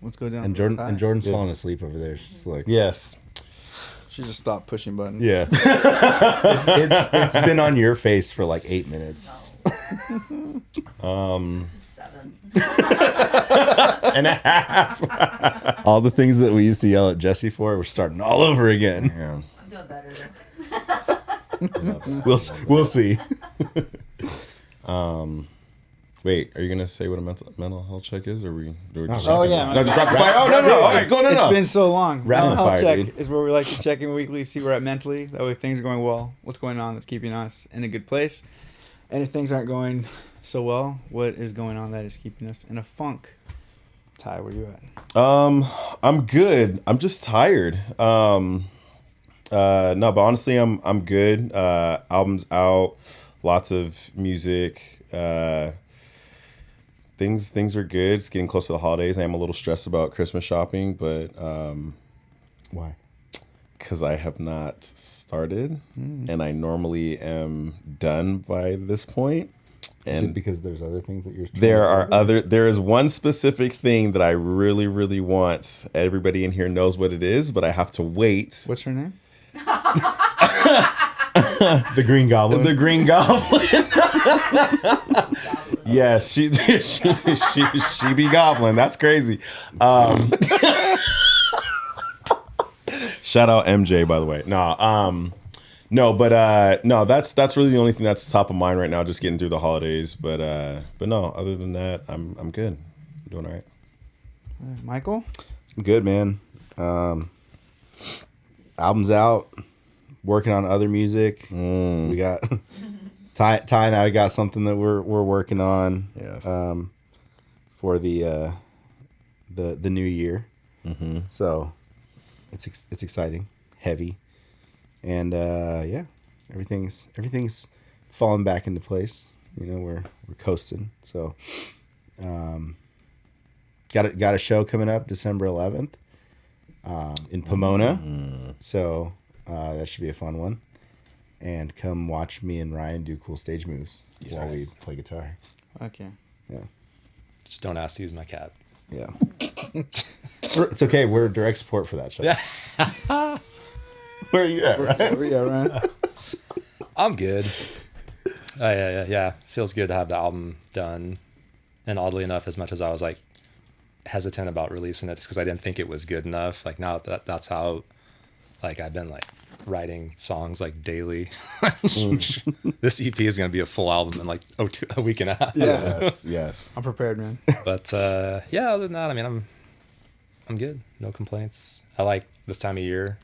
Let's go down. And to the Jordan tie. and Jordan's falling asleep over there. She's like, Yes. She just stopped pushing buttons. yeah. it's been on your face for 8 minutes. No. 7. And a half. All the things that we used to yell at Jesse for, we're starting all over again. Yeah. I'm doing better though. We'll see. Wait, are you gonna say what a mental health check is, or do we just Oh, yeah. No, just rapid fire. Oh no. All right, go no. It's been so long. Rapid Mental health fire, check dude. is where we like to check in weekly, see where we're at mentally. That way, if things are going well, what's going on that's keeping us in a good place, and if things aren't going so well, what is going on that is keeping us in a funk. Ty, where you at? I'm good. I'm just tired. No, but honestly, I'm good. Album's out. lots of music. Things are good. It's getting close to the holidays. I am a little stressed about Christmas shopping, but Why? because I have not started, and I normally am done by this point. Is it And because there's other things that you're trying there to are order? other. There is one specific thing that I really, really want. Everybody in here knows what it is, but I have to wait. What's her name? The Green Goblin. The Green Goblin. Yes, she be Goblin. That's crazy. Shout out MJ, by the way. No, that's really the only thing that's top of mind right now. Just getting through the holidays, but no. Other than that, I'm good. I'm doing all right. Michael? Good, man. Album's out. Working on other music. We got Ty and I got something that we're working on. Yes. For the new year. Mm-hmm. So it's exciting, heavy, and yeah, everything's falling back into place. You know, we're coasting. So got a show coming up December 11th in Pomona. So that should be a fun one. And come watch me and Ryan do cool stage moves while we play guitar. Okay. Yeah. Just don't ask to use my cat. Yeah. It's okay. We're direct support for that show. Yeah. Where are you at, Ryan? Yeah, Ryan. I'm good. Yeah. Feels good to have the album done. And oddly enough, as much as I was like hesitant about releasing it just because I didn't think it was good enough, like now that's how like I've been like writing songs like daily. This EP is going to be a full album in like a week and a half. Yeah. Yes. I'm prepared, man. But yeah, other than that, I mean, I'm good. No complaints. I like this time of year.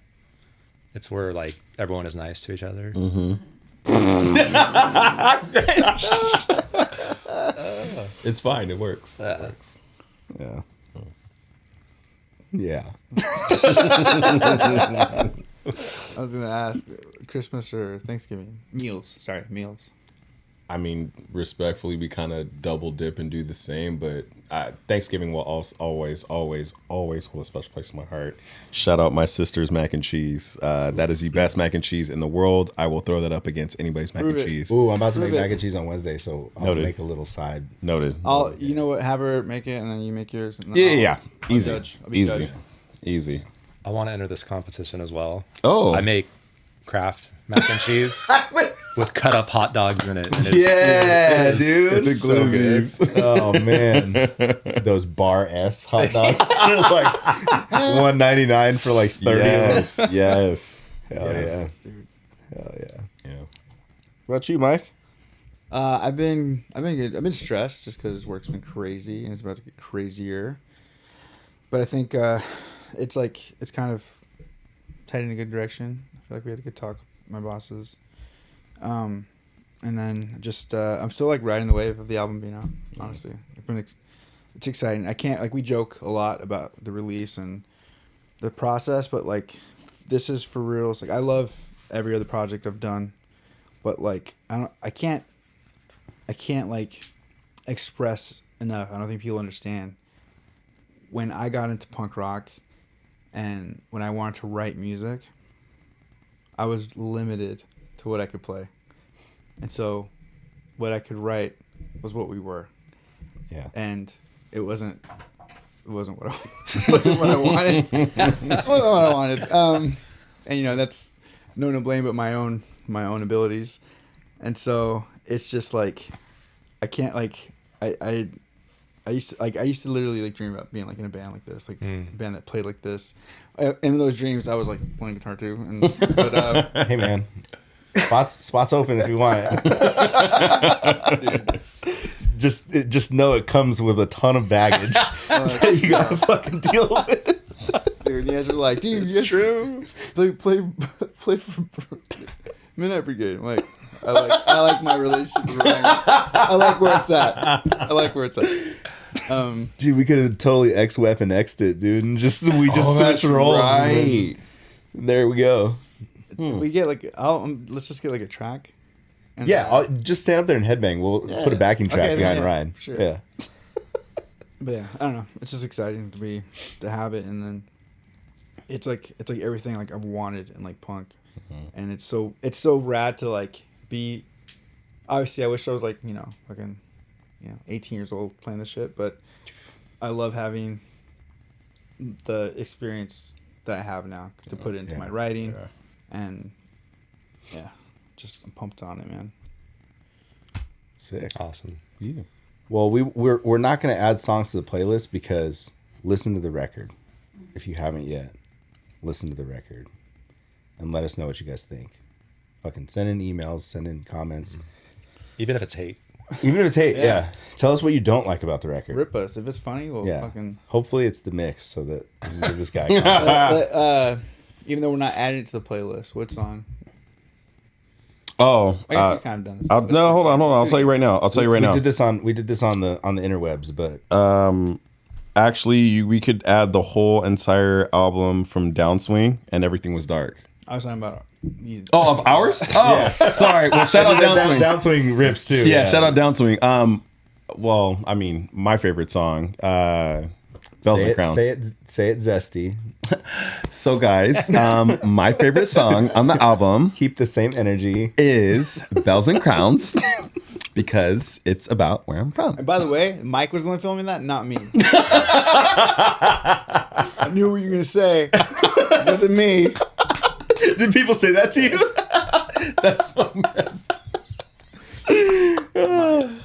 It's where like everyone is nice to each other. It's fine. It works. Yeah. Yeah. I was gonna ask Christmas or Thanksgiving meals. Sorry, meals. I mean, respectfully, we kind of double dip and do the same, but Thanksgiving will always hold a special place in my heart. Shout out my sister's mac and cheese. That is the best mac and cheese in the world. I will throw that up against anybody's mac Prove and it. cheese. Ooh, I'm about to make Prove it. mac and cheese on Wednesday, so I'll Noted. make a little side. Noted. You know what? Have her make it, and then you make yours. And then Yeah. I'll Easy. judge. I'll be judge. Easy. I want to enter this competition as well. Oh. I make Kraft mac and cheese with cut up hot dogs in it. And Yeah, it is- dude. It's so good. Oh man, those bar S hot dogs are like $1.99 for like 30 of Yes. them. Yes. Hell Yes. yeah, Dude. hell yeah. Yeah. What about you, Mike? I've been good. I've been stressed just because work's been crazy and it's about to get crazier. But I think it's kind of heading in a good direction. I feel like we had a good talk with my bosses. And then just I'm still like riding the wave of the album being out. Honestly, it's exciting. I can't like we joke a lot about the release and the process, but like this is for real. It's like I love every other project I've done, but like I can't like express enough. I don't think people understand. When I got into punk rock and when I wanted to write music, I was limited to what I could play. And so what I could write was what we were. Yeah. And it wasn't what I wasn't what I wanted. Wasn't what I wanted. And you know, that's no blame but my own abilities. And so it's just like I can't like I used to literally like dream about being like in a band like this, like a band that played like this. And in those dreams, I was like playing guitar too. But Hey man, spots open if you want it. Just know it comes with a ton of baggage that you gotta fucking deal with. dude, you guys are like, dude, It's true. Play for Midnight Brigade. I'm like, I like my relationship with Ryan. I like where it's at. Dude, we could have totally X Weapon X'd it, dude, and just switched that's roles. right. There we go. We get like let's just get like a track. And Yeah, I'll just stand up there and headbang. We'll put a backing track Okay, behind yeah, Ryan. for sure. Yeah. But yeah, I don't know. It's just exciting to have it, and then it's like everything like I've wanted in like punk, and it's so rad to like be. Obviously, I wish I was like fucking 18 years old playing this shit, but I love having the experience that I have now to put it into my writing, and just I'm pumped on it, man. Sick. Awesome. Yeah. Well, we're not going to add songs to the playlist because listen to the record. If you haven't yet, listen to the record and let us know what you guys think. Fucking send in emails, send in comments. Even if it's hate. Even if it's hate, yeah. Tell us what you don't like about the record. Rip us if it's funny. We'll fucking. Hopefully it's the mix so that we can give this guy. Even though we're not adding it to the playlist, what song? Oh, I guess you kind of done this. no, hold on. I'll tell you right now. We did this on the interwebs, but actually, we could add the whole entire album from Downswing, and everything was dark. I was talking about these. Oh, of ours? Oh, sorry. Well, shout out Downswing. Downswing rips too. Yeah, shout out Downswing. Well, I mean, my favorite song, Bells and Crowns. Say it zesty. So, guys, my favorite song on the album Keep the same energy. is Bells and Crowns because it's about where I'm from. And by the way, Mike was the one filming that, not me. I knew what you were gonna say. It wasn't me. Did people say that to you? That's so messed.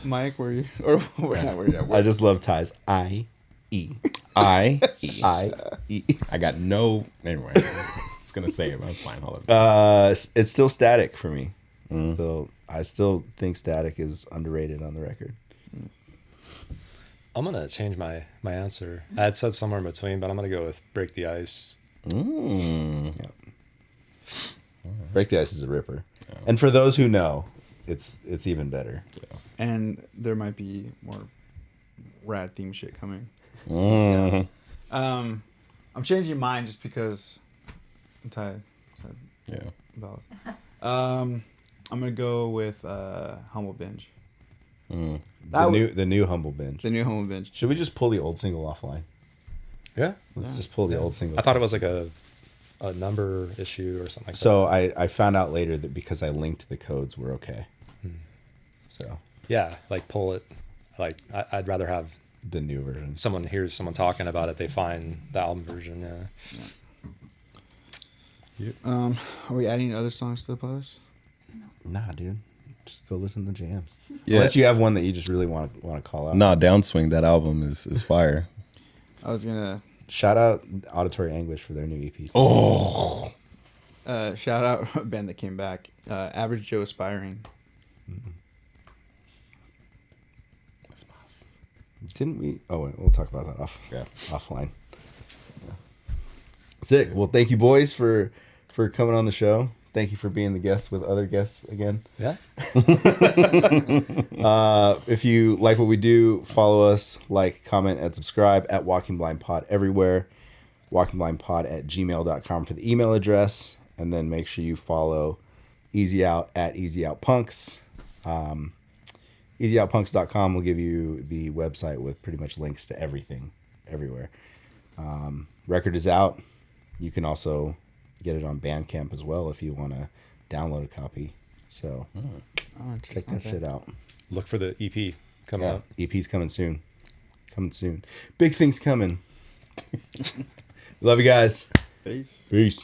Mike, were you? Or where not? Where you? I just love ties. I-E. I got no. Anyway, I was gonna say it, but it's fine. Hold on. It's still Static for me. So I still think Static is underrated on the record. I'm gonna change my answer. I had said somewhere in between, but I'm gonna go with Break the Ice. Yeah. Break the Ice is a ripper. Yeah. And for those who know, it's even better. Yeah. And there might be more rad theme shit coming. Mm-hmm. I'm changing mine just because I'm tired. Yeah. I'm gonna go with Humble Binge. The new Humble Binge. The new Humble Binge. Should we just pull the old single offline? Yeah. Let's just pull the old single. I thought it was like a number issue or something like so that. So I found out later that because I linked the codes, we're okay. So yeah, like pull it. Like I'd rather have the new version. Someone hears someone talking about it, they find the album version. Yeah. Are we adding other songs to the playlist? Nah, dude. Just go listen to the jams. Yeah. Unless you have one that you just really want to call out. Nah, Downswing. That album is fire. I was gonna shout out Auditory Anguish for their new EP. Oh. Shout out a band that came back. Average Joe Aspiring. Mm-hmm. Didn't we? Oh, wait, we'll talk about that offline. Yeah. Sick. Well, thank you, boys, for coming on the show. Thank you for being the guest with other guests again. Yeah. If you like what we do, follow us, like, comment, and subscribe at Walking Blind Pod everywhere. WalkingBlindPod@gmail.com for the email address, and then make sure you follow Easy Out at Easy Out Punks. EasyOutPunks.com will give you the website with pretty much links to everything, everywhere. Record is out. You can also get it on Bandcamp as well if you want to download a copy. So check that shit out. Look for the EP coming out. EP's coming soon. Big things coming. Love you guys. Peace. Peace.